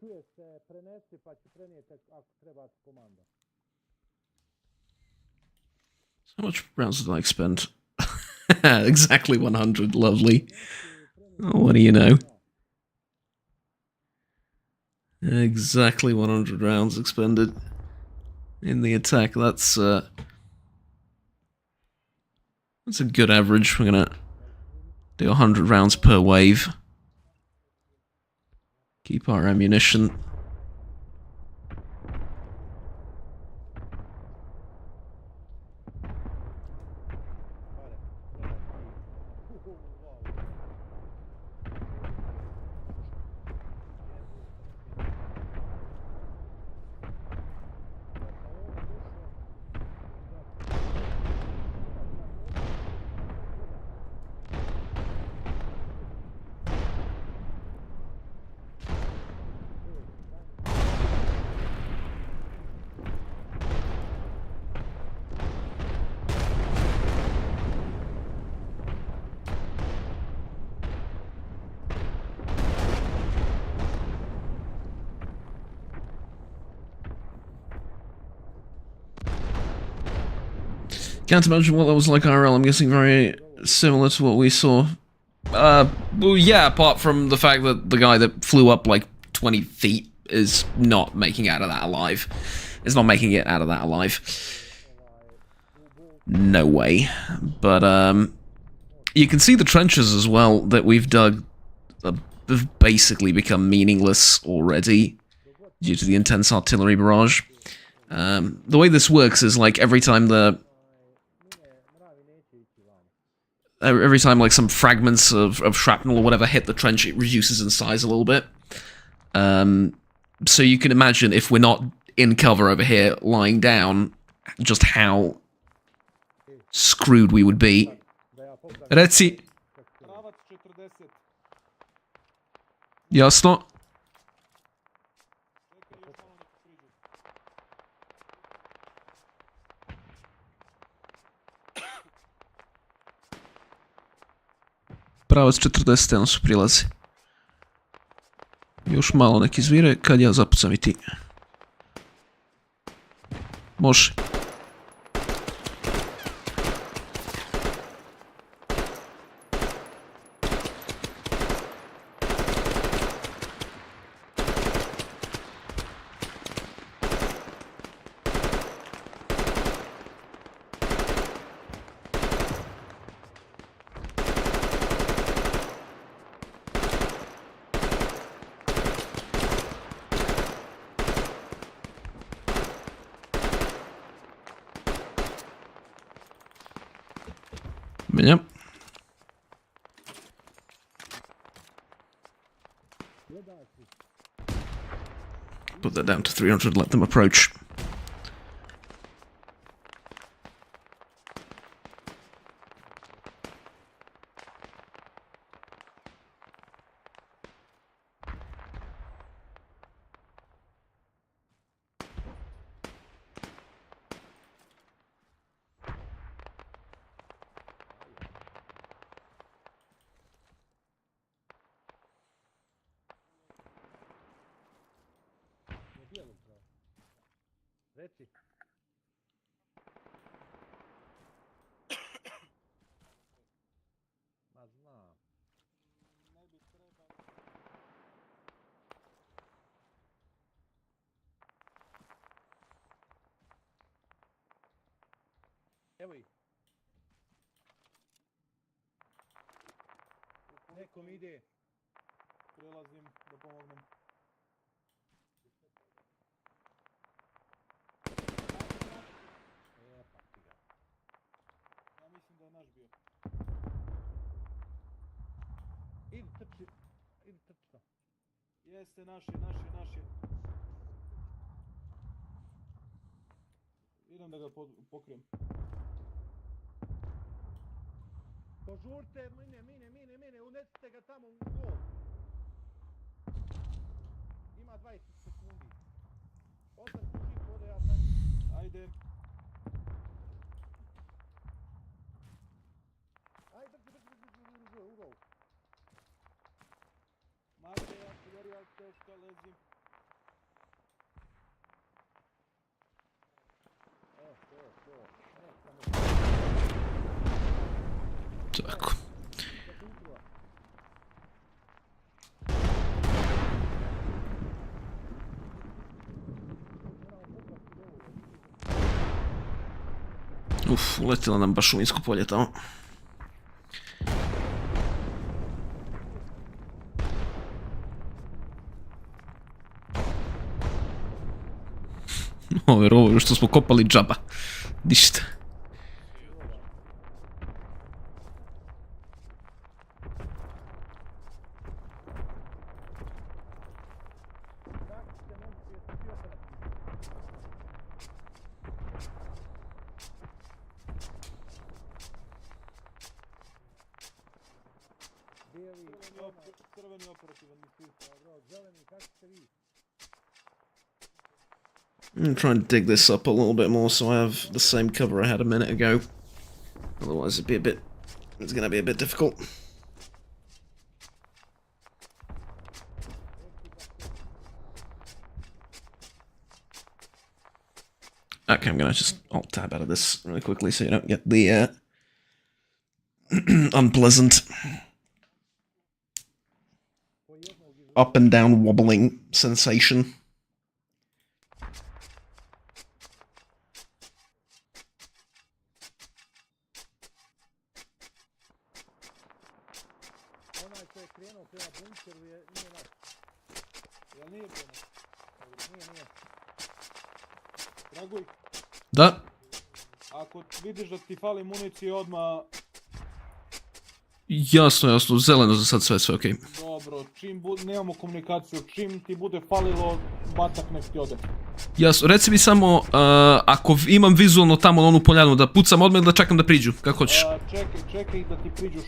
Čuje se, prenesi pa ću prenijeti ako treba komanda. How much rounds did I expend? Exactly 100, lovely. Oh, what do you know? Exactly 100 rounds expended in the attack. That's a good average. We're gonna do 100 rounds per wave. Keep our ammunition. Can't imagine what that was like IRL. I'm guessing very similar to what we saw. Well, yeah, apart from the fact that the guy that flew up like 20 feet is not making it out of that alive. Is not making it out of that alive. No way. But, you can see the trenches as well that we've dug have basically become meaningless already due to the intense artillery barrage. The way this works is like every time like some fragments of shrapnel or whatever hit the trench, it reduces in size a little bit. So you can imagine if we're not in cover over here, lying down, just how screwed we would be. Reci. Jasno. Pravac 41 su prilazi. Još malo neki zvire, kad ja zapucam i ti. Može. Yep. Put that down to 300, let them approach. Reci. Ma znam. Evo ih. Nekom ide. Prelazim da pomognem. Ja mislim da je naš bio. Idi trči. Idi trčka. Jeste, naš je. Idem da ga pokrijem. Požurte, mine, unesite ga tamo u gol. Ima 20 sekundi. 8 kući vode, ja sam. Ajde. Ajde, drži, u gol. Marke, artiljerija, teška, lezi. Tako. Uletila nam baš u minsko polje tamo. Ove rovove što smo kopali džaba. Ništa. Crveni operativan mislica. Zeleni, kako ste vi? I'm gonna try and dig this up a little bit more so I have the same cover I had a minute ago. Otherwise it's gonna be a bit difficult. Okay, I'm gonna just alt-tab out of this really quickly so you don't get the unpleasant up and down wobbling sensation. Da. Ako vidiš da ti fali municije odmah... Jasno, zeleno za sad sve okej. Dobro, nemamo komunikaciju, čim ti bude falilo, batak nek ti ode. Jasno, reci mi samo, ako imam vizualno tamo na onu poljanu, da pucam odmah ili da čekam da priđu, kako hoćeš? Čekaj da ti priđu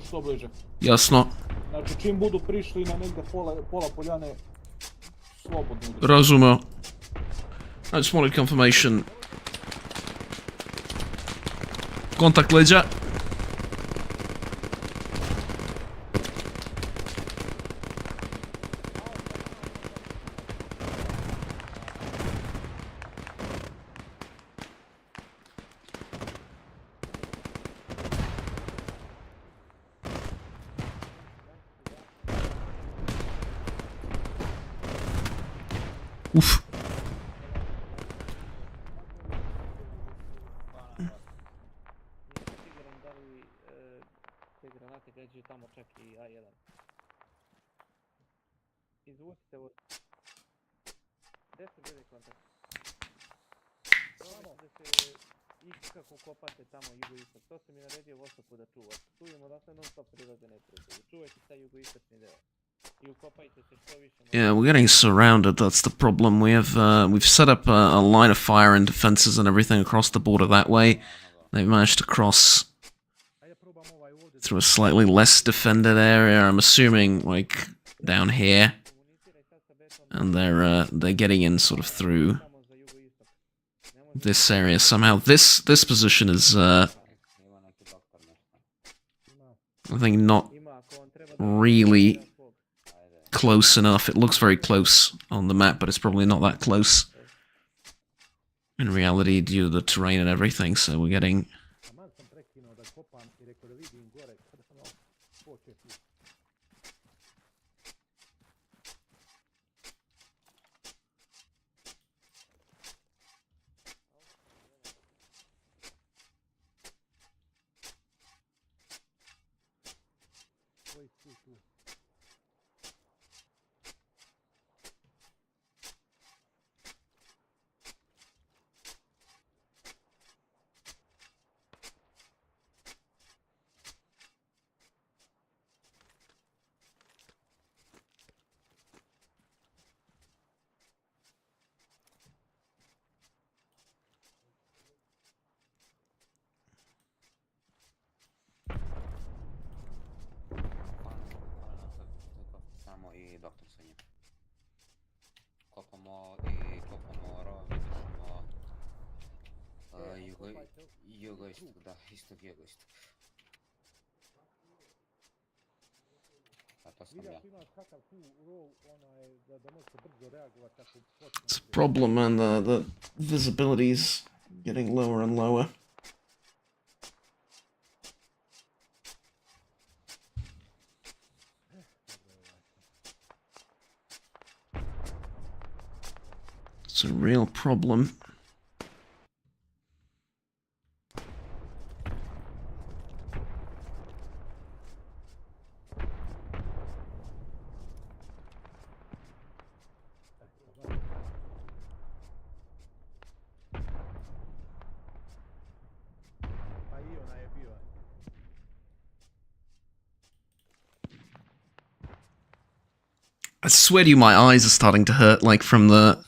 što bliže. Jasno. Znači, čim budu prišli na negdje pola poljane, slobodno. Razumeo. I just wanted confirmation. Kontakt leđa. Uf. Tamo čak i A1. Izvucite od... Gdje su bili kontakt? Probajte da se ikako kopate tamo jugoistok. To sam mi naredio Vostopu da čuvate. Čujemo da se non stop prilaze neprijatelji. Čuvajte taj jugoistočni deo. I ukopajte se što više... Yeah, we're getting surrounded, that's the problem. We've set up a line of fire and defenses and everything across the border that way. They've managed to cross through a slightly less defended area, I'm assuming, like, down here. And they're getting in sort of through this area somehow. This position is, I think, not really close enough. It looks very close on the map, but it's probably not that close in reality due to the terrain and everything, so we're getting... Jugoistok, da, istog jugoistok. It's a problem, man. The visibility's getting lower and lower. It's a real problem. I swear to you, my eyes are starting to hurt, like, from the...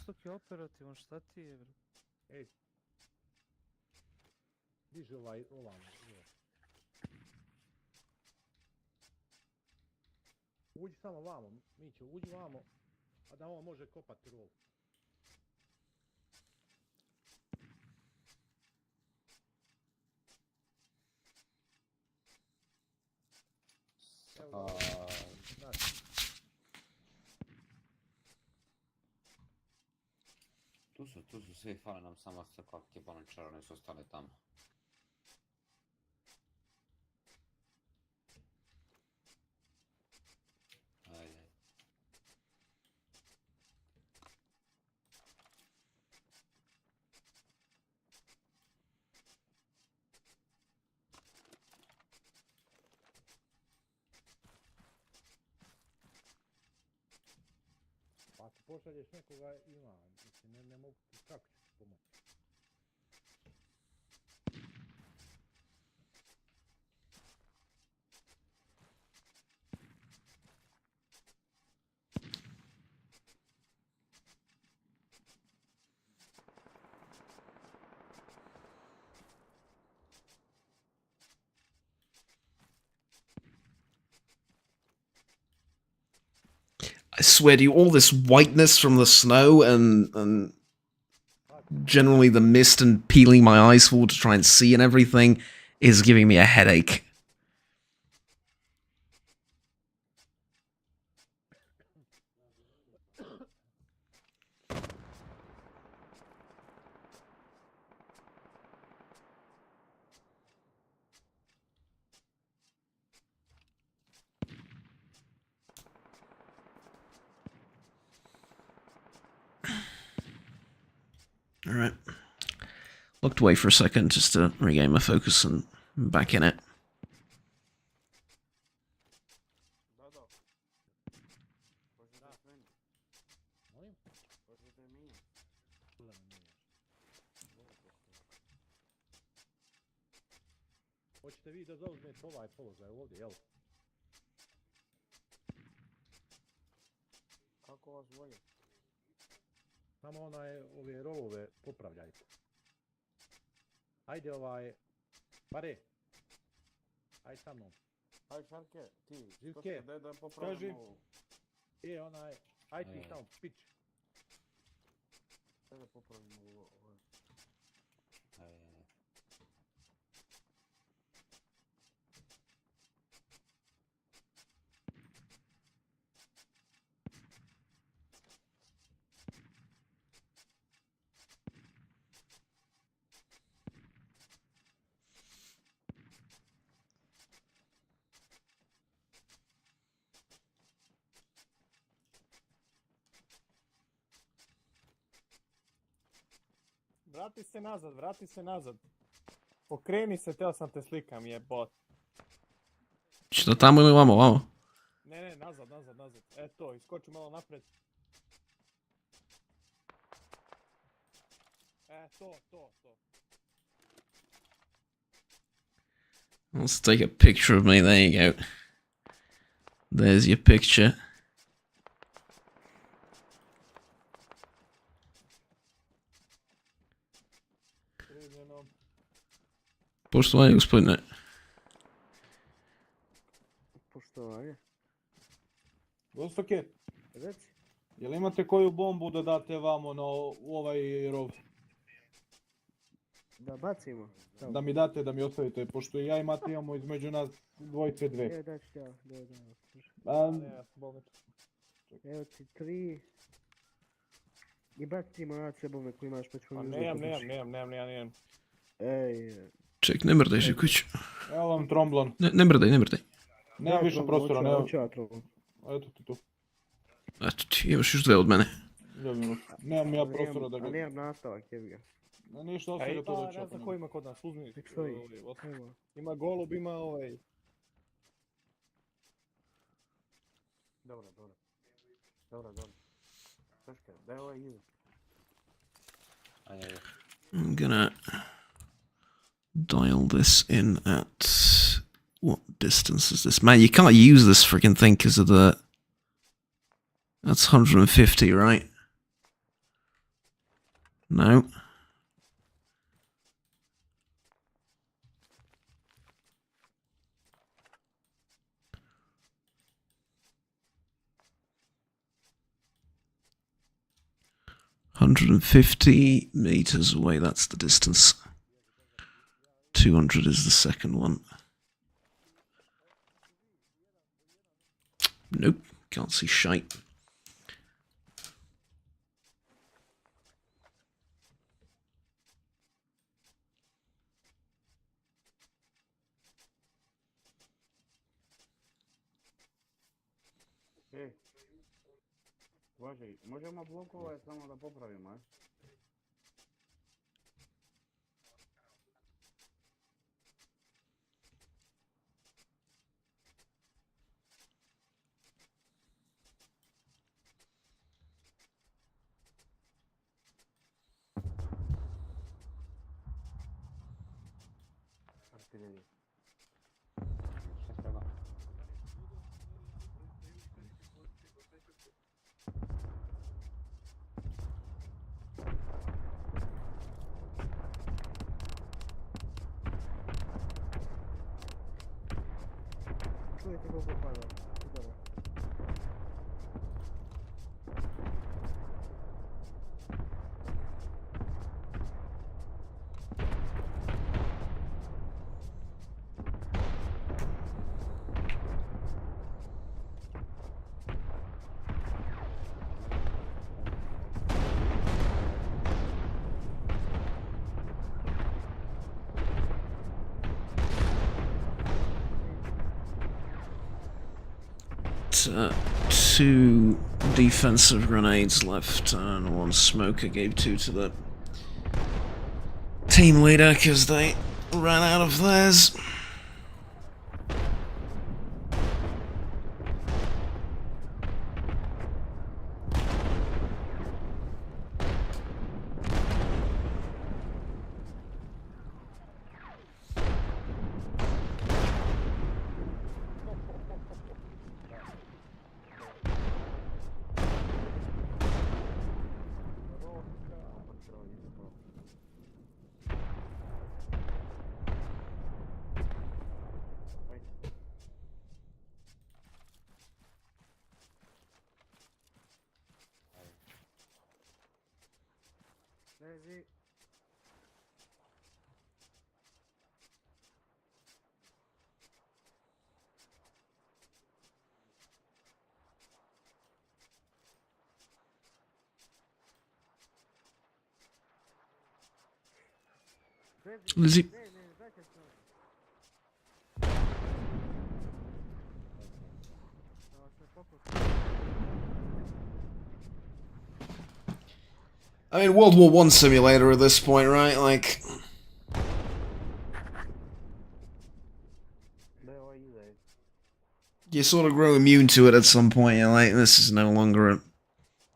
Uđi samo vamo, Mićo, uđi vamo, a da on može kopati rov. Tu su svi, fali nam samo sve kakti bolničara, ne su ostali tamo. Ajde. Pa ako pošalješ nekoga ima, mislim, ne mogu, kako ću ti pomoći? I swear to you, all this whiteness from the snow and generally the mist and peeling my eyes forward to try and see and everything is giving me a headache. Alright. Looked away for a second just to regain my focus and back in it. Hoćete vi da zauzmete ovaj položaj ovdje, jel? Kako vas volje? Samo ove rovove popravljajte. Ajde Pare. Ajde sa mnom. Aj Šarke, ti, Živke, daj da popravim ovo. Ajde ti tamo, pić. Daj da popravim ovo. Vrati se nazad. Pokreni se, teo sam te slikam, jebot. Što tamo ili vamo? Ne, nazad. Eto, iskoči malo napred. To. Let's take a picture of me, there you go. There's your picture. Poštovanje, gospodine. Poštovanje. Gostoke, Reci. jel imate koju bombu da date vamo na ovaj rov? Da bacimo? Da mi date, da mi ostavite, pošto ja i Mate imamo između nas dvojice dve. Da ću ja, Evo ti 3. I bacimo na sebome koji imaš pa ćemo... Nemam. Ej... Ček, ne mrdaj, Živković. Evo vam tromblon. Ne mrdaj. Nemam više prostora, nema. Eto ti tu. Eto ti, imaš još 2 od mene. Nemam ja prostora da ga... A nemam nastavak, jebi ga. Ništa ostavlja to da ću. Ne znam ko ima kod nas, uzmi. Stoji. Ima golub, ima ovaj... Dobro. Saška, daj ovaj izak. Ajde. I'm gonna dial this in at... What distance is this? Man, you can't use this freaking thing because of the... That's 150, right? No. $150 meters away, that's the distance. 200 is the second one. Nope, can't see shite. Ej, uvažaj, možemo blokove samo da popravimo, a? Artillerija. Čujete koliko pada udara. Two defensive grenades left, and one smoker gave two to the team leader because they ran out of theirs. Vezi. Lizzie. I mean, World War I simulator at this point, right? Like, you sort of grow immune to it at some point. You're like, this is no longer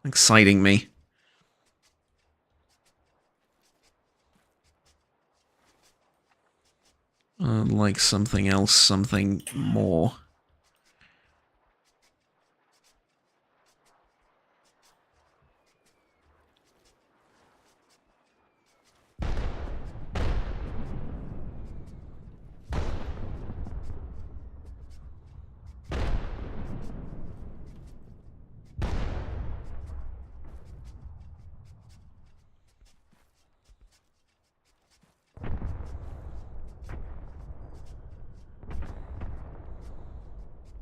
exciting me. Like something else, something more.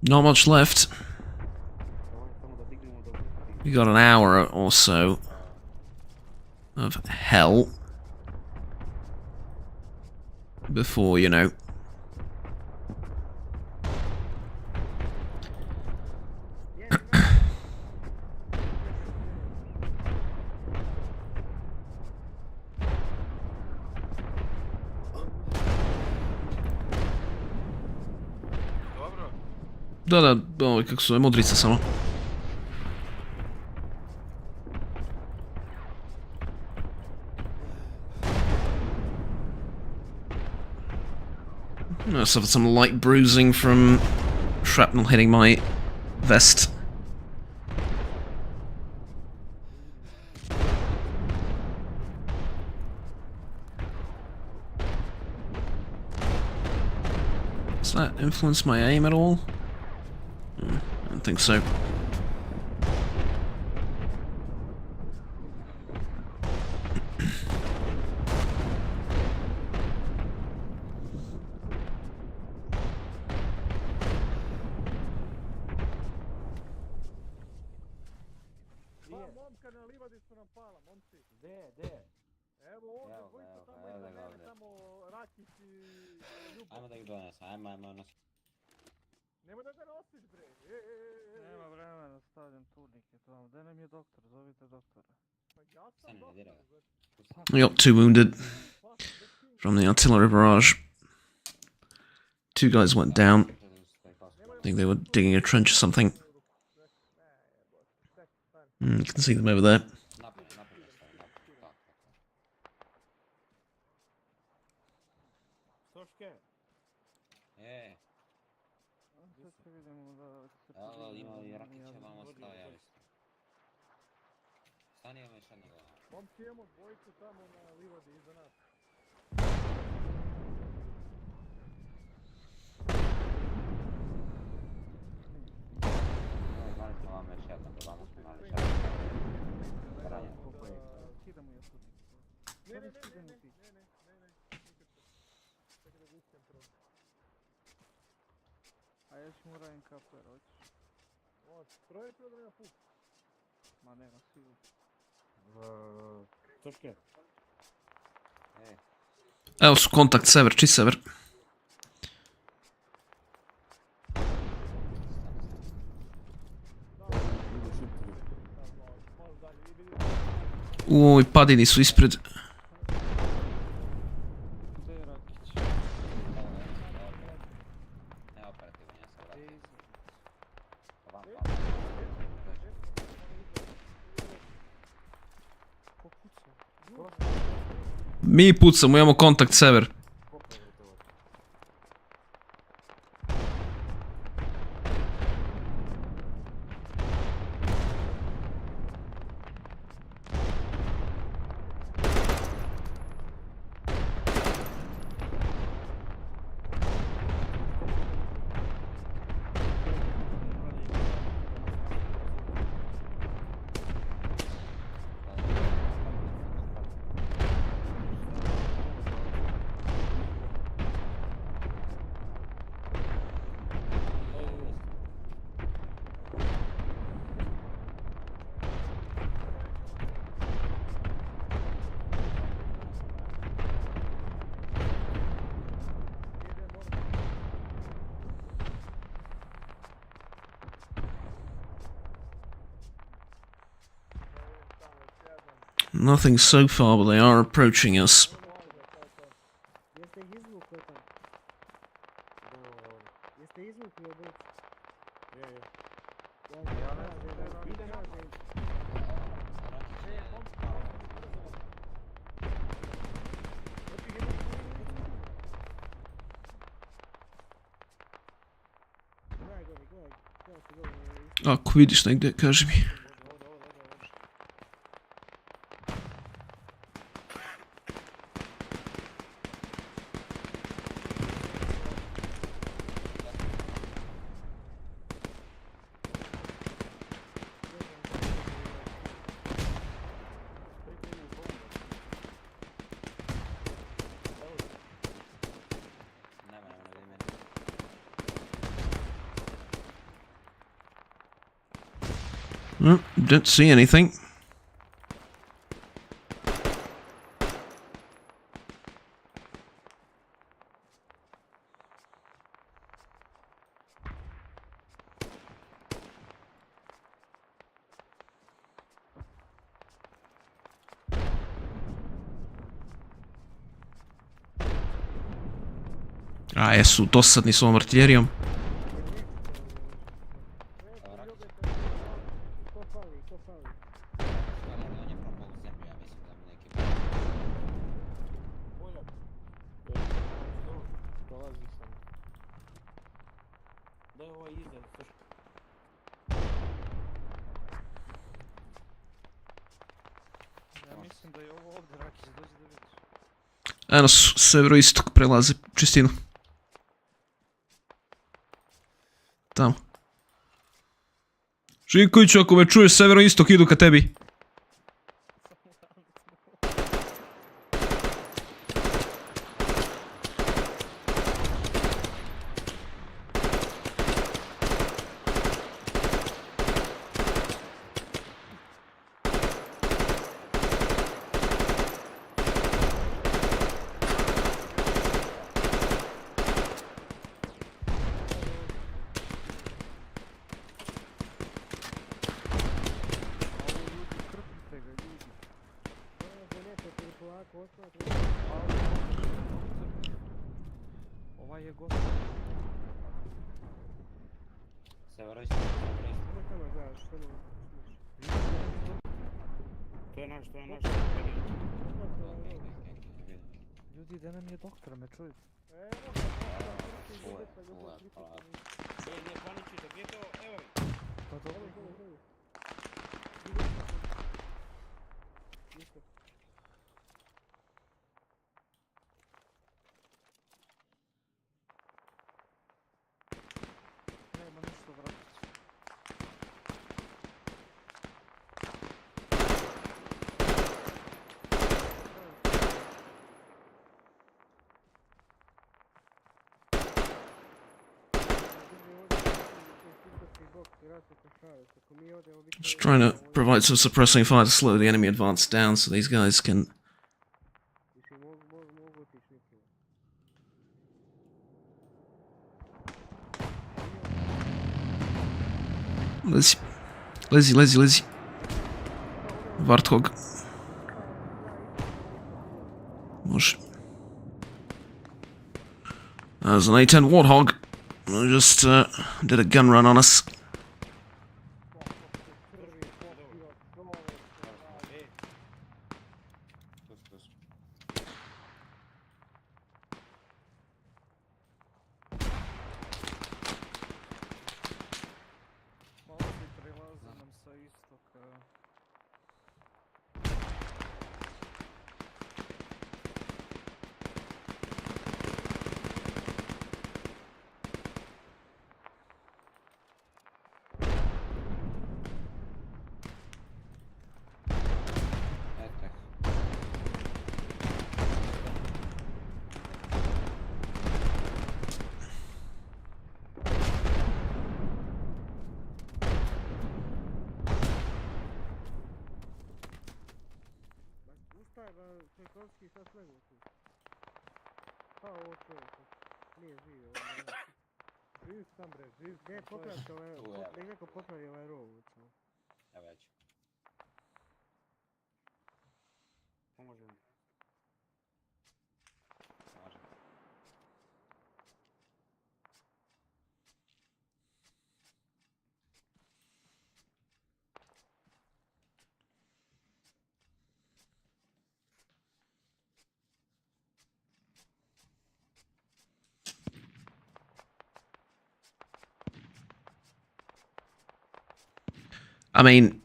Not much left. We got an hour or so of hell before, you know. Da, kako su, modrica samo. I suffered some light bruising from shrapnel hitting my vest. Does that influence my aim at all? I don't think so. Momka na livadi su nam pala, momci. Gdje? Evo ovdje, dvojica tamo iza mene, tamo Rakić i Ljubo. Ajmo da ih donesem, ajmo nas. Nemoj da ga nosiš, bre. Nema vremena, stavljam turnike tamo. Gdje nam je doktor? Zovite doktora. Pa ja sam Stani, doktor. diraj. We got 2 wounded from the artillery barrage. 2 guys went down. I think they were digging a trench or something. You can see them over there. Soške. Sad vidimo da se Evo, ima i Rakića vamo staja. Stani, ima još jednog. Momci, imamo dvojicu tamo na livadi iza nas. Imali smo vam još jednog, vamo smo imali još jednog. Ranjen. Skidamo još turnike. Ne. A ja ću mu radim kapler, hoćeš? Troje prije da nema puk. Ma nema, sigurno. Soške. Evo su kontakt sever, čist sever. Uj, padini su ispred. Gdje je Rakić? Ne operativno, ja sam vratio. Ko kuca? Mi pucamo, imamo kontakt sever. Nothing so far, but they are approaching us. Jeste izvukli tam? Jeste izvukli obojicu? Ako vidiš negdje, kaži mi. No, don't see anything. A jesu dosadni s ovom artiljerijom. Eno, severoistok prelaze čistinu. Tamo. Živković, ako me čuješ, severoistok idu ka tebi. Ovaj je gost. Se vraća. To je naš. Ljudi, da nam je doktor, me čujete? Ne paničite, gdje je to? Evo je. Pa dobro. Nema ništa vratiti. Just trying to provide some suppressing fire to slow the enemy advance down so these guys can... Lezi. Warthog. Može. There's an A10 Warthog. Just did a gun run on us. Živ sam bre, živ. Gdje popravite ovaj, nek neko popravi ovaj rov. Evo ja ću. Pomože mi. I mean,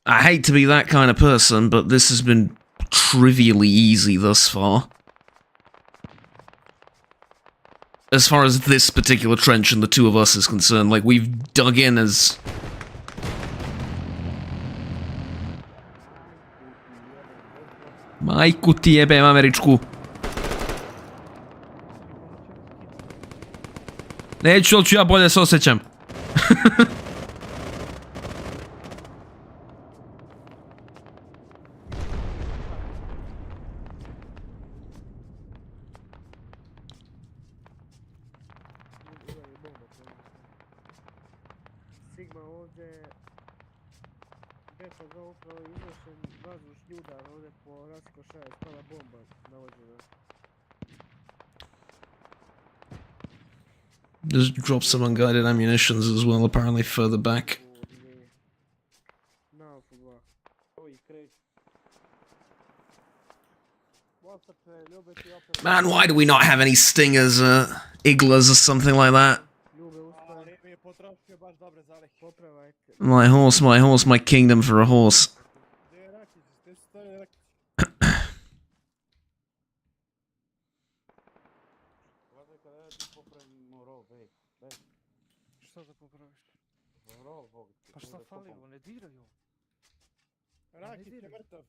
I hate to be that kind of person, but this has been trivially easy thus far. As far as this particular trench and the two of us is concerned, like, we've dug in as... Majku ti jebem američku. Neću, ali ću ja bolje se osjećam. Sigma ovdje, beta za upravo izvršen vazdušni udar ovdje po Rasiko 6, pala bomba navođena. Just drop some unguided ammunitions as well, apparently further back. Man, why do we not have any stingers, iglas or something like that? My horse, my kingdom for a horse. Šta da popraviš? Pa šta fali, ne diraju. Rakić je mrtav.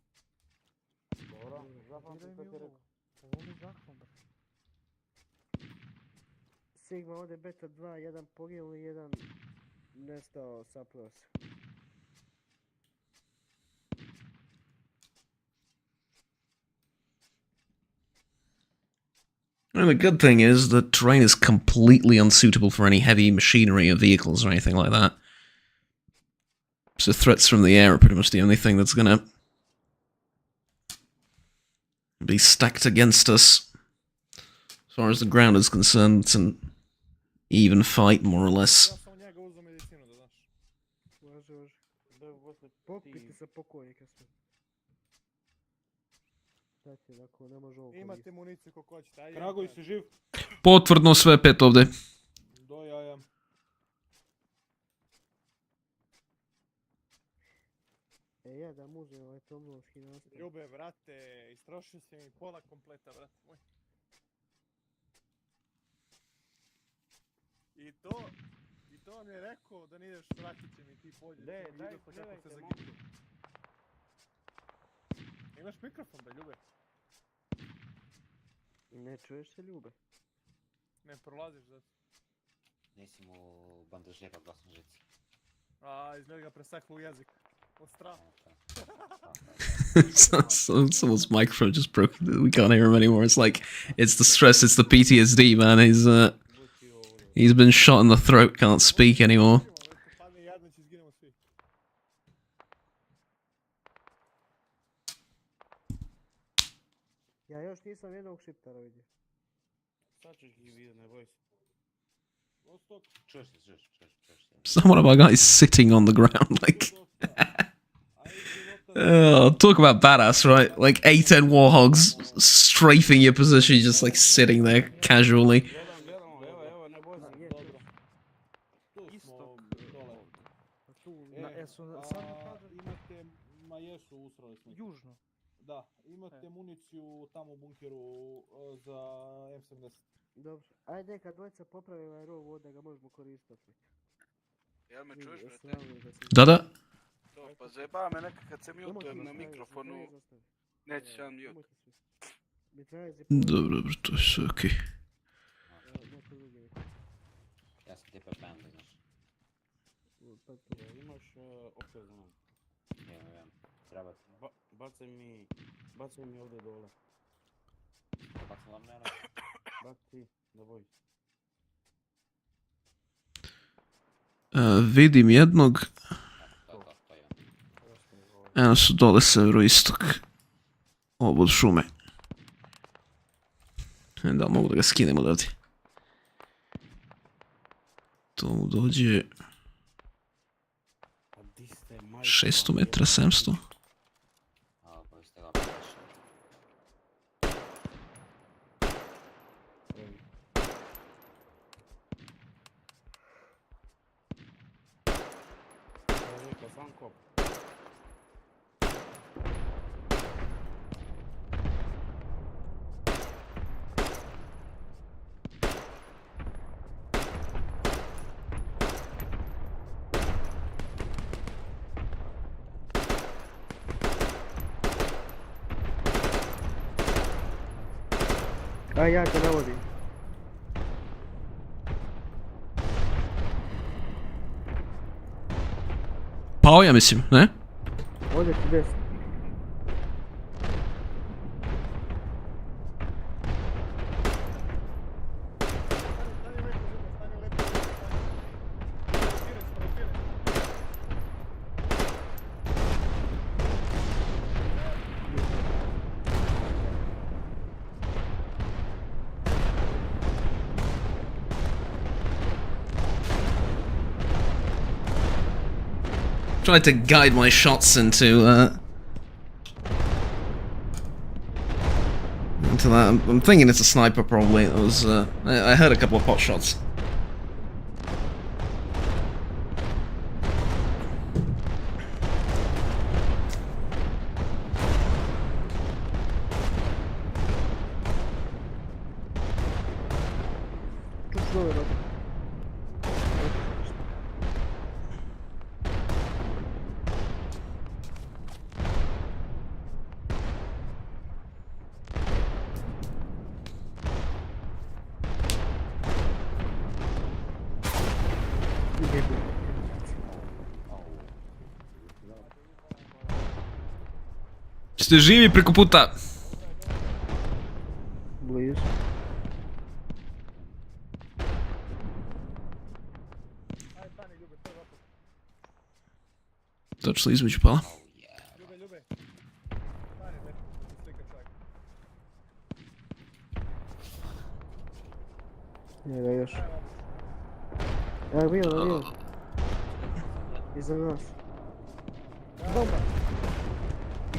Dobro, zapamtim što ti rekao. Ovo mi zakon, bre. Sigma ovdje beta 2, jedan poginuli, jedan nestao sapros. And the good thing is the terrain is completely unsuitable for any heavy machinery or vehicles or anything like that. So threats from the air are pretty much the only thing that's gonna be stacked against us. As far as the ground is concerned, it's an even fight, more or less. Pokupite se pokojnike sve. Dajte, ako ne može ovo Imate municiju kako hoćete, ajde. Kragoj, si živ? Potvrdno sve 5 ovdje. Do jaja. Ja da mu uzem ovaj tomnovski nastav. Ljube, brate, istrošio si mi pola kompleta, brate moj. I to vam je rekao da nideš, vratit će mi ti polje. Daj, kako se gledajte, zagiblju. Imaš mikrofon, da Ljube? Ne čuješ se, Ljube? Ne prolaziš zato. Nisi mu bandažirao glasno žici. A, izgleda ga presaklo u jezik. Od straha. Someone's microphone just broke. We can't hear him anymore. It's like, it's the stress, it's the PTSD, man. He's been shot in the throat, can't speak anymore. Ja još nisam jednog šiptara vidio. Sad ćeš ih vidjeti, ne boj se. Čuješ. Someone of our guys sitting on the ground, like... talk about badass, right? Like 8-10 warhogs strafing your position, just like sitting there casually. Južno. Da, imate municiju tamo u bunkeru za M70. Dobro, ajde neka dvojca popravi ovaj rov ovdje, ga možemo koristiti. Jel me čuješ, brate? Da. To, pa zajebava me neka kad se mutujem na mikrofonu. Neće se unmute. Dobro, to je sve okej. Ja sam tipa banda, znaš. Imaš okej za nam. Imam. Treba ti. Bacaj mi ovdje dole. Bacam vam mene. Baci, da boj. Vidim jednog. Eno su dole severoistok. Obod šume. Da, mogu da ga skinem odavdje. To mu dođe... 600 metra, 700. Aj, ja te navodim. Pao ja mislim, ne? Ovdje ti desno. Tried to guide my shots into that. I'm thinking it's a sniper probably. It was I heard a couple of pot shots. Ste živi preko puta? Blizu. Točno između pala. Njega još. Evo bilo. Iza nas. Bomba!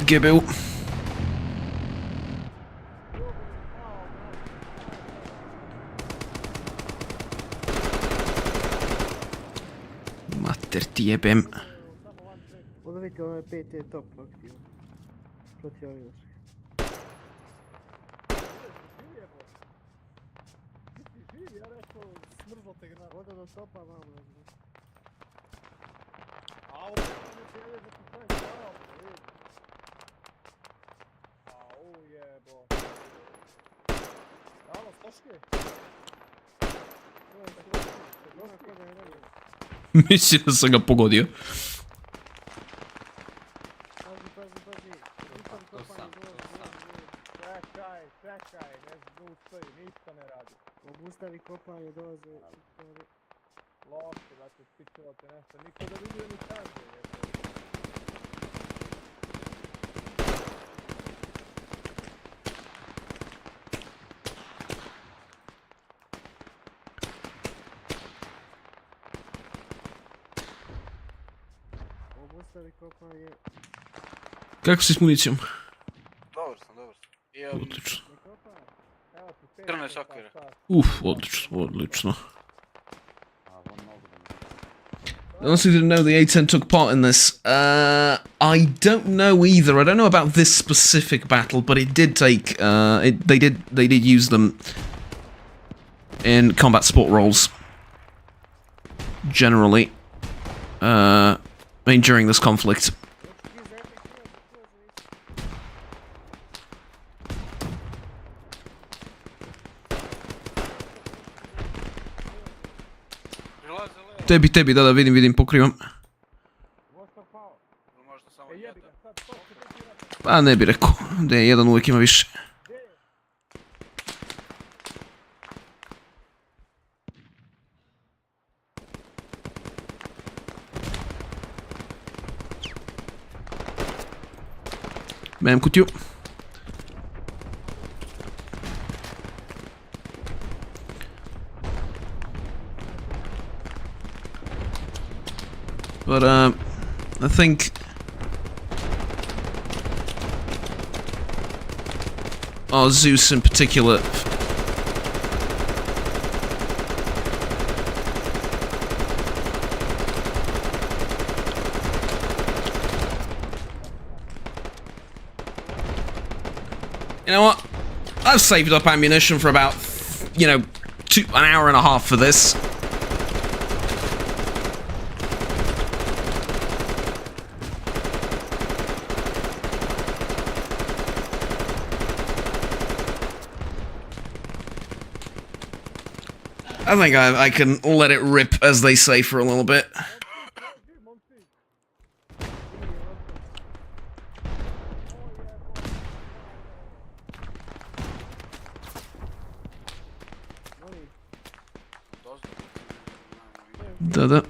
GBU. Mater ti jebem. Odavite ovaj PT top aktivan. Protiv ovih. Ja rekao, smrzlo te granat. Voda do topa vamo. A ovo ne želje da ti sve stao. Au jebo. Alo, stoške. Mislim da sam ga pogodio. Čekaj, ne zaustavi, ništa ne radi. Obustavi kopanje, dolaze. Loše, brate, spičeva te nešto, niko da vidio ni kaže. Obustavi kopanje. Kako si s municijom? Dobro sam. Odlično. Crne sokere. Odlično. I honestly didn't know the A10 took part in this. I don't know either. I don't know about this specific battle, but it did take. They did use them in combat support roles. Generally, I mean during this conflict. Tebi, da, vidim, pokrivam. Pa ne bi rekao, da je jedan uvijek ima više. Mem kutiju. But, I think... Zeus in particular... You know what? I've saved up ammunition for about, an hour and a half for this. I think I can let it rip, as they say, for a little bit. Da.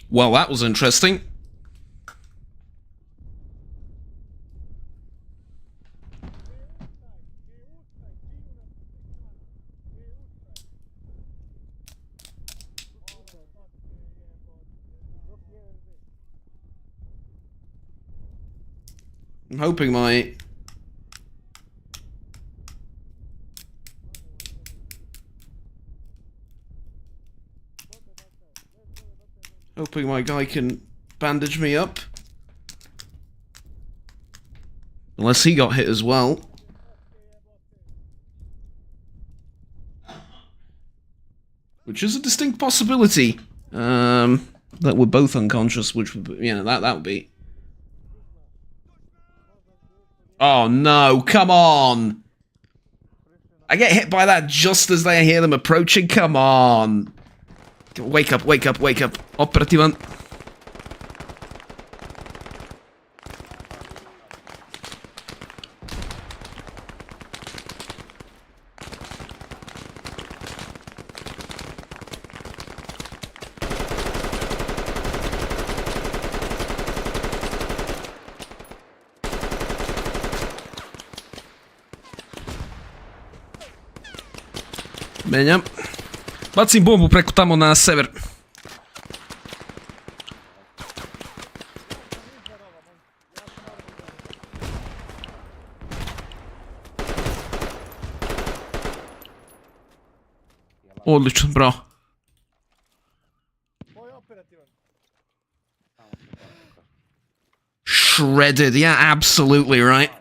Well, that was interesting. I'm hoping my... Hoping my guy can bandage me up. Unless he got hit as well. Which is a distinct possibility. That we're both unconscious, which would be, that would be... Oh no, come on! I get hit by that just as I hear them approaching, come on! Wake up. Operativan. Menjam. Bacim bombu preko tamo na sever. Odlično, bravo. Shredded, yeah, absolutely right.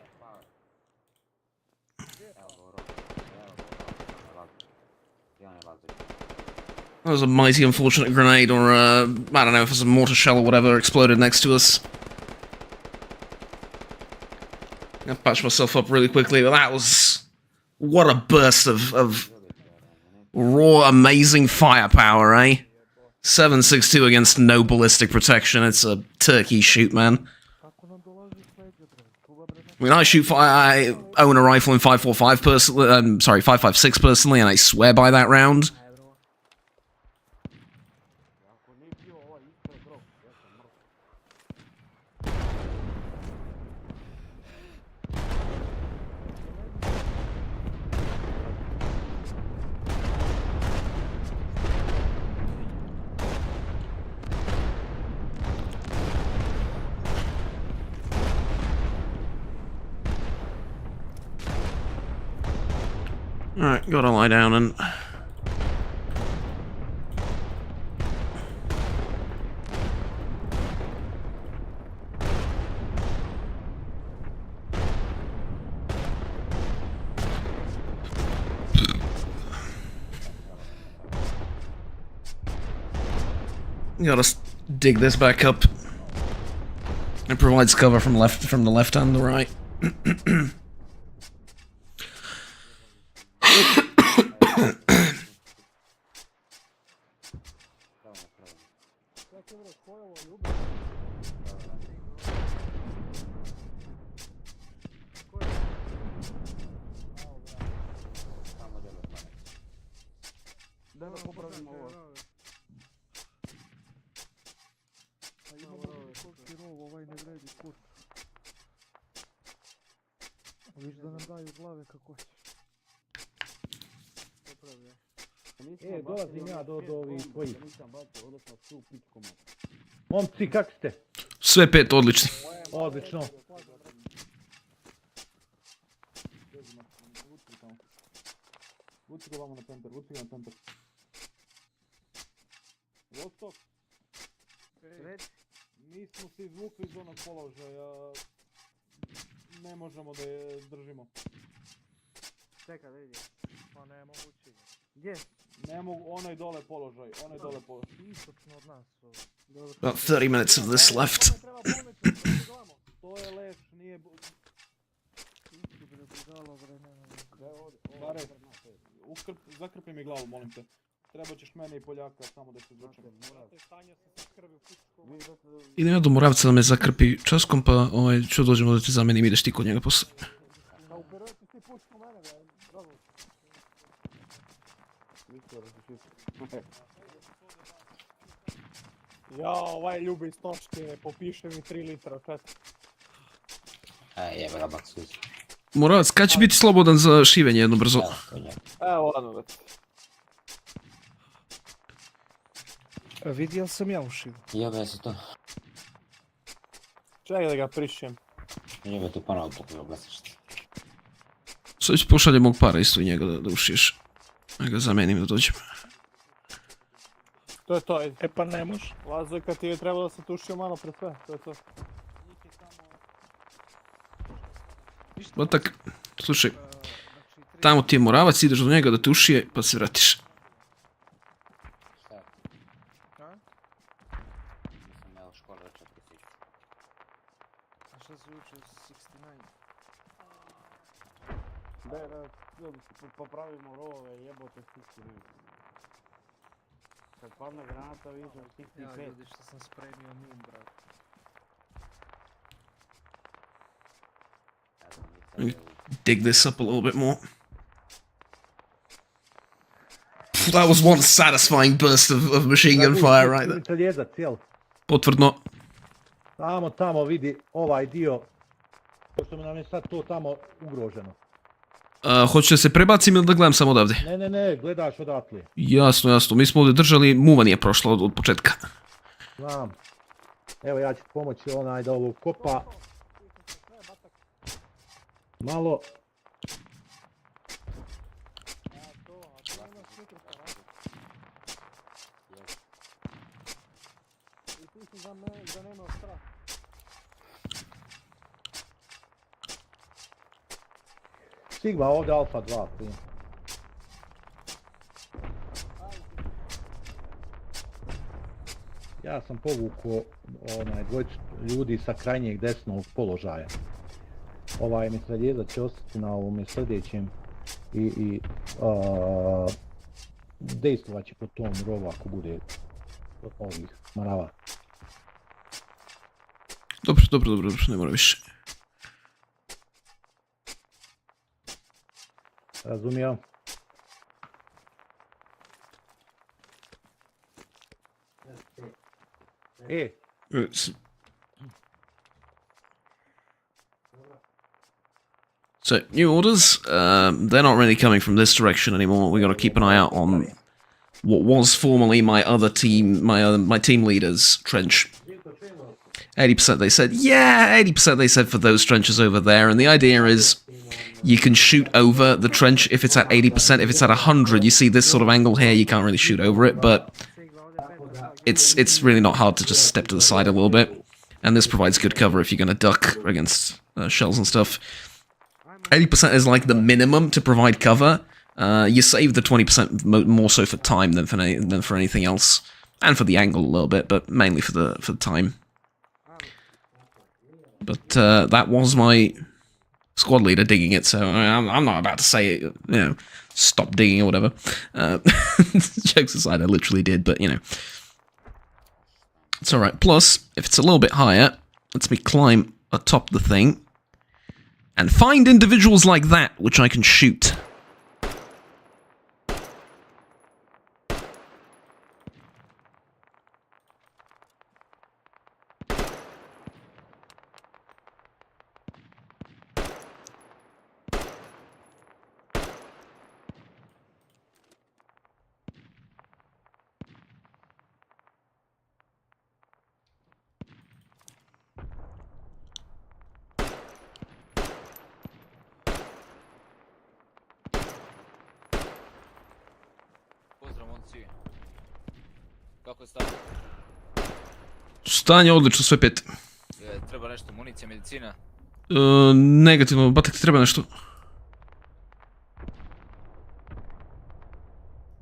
That was a mighty unfortunate grenade, or I don't know if it was a mortar shell or whatever exploded next to us. I patched myself up really quickly, but that was... What a burst of raw, amazing firepower, eh? 7.62 against no ballistic protection. It's a turkey shoot, man. I mean, I own a rifle in 5.45 personally. Sorry, 5.56 personally, and I swear by that round. Alright, gotta lie down and... Gotta dig this back up. It provides cover from the left and the right. Viš da nam daju glave kako ćeš. Dolazim ja do ovih tvojih. Momci, kak ste? Sve pet, odlično. Odlično. Vuci ga vamo na center, vuci ga na center. Vostok. Nismo se izvukli iz onog položaja. Ne možemo da je držimo. Čekaj da vidim. Pa ne mogu ući. Gdje? Ne mogu, onaj dole položaj, onaj dole položaj. Istočno od nas. About 30 minutes of this left. To je leš, nije... Bare, zakrpi mi glavu, molim te. Treba ćeš mene i Poljaka samo da se izvučemo. Idem ja do Moravca da me zakrpi časkom, pa ću dođemo da te zamenim, ideš ti kod njega posle. Ja, ovaj ljubi iz točke, popiše mi 3 litra četiri. Jebe ga bak suzi. Moravac, kad će biti slobodan za šivenje jedno brzo? Evo, ono već. Vidio sam ja u šivu. Jebe se to. Čekaj da ga prišem. Jebe tu ponovo pokuju glasaš. Sad ću pošaljem mog para isto i njega da ušiješ. Da ga zamenim da dođem. To je to, ajde. E pa ne može. Lazojka ti je trebalo da se tušio malo pre sve, to je to. Pa tak, slušaj. Tamo ti je Moravac, ideš do njega da te ušije, pa se vratiš. Šta se uči 69? Popravimo rovove, jebote 69. Kad padne granata više 65. Ja ljudi što sam spremio min, brat. Dig this up a little bit more. That was one satisfying burst of machine gun fire right there. Potvrdno. Tamo vidi ovaj dio, pošto nam je sad to tamo ugroženo. Hoće se prebacim ili da gledam samo odavde? Ne, gledaš odatle. Jasno, mi smo ovdje držali, muva nije prošla od početka. Znam. Evo ja ću pomoći onaj da ovo kopa. Malo. Sigma, ovdje Alfa 2. Ja sam povukao dvojicu ljudi sa krajnjeg desnog položaja. Ovaj mitraljeza će ostati na ovom sljedećem i dejstvovat će po tom rovu ako bude ovih marava. Dobro, ne mora više. Razumio. So, new orders, they're not really coming from this direction anymore. We gotta keep an eye out on what was formerly my other team, my team leader's trench. 80% they said, yeah, 80% they said for those trenches over there, and the idea is you can shoot over the trench if it's at 80%. If it's at 100, you see this sort of angle here, you can't really shoot over it, but it's really not hard to just step to the side a little bit, and this provides good cover if you're going to duck against shells and stuff. 80% is like the minimum to provide cover. You save the 20% more so for time than for anything else, and for the angle a little bit, but mainly for the time. But that was my squad leader digging it, so I'm not about to say, stop digging or whatever. Jokes aside, I literally did, but, it's alright. Plus, if it's a little bit higher, lets me climb atop the thing and find individuals like that, which I can shoot. Kako je stanje? Stanje odlično, sve pet. Treba nešto, municija, medicina? Negativno, Batak ti treba nešto.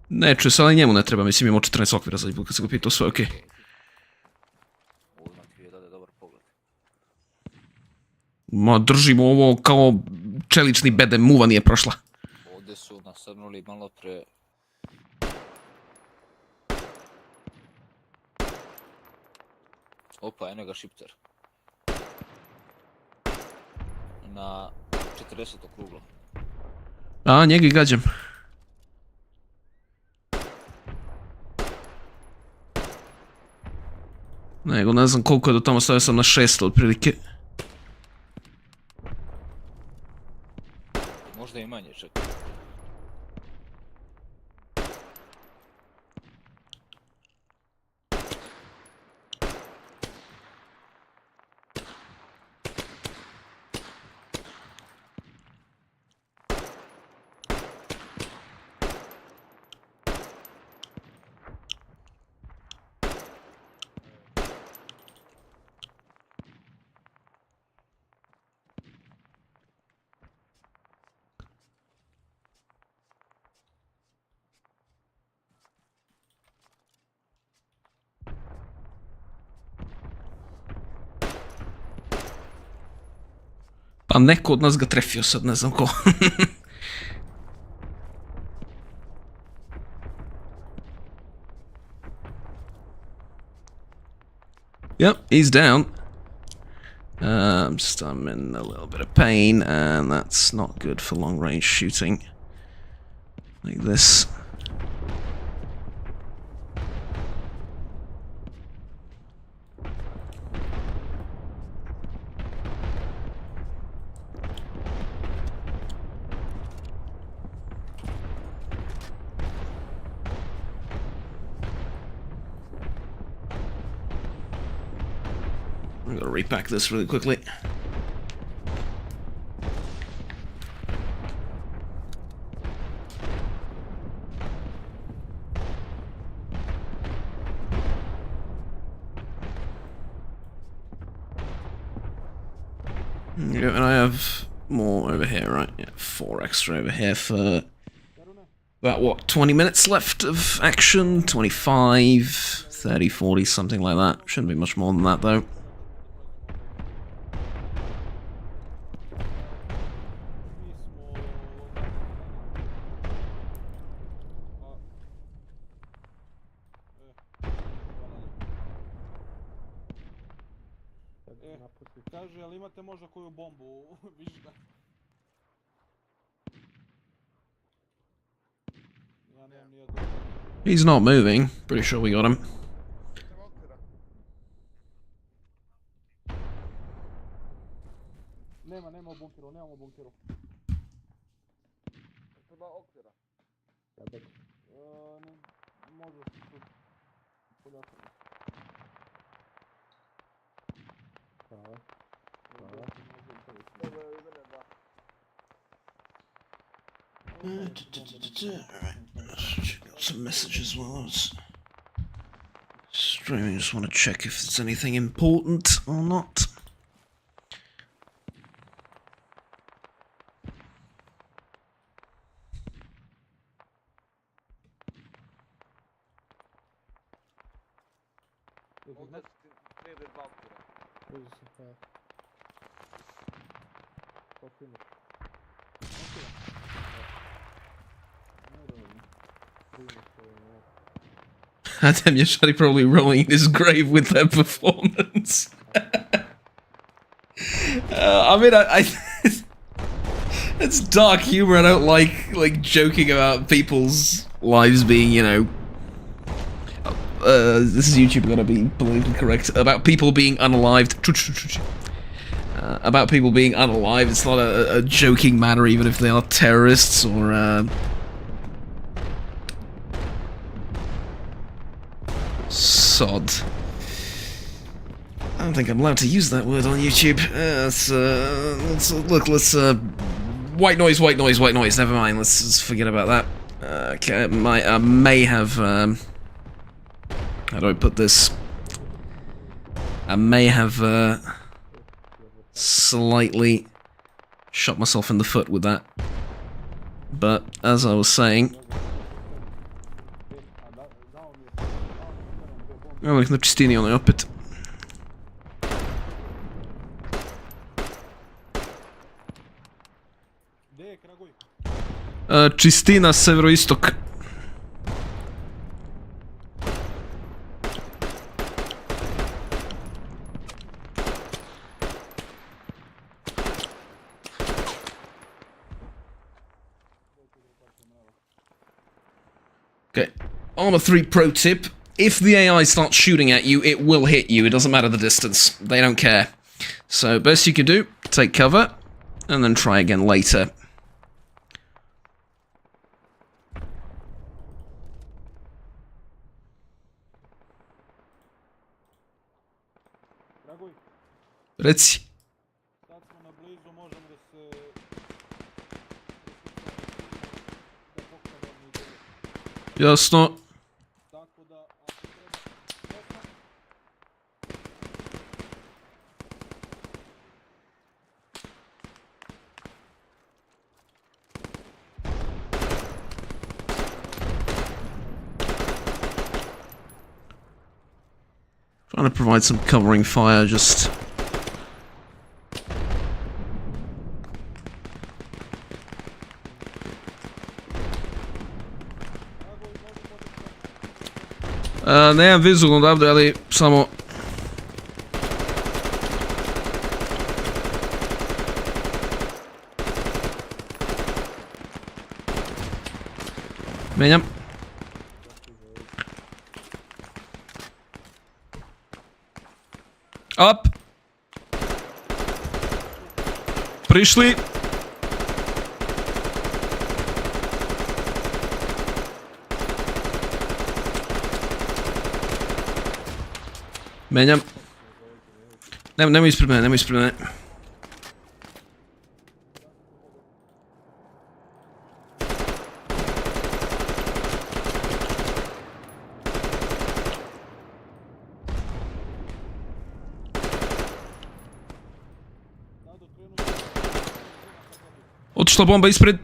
Ne čuje se, ali njemu ne treba, mislim imamo 14 okvira za kad se ga pitao, sve okej. Ma držimo ovo kao čelični bedem, muva nije prošla. Ovdje su nasrnuli malo pre... Opa, eno ga šipter. Na 40 okruglo. A, njega i gađam. Nego, ne znam koliko je do tamo, stavio sam na 600 otprilike. Možda i manje, čak. Pa neko od nas ga trefio, sad ne znam ko. Yep, he's down. I'm in a little bit of pain, and that's not good for long range shooting. Like this. I'm gonna repack this really quickly. Yeah, and I have more over here, right? Yeah, 4 extra over here for about, what, 20 minutes left of action? 25, 30, 40, something like that. Shouldn't be much more than that, though. Kaže, ali imate možda koju bombu viška? Ja nemam nijednu. He's not moving. Pretty sure we got him. Nema u bunkeru, nemamo u bunkeru. Treba okvira. Možeš tu poljaka. Hvala. Alright, check out some messages while I was streaming. Just want to check if there's anything important or not. Damn, you're surely probably rolling in his grave with their performance. I mean, it's dark humor. I don't like joking about people's lives being, you know. This is YouTube. Gotta be politically correct about people being unalived. About people being unalive. It's not a joking matter, even if they are terrorists or. Sod. I don't think I'm allowed to use that word on YouTube. Let's white noise, white noise, white noise. Never mind. Let's just forget about that. Okay, I may have. How do I put this? I may have slightly shot myself in the foot with that. But as I was saying. Evo ih na čistini onaj opet. Čistina, severoistok. Okay, Arma 3 pro tip. If the AI starts shooting at you, it will hit you. It doesn't matter the distance. They don't care. So, best you can do, take cover, and then try again later. Reci. Jasno. Trying to provide some covering fire, just... nemam vizu odavde, ali samo... Menjam. Up. Prišli. Menjam. Nemoj ispred mene, nemoj ispred mene. Otišla bomba ispred.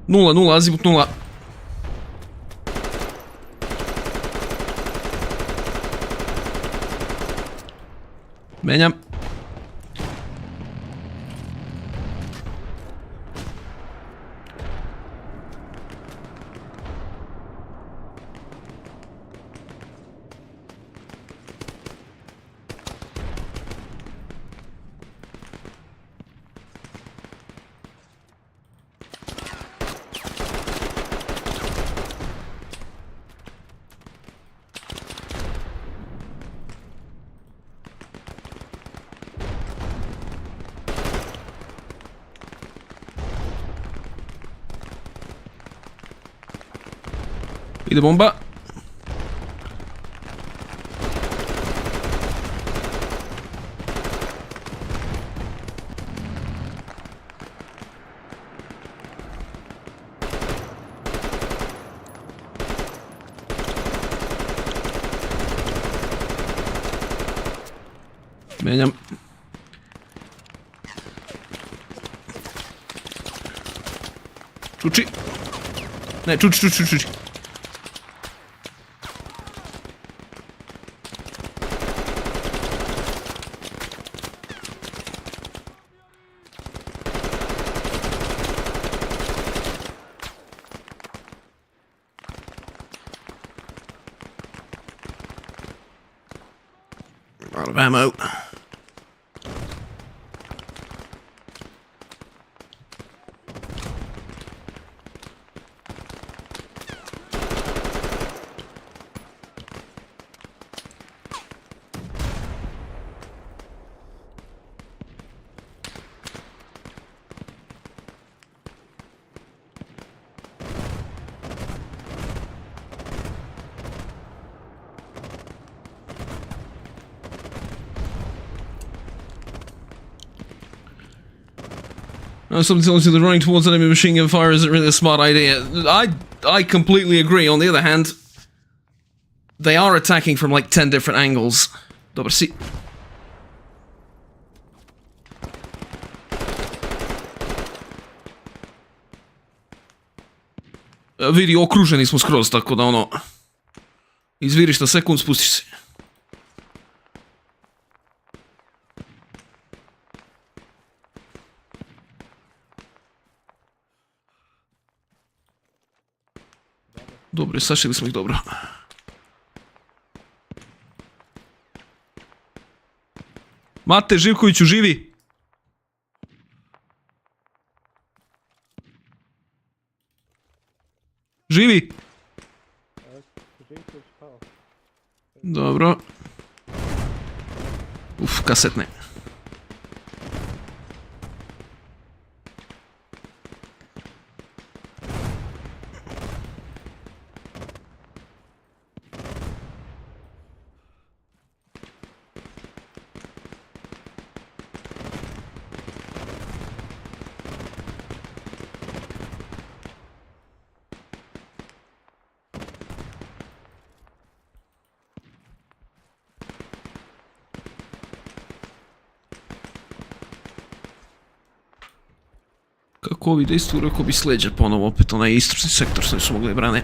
0, azimut 0. Menjam. Ide bomba. Menjam. Čuči. Ne, čuči. Out of ammo. Something tells you that running towards enemy machine gun fire isn't really a smart idea. I completely agree. On the other hand, they are attacking from like 10 different angles. Dobro si. Vidi, okruženi smo skroz, tako da ono... Izviriš na sekund, spustiš se. Dobro, sašili smo ih dobro. Mate Živkoviću, živi! Živi! Dobro. Uf, kasetne. Kako ovi dejstvuju, rekao bi sleđa ponovo, opet onaj istočni sektor što nisu mogli brane.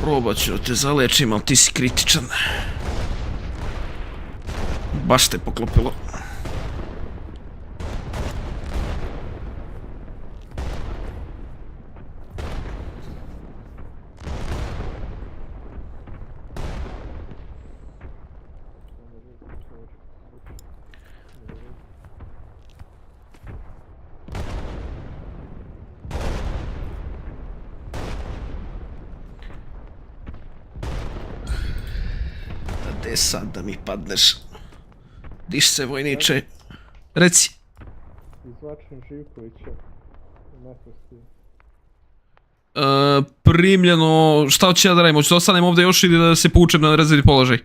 Probat ću da te zalečim, ali ti si kritičan. Baš te poklopilo. Gde sad da mi padneš? Diš se, vojniče. Reci. Izvačem Živkovića Primljeno, šta hoće ja da radim, hoću da ostanem ovdje još ili da se poučem na rezervni položaj?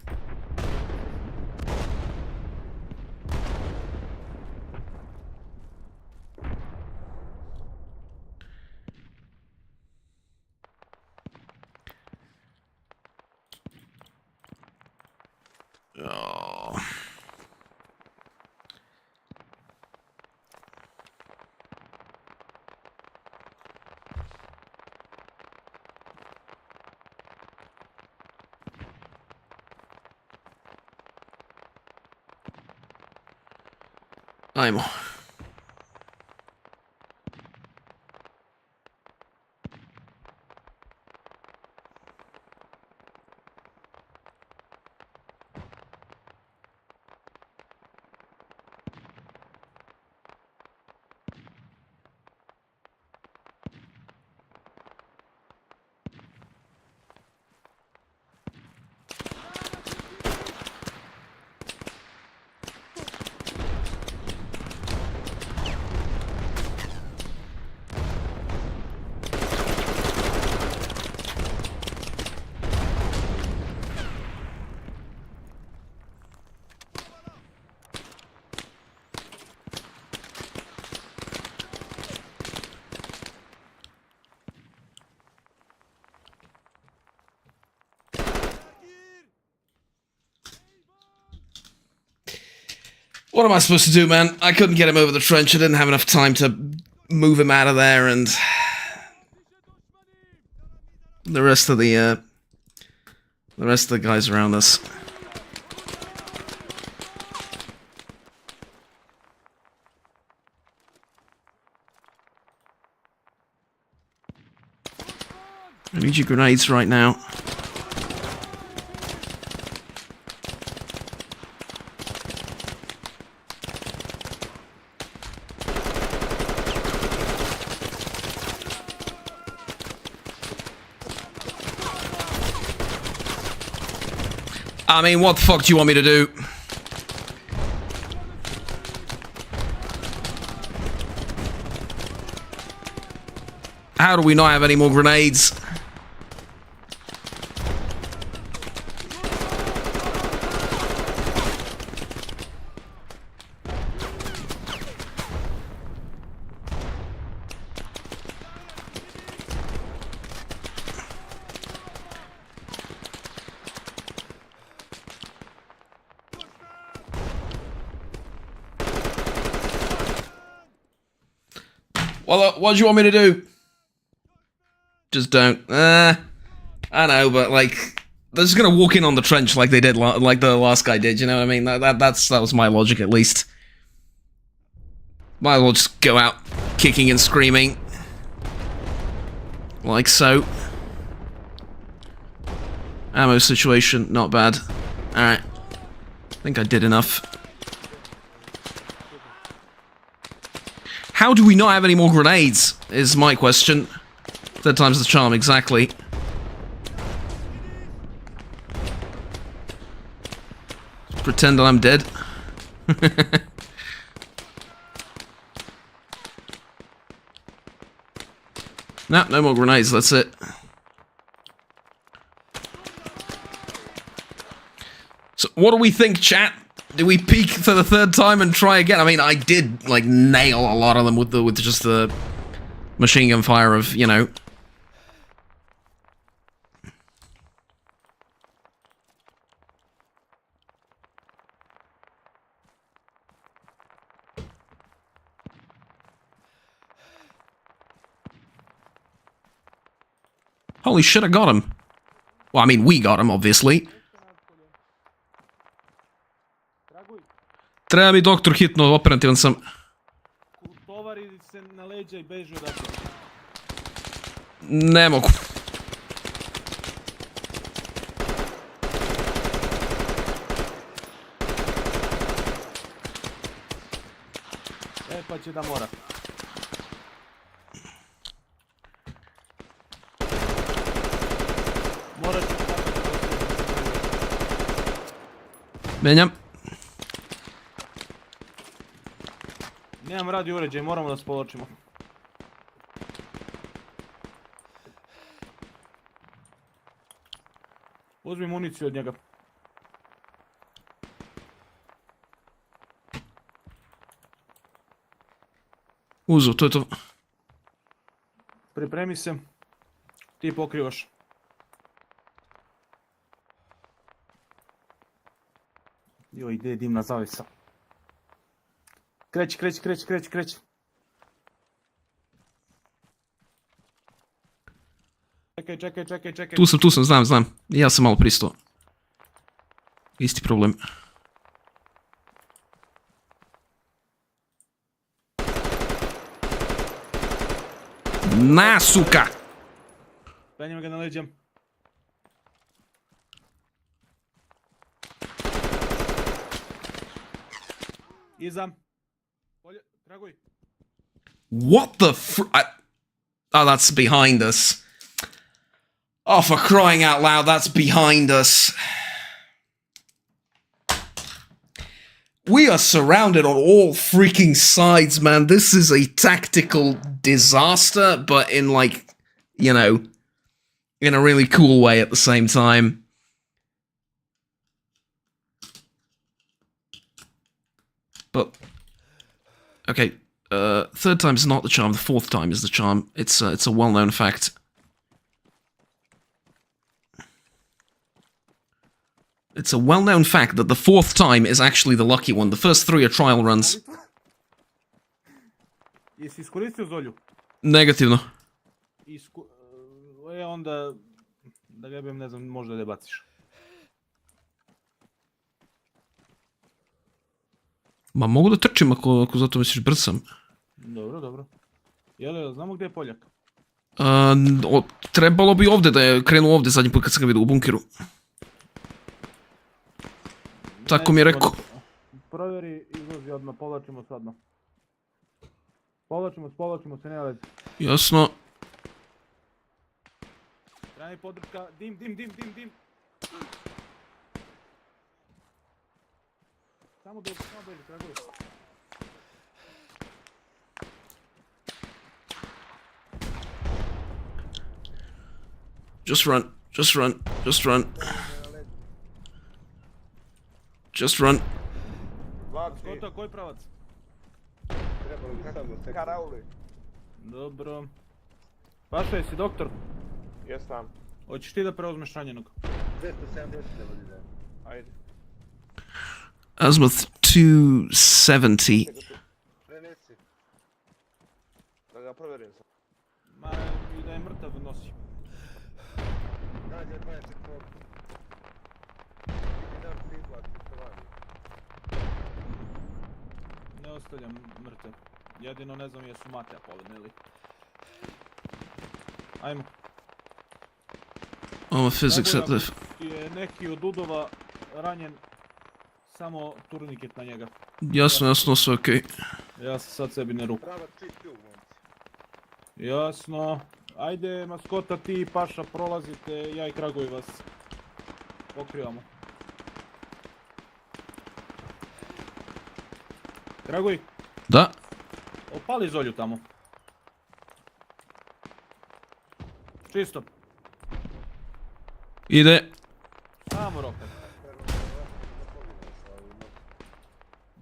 Ajmo. What am I supposed to do, man? I couldn't get him over the trench. I didn't have enough time to move him out of there, and the rest of the guys around us. I need your grenades right now. I mean, what the fuck do you want me to do? How do we not have any more grenades? Well, what do you want me to do? Just don't. I know, but like, they're just gonna walk in on the trench like they did, like the last guy did. You know what I mean? That was my logic, at least. Might as well just go out kicking and screaming, like so. Ammo situation, not bad. All right, I think I did enough. How do we not have any more grenades, is my question. Third time's the charm, exactly. Pretend that I'm dead. No, no more grenades, that's it. So, what do we think, chat? Do we peek for the third time and try again? I mean, I did, like, nail a lot of them with just the machine gun fire of, you know. Holy shit, I got him. Well, I mean, we got him, obviously. Treba mi doktor hitno, operativan sam. Tovari se na leđa i beži odavde. Ne mogu. E, pa će da mora. Morat ću da... Menjam. Nemam radio uređaj, moramo da se povlačimo. Uzmi municiju od njega. Uzo, to je to. Pripremi se. Ti pokrivaš. Joj, gdje je dimna zavisa? Kreći. Čekaj. Tu sam, znam. Ja sam malo pristao. Isti problem. Na, suka! Penjem ga na leđa. Iza. Polje, traguj. What the Oh, that's behind us. Oh, for crying out loud, that's behind us. We are surrounded on all freaking sides, man. This is a tactical disaster, but in, like, you know, in a really cool way at the same time. But, okay, third time is not the charm, the fourth time is the charm. It's a well-known fact. It's a well-known fact that the fourth time is actually the lucky one. The first three are trial runs. Jesi iskoristio Zolju? Negativno. Onda, da ga jebem, ne znam, možda da baciš. Ma mogu da trčim ako zato misliš brz sam. Dobro. Jel, znamo gdje je Poljak? Trebalo bi ovdje da je krenuo ovdje zadnji put kad sam ga vidio u bunkiru. Tako mi je rekao. Provjeri, izlazi odmah, povlačimo se odmah. Povlačimo se, nema veze. Jasno. Strani podrška, dim. Samo dođi, traguj. Just run. Skota, koji pravac? Trebalo bi samo se karauli. Dobro. Paša, jesi doktor? Jesam. Hoćeš ti da preuzmeš ranjenog? 270 ne vodi da. Ajde. Azimuth 270. Prenesi. Da ga provjerim sam. Ma, i da je mrtav nosi. Nađe 24. Idem prihvat, putovanje. Ne ostavljam mrtav. Jedino ne znam jesu Mateja polinili. Ajmo. I'm a physics at the... Je neki od udova ranjen, samo turniket na njega. Jasno, sve okej. Ja sam sad sebi na ruku. Pravac čist jug, momci. Jasno. Ajde, maskota, ti i Paša prolazite, ja i Kraguj vas pokrivamo. Kraguj. Da. Opali Zolju tamo. Čisto. Ide. Samo rokat.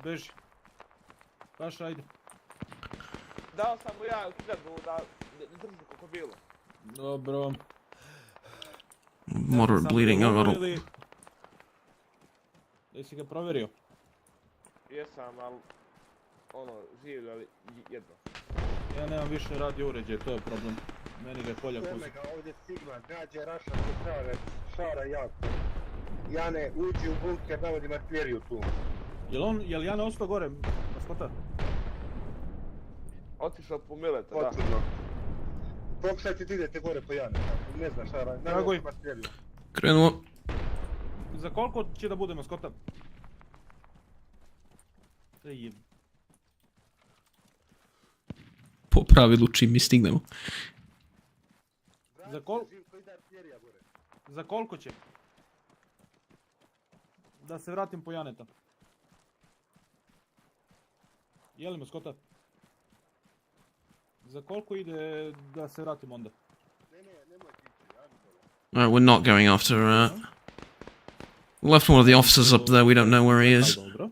Beži. Paša, ajde. Dao sam mu ja zgledu da drži kako bilo. Dobro. Moderate bleeding, I got it. Jesi ga provjerio? Jesam, ali živ, ali jedno. Ja nemam više radio uređaj, to je problem. Meni ga je Poljak uzeti. Sveme ga ovdje Sigma, gađe Raša, šara jako. Jane, uđi u bunker, navodim artiljeriju tu. Jel Jane ostao gore, maskota? Otišao po mileta, da. Otišao. Pokušajte ti idete gore po Jane, ne znam šara, navodim artiljeriju. Krenuo. Za koliko će da bude maskota? Po pravilu čim mi stignemo. Za koliko će? Da se vratim po Janeta. Jeli maskota? Za koliko ide da se vratim onda? Alright, we're not going after... Left one of the officers up there, we don't know where he is. Dobro.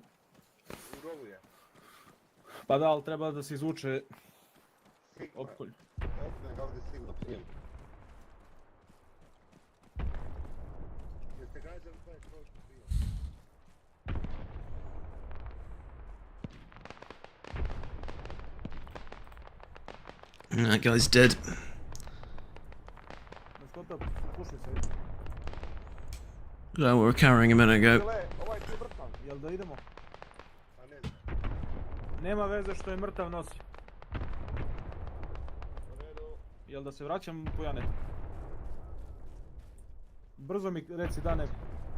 Pa da, ali treba da se izvuče opkolj. That guy's dead. No, we were carrying him a minute ago. Jel da idemo? Nema veze što je mrtav nosi. Jel da se vraćam po Janet? Brzo mi reci Dane.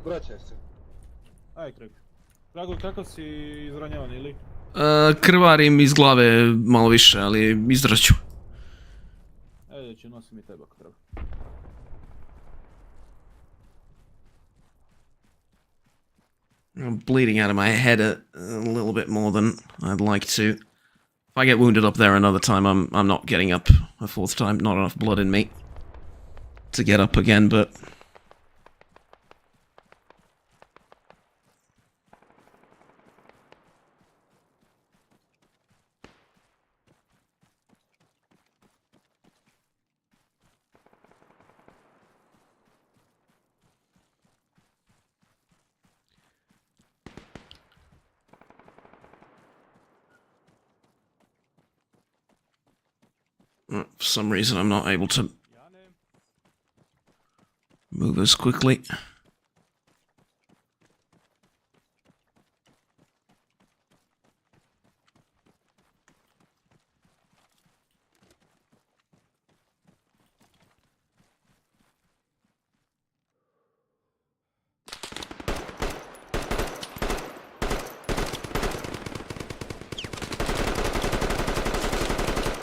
Vraćaj se. Aj Kreg. Krago, kako si izranjavan ili? Krvarim iz glave malo više, ali izdržat ću. Ajde ću nosim i tebe ako treba. I'm bleeding out of my head a little bit more than I'd like to. If I get wounded up there another time, I'm not getting up a fourth time. Not enough blood in me to get up again, but... For some reason, I'm not able to move as quickly.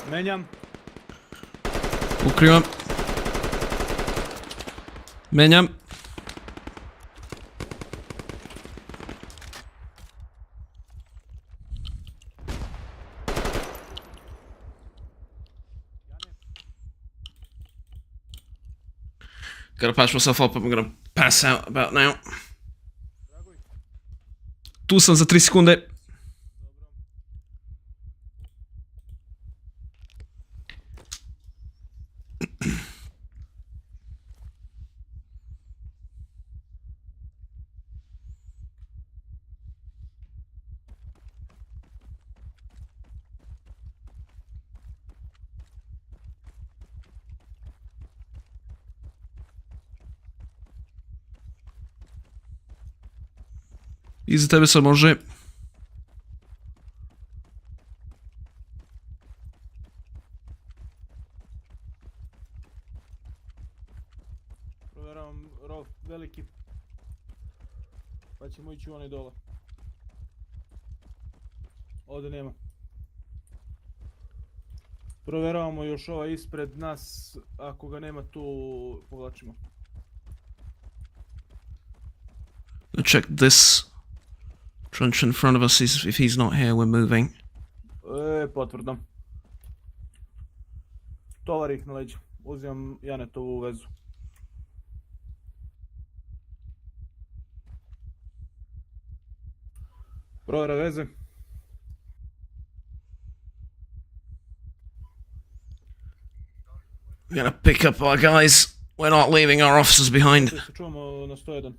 Menjam. Ukrivam. Menjam. Gotta patch myself up, I'm gonna pass out about now. Tu sam za 3 sekunde. Iza tebe se može. Provjeravam rov veliki. Pa ćemo ići u onaj dole. Ovdje nema. Provjeravamo još ovaj ispred nas. Ako ga nema tu, povlačimo. Check this trench in front of us. If he's not here, we're moving. Potvrdno. Tovar ih na leđa. Uzimam Janetovu vezu. Provjera veze. We're gonna pick up our guys. We're not leaving our officers behind. Se čuvamo na 101.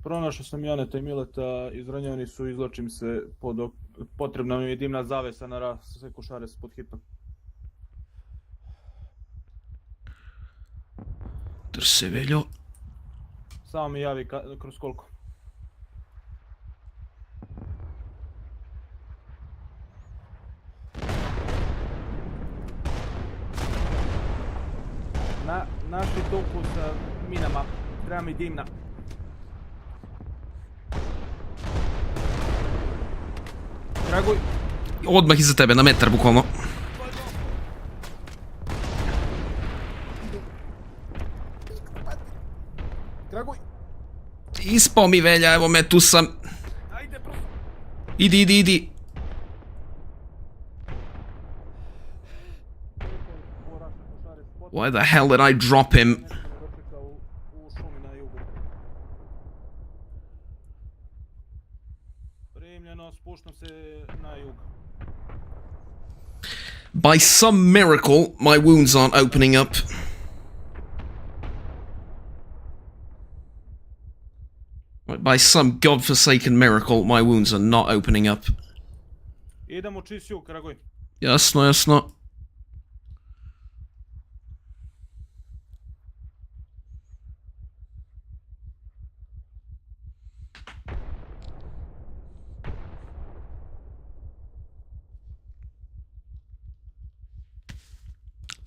Pronašao sam Janeta i Mileta, izranjeni su, izločim se potrebna mi je dimna zavesa na sve Kosare pod hitno. Drži veljo. Samo mi javi kroz koliko. Našli tuku sa minama, treba mi dimna. Draguj. Odmah iza tebe, na metar, bukvalno. Draguj. Ispao mi velja, evo me, tu sam. Ajde, brzo. Idi. Why the hell did I drop him? Primljeno, spuštam se na jug. By some miracle, my wounds aren't opening up. By some godforsaken miracle, my wounds are not opening up. Idemo čist jug, Kragoj. Jasno, jasno.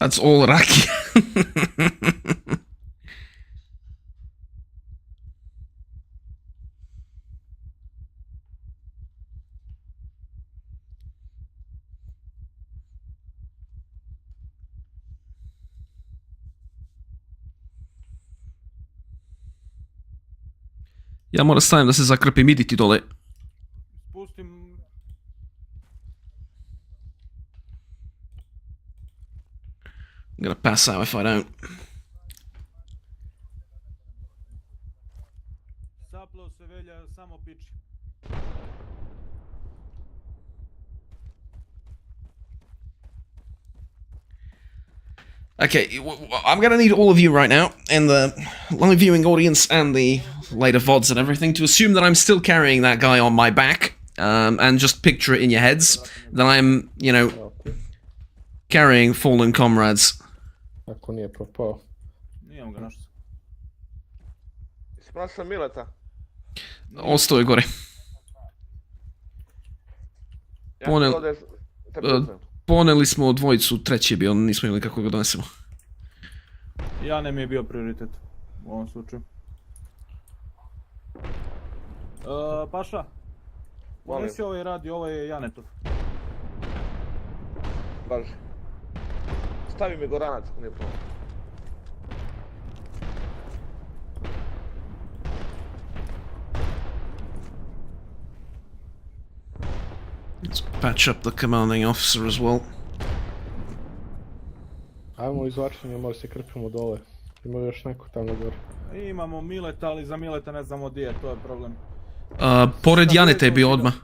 That's all Raki. Ja moram stavim da se zakrpim, idi ti dole. Spustim... I'm gonna pass out if I don't. Saplo se velja, samo piči. Okay, I'm gonna need all of you right now, and the live viewing audience and the later VODs and everything, to assume that I'm still carrying that guy on my back, and just picture it in your heads, that I'm, you know, carrying fallen comrades. Ako nije propao. Nijemo ga našta. Jesi našao Mileta? Ostao je gore. Poneli smo dvojicu, treći je bio, nismo imali kako ga donesemo. Ja ne mi je bio prioritet u ovom slučaju. Paša, unesi ovaj radio, ovo je Janetov. Važi. Stavi mi goranac, ako nije problem. Let's patch up the commanding officer as well. Ajmo izvlačenje, možda se krpimo dole. Ima još neko tamo gore. Imamo Mileta, ali za Mileta ne znamo gdje je, to je problem. Pored Janeta je bio odmah.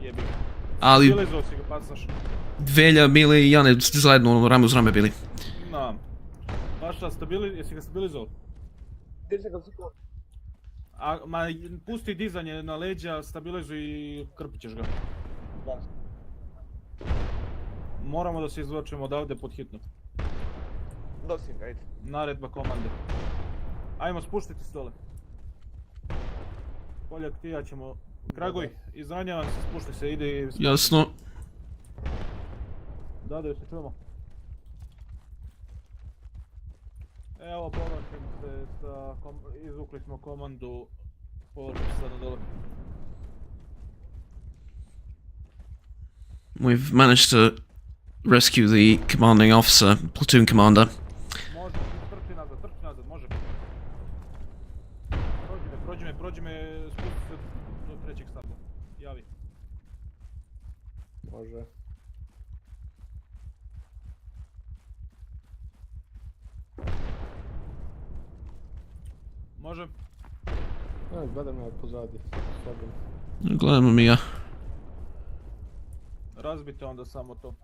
Jebi. Ali... Stabilizao si ga, pasaš. Velja, Mile i Jane zajedno rame uz rame bili. Da. Paša, jesi ga stabilizao? Gdje se ga zikao? Pusti dizanje na leđa, stabilizuj i krpit ćeš ga. Da. Moramo da se izvlačimo odavde pod hitno. Nosim ga, ajde. Naredba komande. Ajmo, spuštite se dole. Poljak, ti ja ćemo... Kragoj, izranjavam se, spušti se, ide i... Jasno. Da se čujemo. Evo, povlačim se sa... Izvukli smo komandu. Povlačim se sada dole. We've managed to rescue the commanding officer, platoon commander. Može, trči nazad, može. Prođi me, spusti se do trećeg stabla. Javi. Može. Može. Gledam me pozadi. Gledamo mi ja. Razbite onda samo to.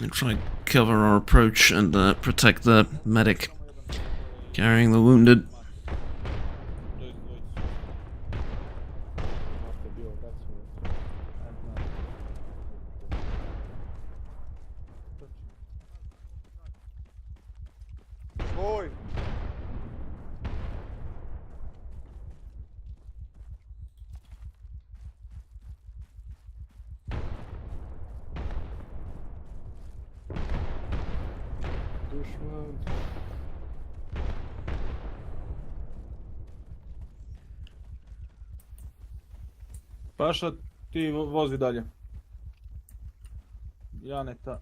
And try to cover our approach and protect the medic carrying the wounded. Oj! Dušman. Paša, ti vozi dalje. Janeta.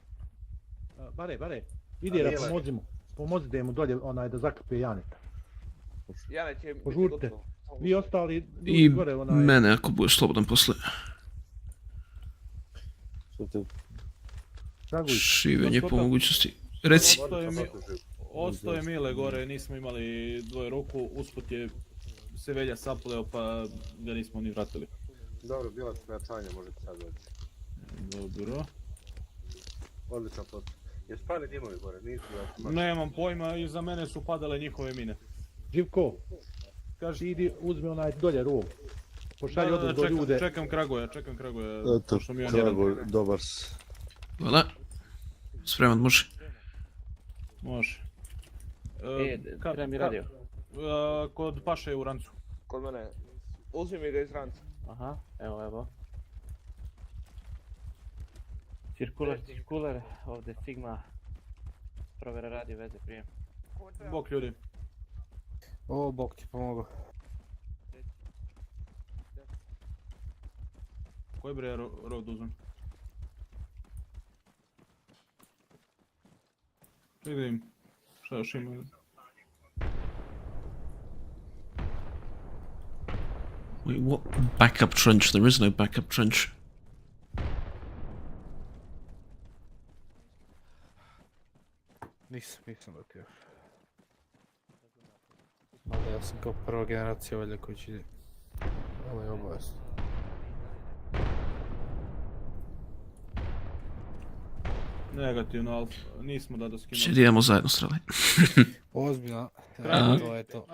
Bare, idi da pomozimo. Pomozite mu dolje da zakrpe Janeta. Jane će biti Požurite. gotovo. Vi ostali I ljudi gore mene ako budeš slobodan posle. Šivenje po mogućnosti. Reci. Ostoje Mile gore, nismo imali dvoje ruku, usput je se Velja sapleo pa ga nismo ni vratili. Dobro, bila su pojačanja, možete sad doći. Dobro. Odličan pot. Jesu pali dimovi gore, nisu da... Nemam pojma, iza mene su padale njihove mine. Živko, kaži idi uzmi dolje rov. Pošalji do ljude. Čekam Kragoja. Eto, Kragoj, dobar si. Hvala. Spreman, može. Može. Kada mi radio? Kod Paše je u rancu. Kod mene. Uzmi mi ga iz ranca. Aha, evo. Cirkular, ovdje Sigma. Provjera radio, veze, prijem. Bok ljudi. O, Bog ti pomogao. Koji bre road uzmem? Vidim. Šta još ima? Wait, what backup trench? There is no backup trench. Nisam dok još. Ali ja sam kao prva generacija valjda koji će ide. Ovo je obavezno. Negativno, ali nismo da skinemo. Če idemo zajedno strelaj. Ozbiljno. To je to.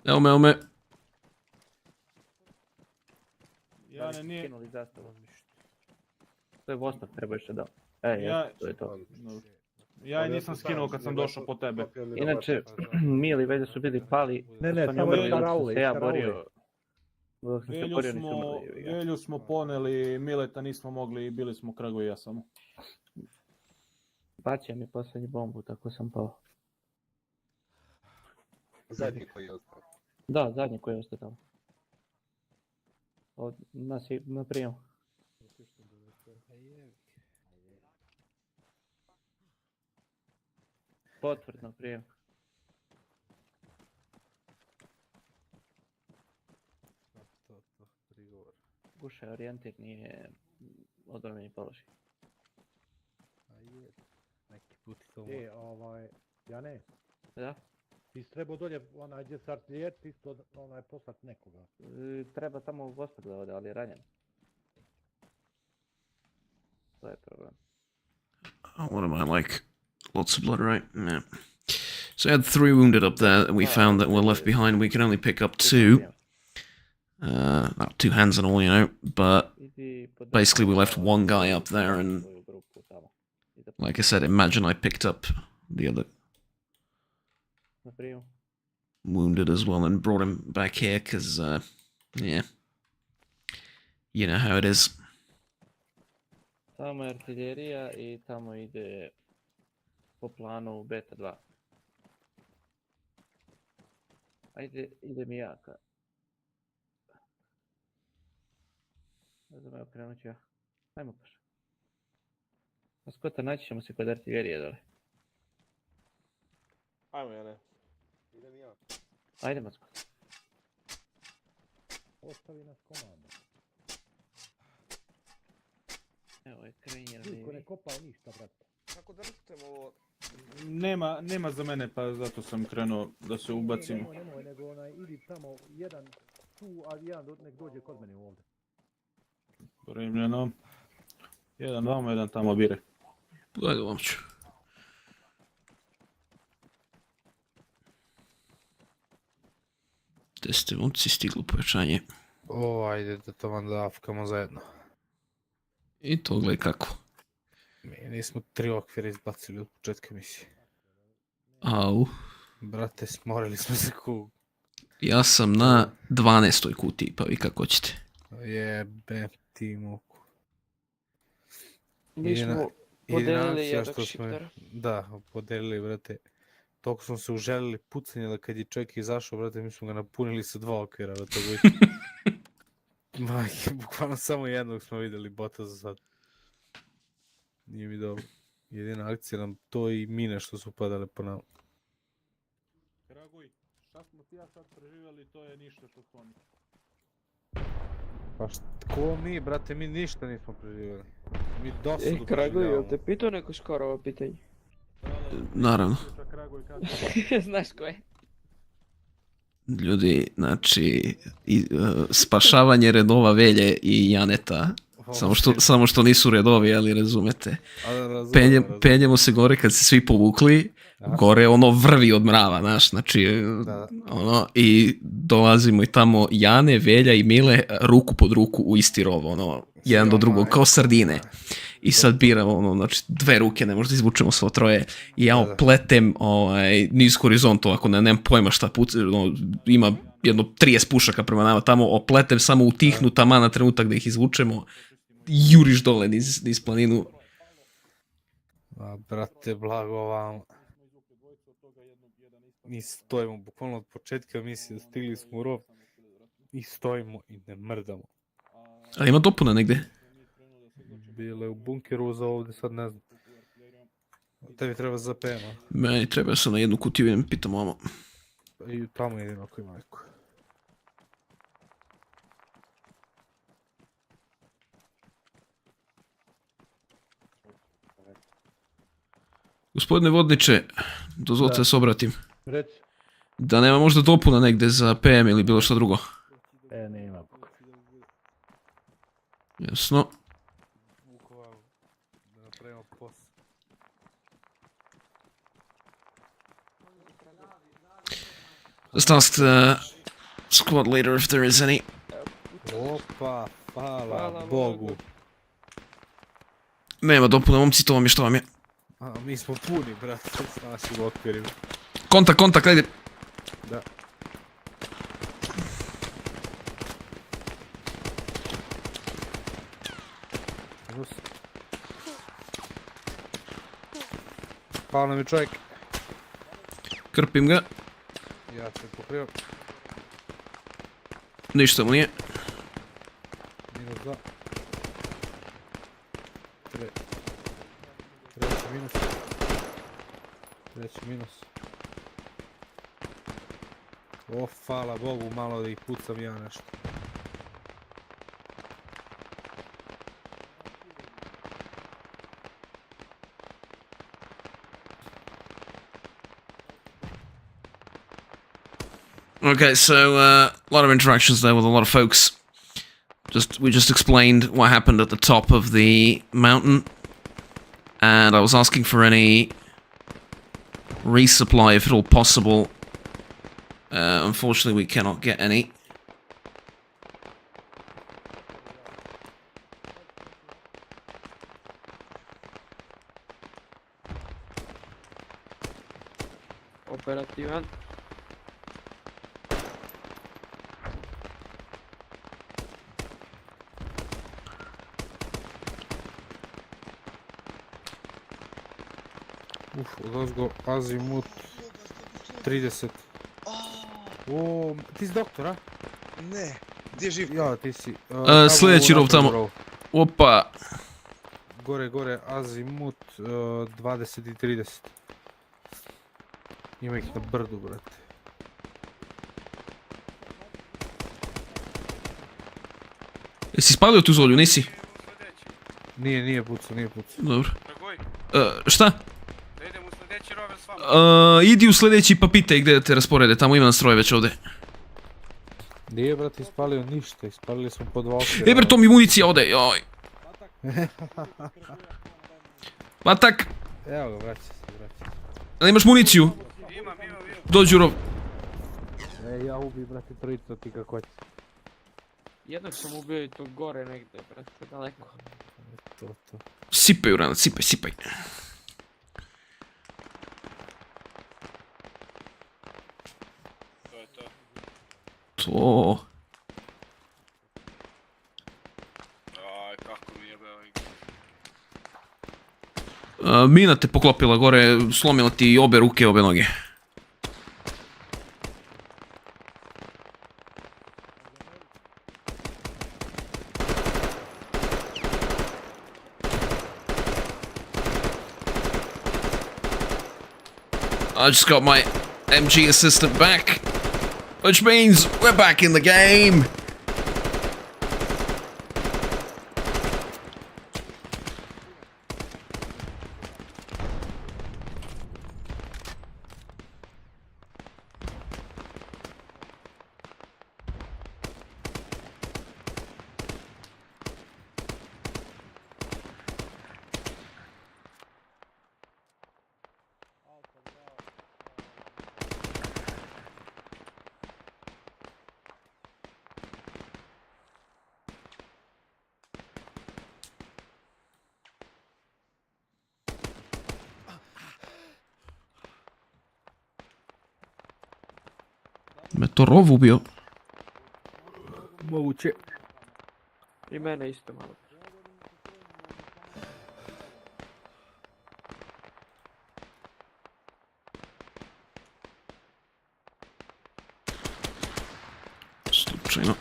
Evo me. Jane nije... Skinuli zastavu. To je Vostok, treba još da. To je to. Ja je nisam skinuo kad sam došao po tebe. Inače, Mili već su bili pali. Ne, samo je Raule. Ja borio. Velju smo poneli, Mileta nismo mogli i bili smo Kragoj i ja samo. Bacio mi posljednju bombu, tako sam pao. Zadnji koji je ostao. Da, zadnji koji je ostao tamo. Od nas je na prijem. Potvrdno prijem. Guša je orijentir, nije odbrani položaj. Neki put i to Jane? Da? Ti si trebao dolje, gdje se artiljeriti, isto poslat nekoga. Treba tamo Vostok da ode, ali je ranjen. To je problem. What am I like? Lots of blood, right? Yeah. So I had 3 wounded up there that we found that were left behind. We could only pick up 2. 2 hands and all, you know, but basically we left 1 guy up there, and like I said, imagine I picked up the other wounded as well and brought him back here, because, yeah, you know how it is. Tamo je artiljerija i tamo ide po planu beta 2. Ajde, ide mi jaka. Ne znam, evo krenut ću ja. Ajmo paša. Maskota, naći ćemo se kod artiljerije dole. Ajmo, Jane. Idem ja. Ajde, maskota. Ostavi nas komando. Evo je krenjer. Niko ne kopaj ništa, brate. Kako da rutemo ovo? Nema za mene, pa zato sam krenuo da se ubacimo. Nemoj, nego idi tamo, jedan tu, a jedan nek dođe kod mene ovdje. Primljeno. Jedan vamo, jedan tamo bire. Gledaj, momču. Gdje ste momci stigli pojačanje? Ajde da to vam da afkamo zajedno. I to gledaj kako. Mi nismo 3 okvira izbacili od početka misije. Au. Brate, smorili smo se kug. Ja sam na 12. kutiji, pa vi kako ćete. Jebe ti moku. Mi smo podelili jednog šiptera. Da, podelili, brate. Toko smo se uželili pucanje, da kad je čovjek izašao, brate, mi smo ga napunili sa 2 okvira, brate. Majke, bukvalno samo jednog smo vidjeli bota za sad. Nije mi dobro. Jedina akcija nam to i mine što su padale po nama. Kraguj, šta smo ti ja sad preživjeli, to je ništa što su oni. Pa ko mi, brate, mi ništa nismo preživjeli. Mi dosta Kraguj, preživljavamo. jel te pitao neko skoro ovo pitanje? Naravno. Znaš ko je? Ljudi, znači, spašavanje redova Velje i Janeta. Samo što nisu redovi, ali razumete. Penjemo se gore kad se svi povukli, gore ono vrvi od mrava, znaš, znači, ono, i dolazimo i tamo Jane, Velja i Mile ruku pod ruku u isti rov, ono, jedan do drugog, kao sardine. I sad biramo, ono, znači, 2 ruke, ne možda izvučemo svo troje. I ja opletem niz horizontu, ako nemam pojma šta puca, ima jedno 30 pušaka prema nama tamo, opletem samo utihnu taman na trenutak da ih izvučemo. Juriš dole niz planinu. A, brate, blago vam. Mi stojimo, bukvalno od početka misije, stigli smo u rov i stojimo i ne mrdamo. A ima dopuna negde? Bile u bunkeru za ovdje, sad ne znam. Tebi treba za PM-a. Meni treba sam na jednu kutiju, idem pitam mamo. I tamo jedino ako ima neko. Gospodine vodniče, dozvolite da se obratim. Reci. Da nema možda dopuna negde za PM ili bilo što drugo. Nema. Jasno. Just ask the squad leader if there is any. Opa, hvala Bogu. Nema dopuna, momci, to vam je što vam je. A, mi smo puni, brate, s našim okvirima. Kontakt, ajde. Da. Pao nam je čovjek. Krpim ga. Ja se pokrio. Ništa mu nije. Minus 2. Treći minus. Treći minus. O, hvala Bogu, malo da ih pucam ja nešto. Okay, so a lot of interactions there with a lot of folks. We just explained what happened at the top of the mountain, and I was asking for any resupply if at all possible. Unfortunately, we cannot get any. Operativan. Odozgo azimut 30. O, ti si doktor, a? Ne, gdje je Živko? Ja, ti si. Sljedeći rov tamo. Opa. Gore, azimut 20 i 30. Ima ih na brdu, brate. Jesi spalio tu zolju, nisi? Nije pucao. Dobro. Šta? Idi u sljedeći pa pitaj gdje da te rasporede, tamo ima stroj već ovdje. Nije, brate, ispalio ništa, ispalili smo po 2 okvira. Bre, to mi municija ode, joj. Vatak! Evo ga, vraća se. Ali imaš municiju? Imam. Dođu rov. Ja ubi, brate, trojica ti kako će. Jednog sam ubio i to gore negdje, brate, daleko. To. Sipaj, Uranac, sipaj. To. Aj, kako mi jebe ovaj. Mina te poklopila gore, slomila ti obe ruke, obe noge. I just got my MG assistant back, which means we're back in the game. Me to rov ubio. Moguće. I mene isto malo. Slučajno.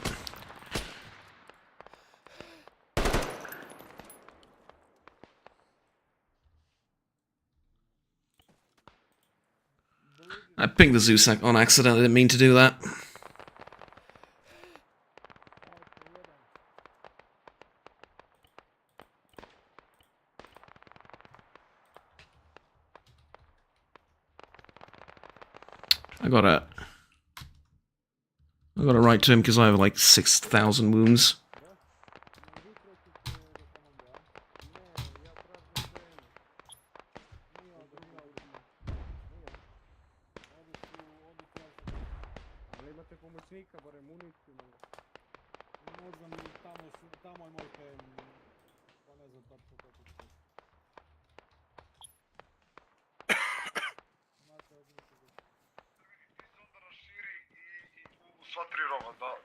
I pinged the Zeus on accident, I didn't mean to do that. I gotta write to him because I have like 6,000 wounds.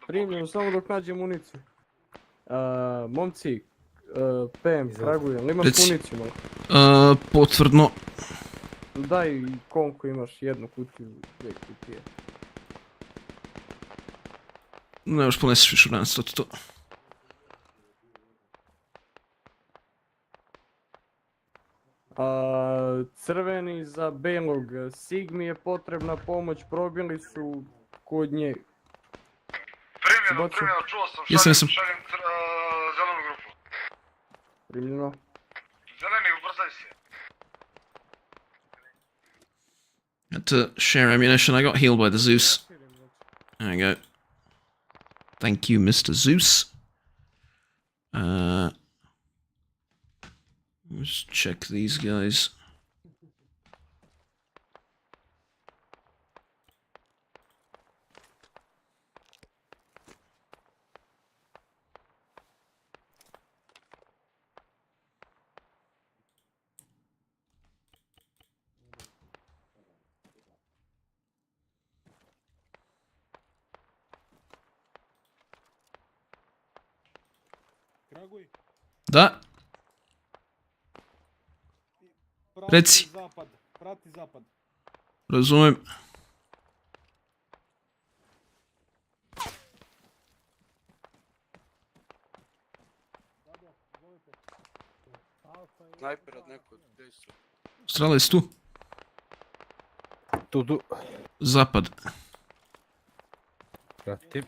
Primljeno, samo dok nađem municiju. Momci, PM, tragujem, imaš municiju malo? Potvrdno. Daj konku, imaš jednu kutiju, dvije kutije. Ne još ponesiš više danas, to. Crveni za belog, Sigmi je potrebna pomoć, probili su kod nje. Primljeno, čuo sam, šaljem zelenu grupu. Primljeno. Zeleni, ubrzaj se. Had to share ammunition, I got healed by the Zeus. There we go. Thank you, Mr. Zeus. Let's check these guys. Da. Reci. Prati zapad. Razumem. Snajper od nekog dejstva. Strale su tu. Tu. Zapad. Pratim.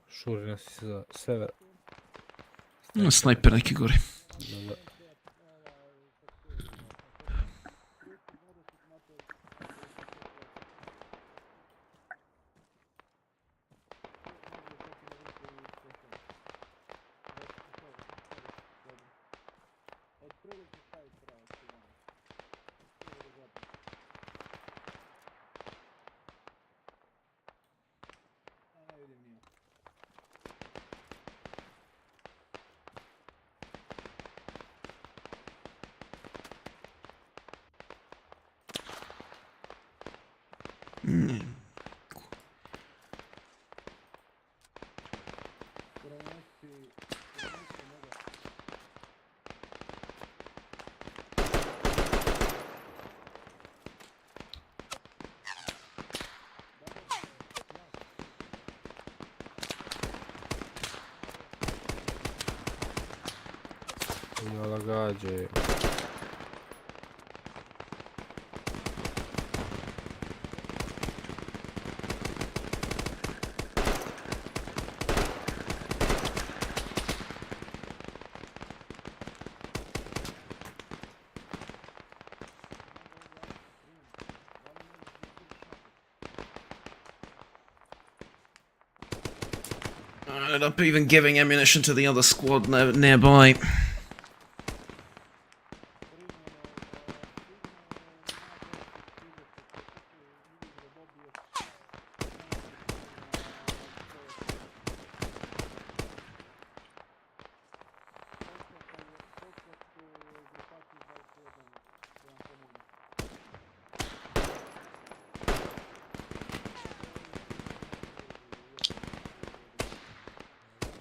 Šuri nas za sever. Snajper neki gori. nađe. I ended up even giving ammunition to the other squad nearby.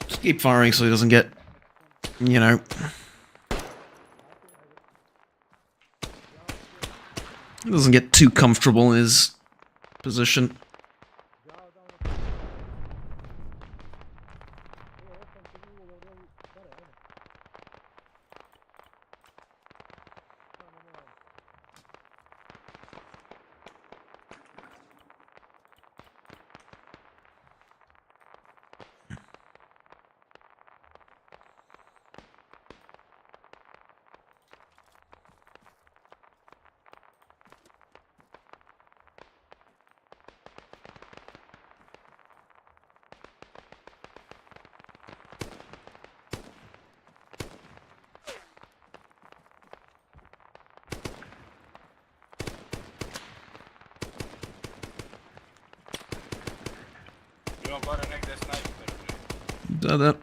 Just keep firing so he doesn't get, you know... He doesn't get too comfortable in his position. Da. Da.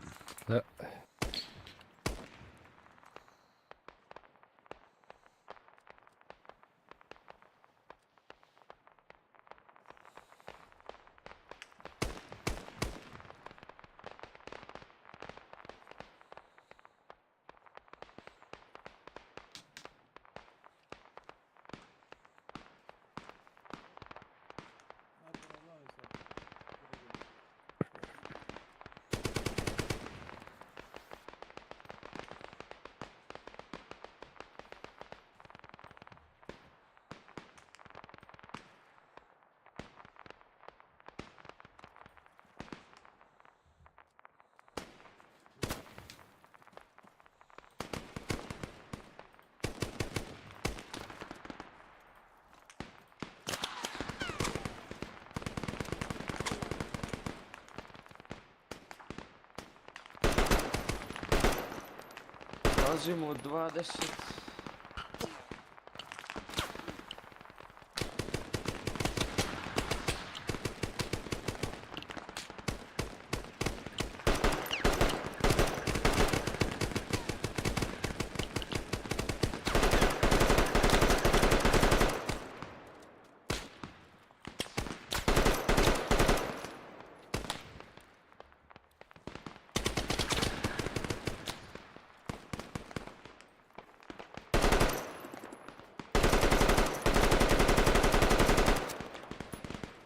Pazimo 20.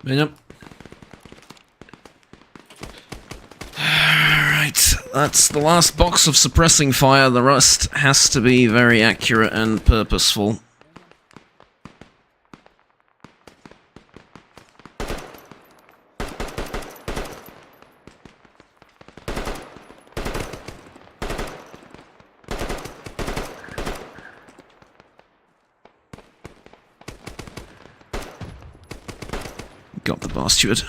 Yep. Alright, that's the last box of suppressing fire. The rest has to be very accurate and purposeful. Got the bastard.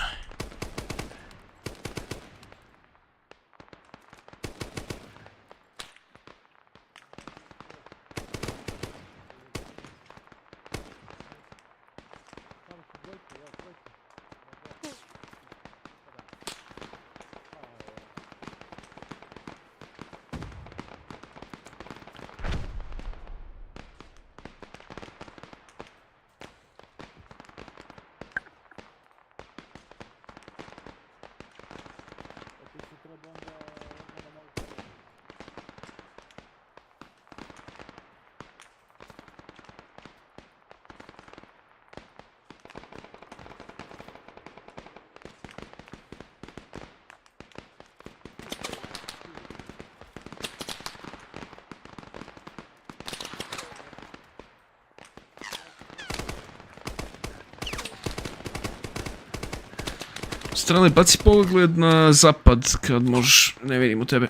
Strane, baci pogled na zapad kad možeš, ne vidimo tebe.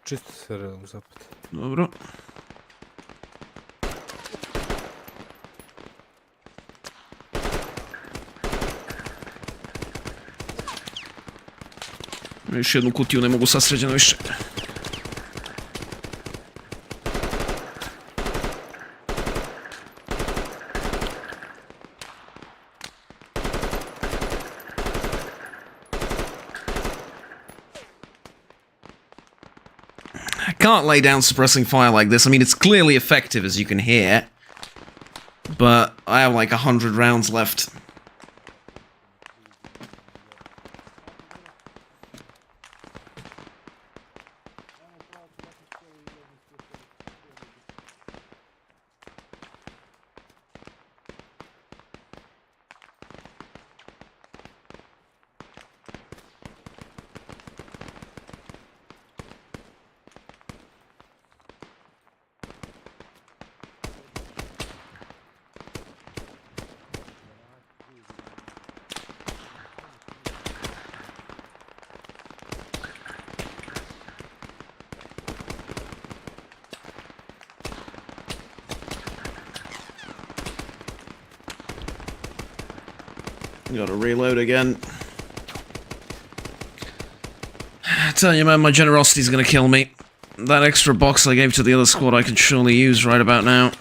Čisto se redom zapad. Dobro. Još jednu kutiju ne mogu sasređeno više. I can't lay down suppressing fire like this. I mean, it's clearly effective, as you can hear. But I have like 100 rounds left. Gotta reload again. I tell you, man, my generosity's gonna kill me. That extra box I gave to the other squad I can surely use right about now.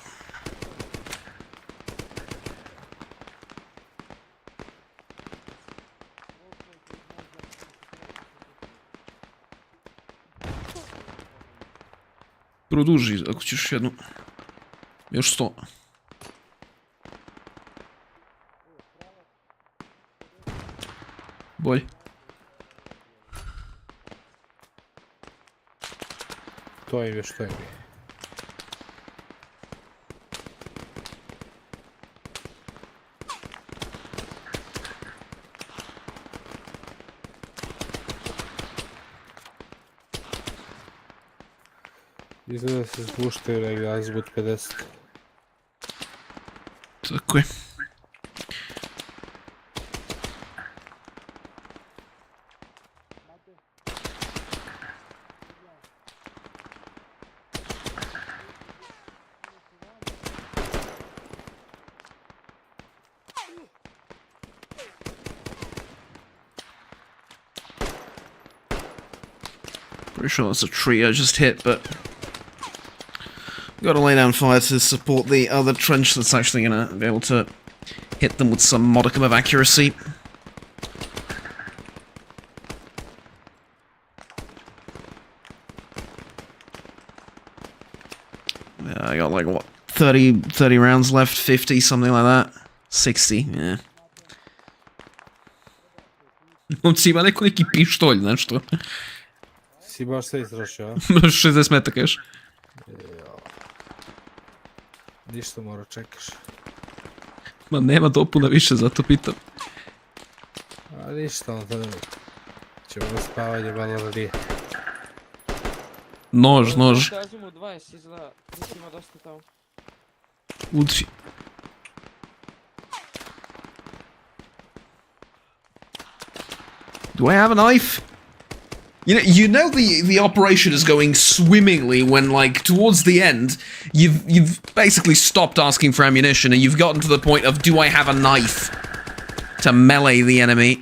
Produži, ako ćeš jednu. Još 100. Bolje. To im je što im je. Izgleda se spuštaju negdje azimut 50. Tako je. Pretty sure that's a tree I just hit, but gotta lay down fire to support the other trench that's actually gonna be able to hit them with some modicum of accuracy. Yeah, I got like, what, 30 rounds left, 50, something like that. 60, yeah. Momci, ima neko neki pištolj, nešto. Si baš sve izrašio, a? 60 metaka još. Ništa mora čekaš. Ma nema dopuna više, zato pitam. A ništa, onda ćemo na spavanje malo radije. Nož. Kažemo 20 izgleda, ima dosta tamo. Udri. Do I have a knife? You know the operation is going swimmingly when, like, towards the end, you've basically stopped asking for ammunition and you've gotten to the point of, do I have a knife to melee the enemy?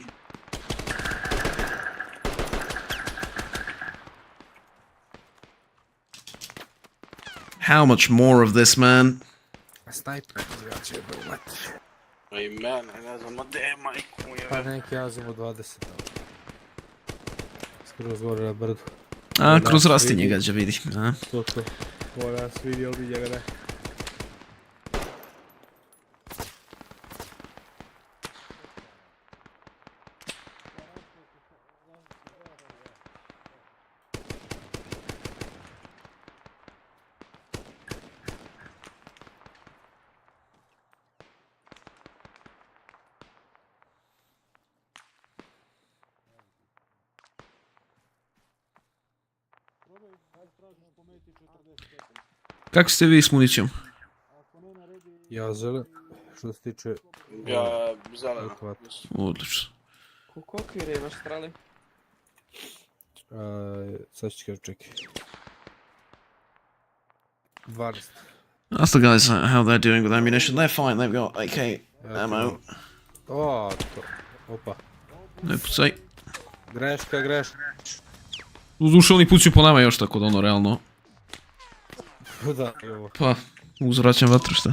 How much more of this, man? A sniper, ja ću je bolati. A i mene, ne znam, gdje je majku je. Pa neki azimo 20. Skroz gore na brdu. A, kroz rastinje gađa vidi. To. Mora nas vidi, ali njega ne. Kako ste vi s municijom? Ja zelen, što se tiče... Ja zelena. Odlično. Koliko okvire imaš strali? Sad ću kažem, čekaj. 12. Ask the guys how they're doing with ammunition. They're fine, they've got AK ammo. O, to. Opa. Ne pucaj. Greška. Uzduše oni pucaju po nama još tako da ono realno. Da, evo. Pa, uzvraćam vatru šta.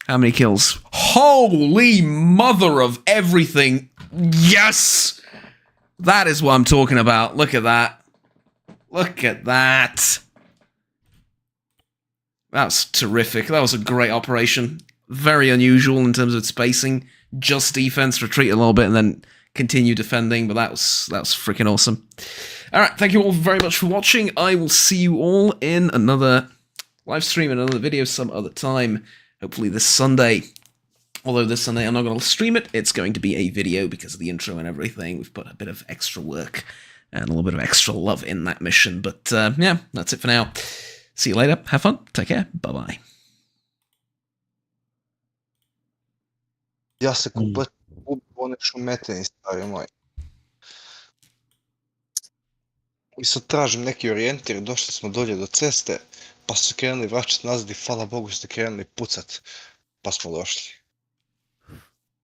How many kills? Holy mother of everything! Yes! That is what I'm talking about. Look at that. Look at that. That's terrific. That was a great operation. Very unusual in terms of its spacing. Just defense, retreat a little bit, and then continue defending. But that was freaking awesome. All right, thank you all very much for watching. I will see you all in another live stream, another video some other time. Hopefully this Sunday. Although this Sunday I'm not going to stream it. It's going to be a video because of the intro and everything. We've put a bit of extra work and a little bit of extra love in that mission. But yeah, that's it for now. See you later. Have fun. Take care. Bye-bye. Ja se kompletno one šumeteni, stari moj. I sad tražim neki orijentir, došli smo dolje do ceste, pa su krenuli vraćati nazad i hvala Bogu ste krenuli pucat, pa smo došli.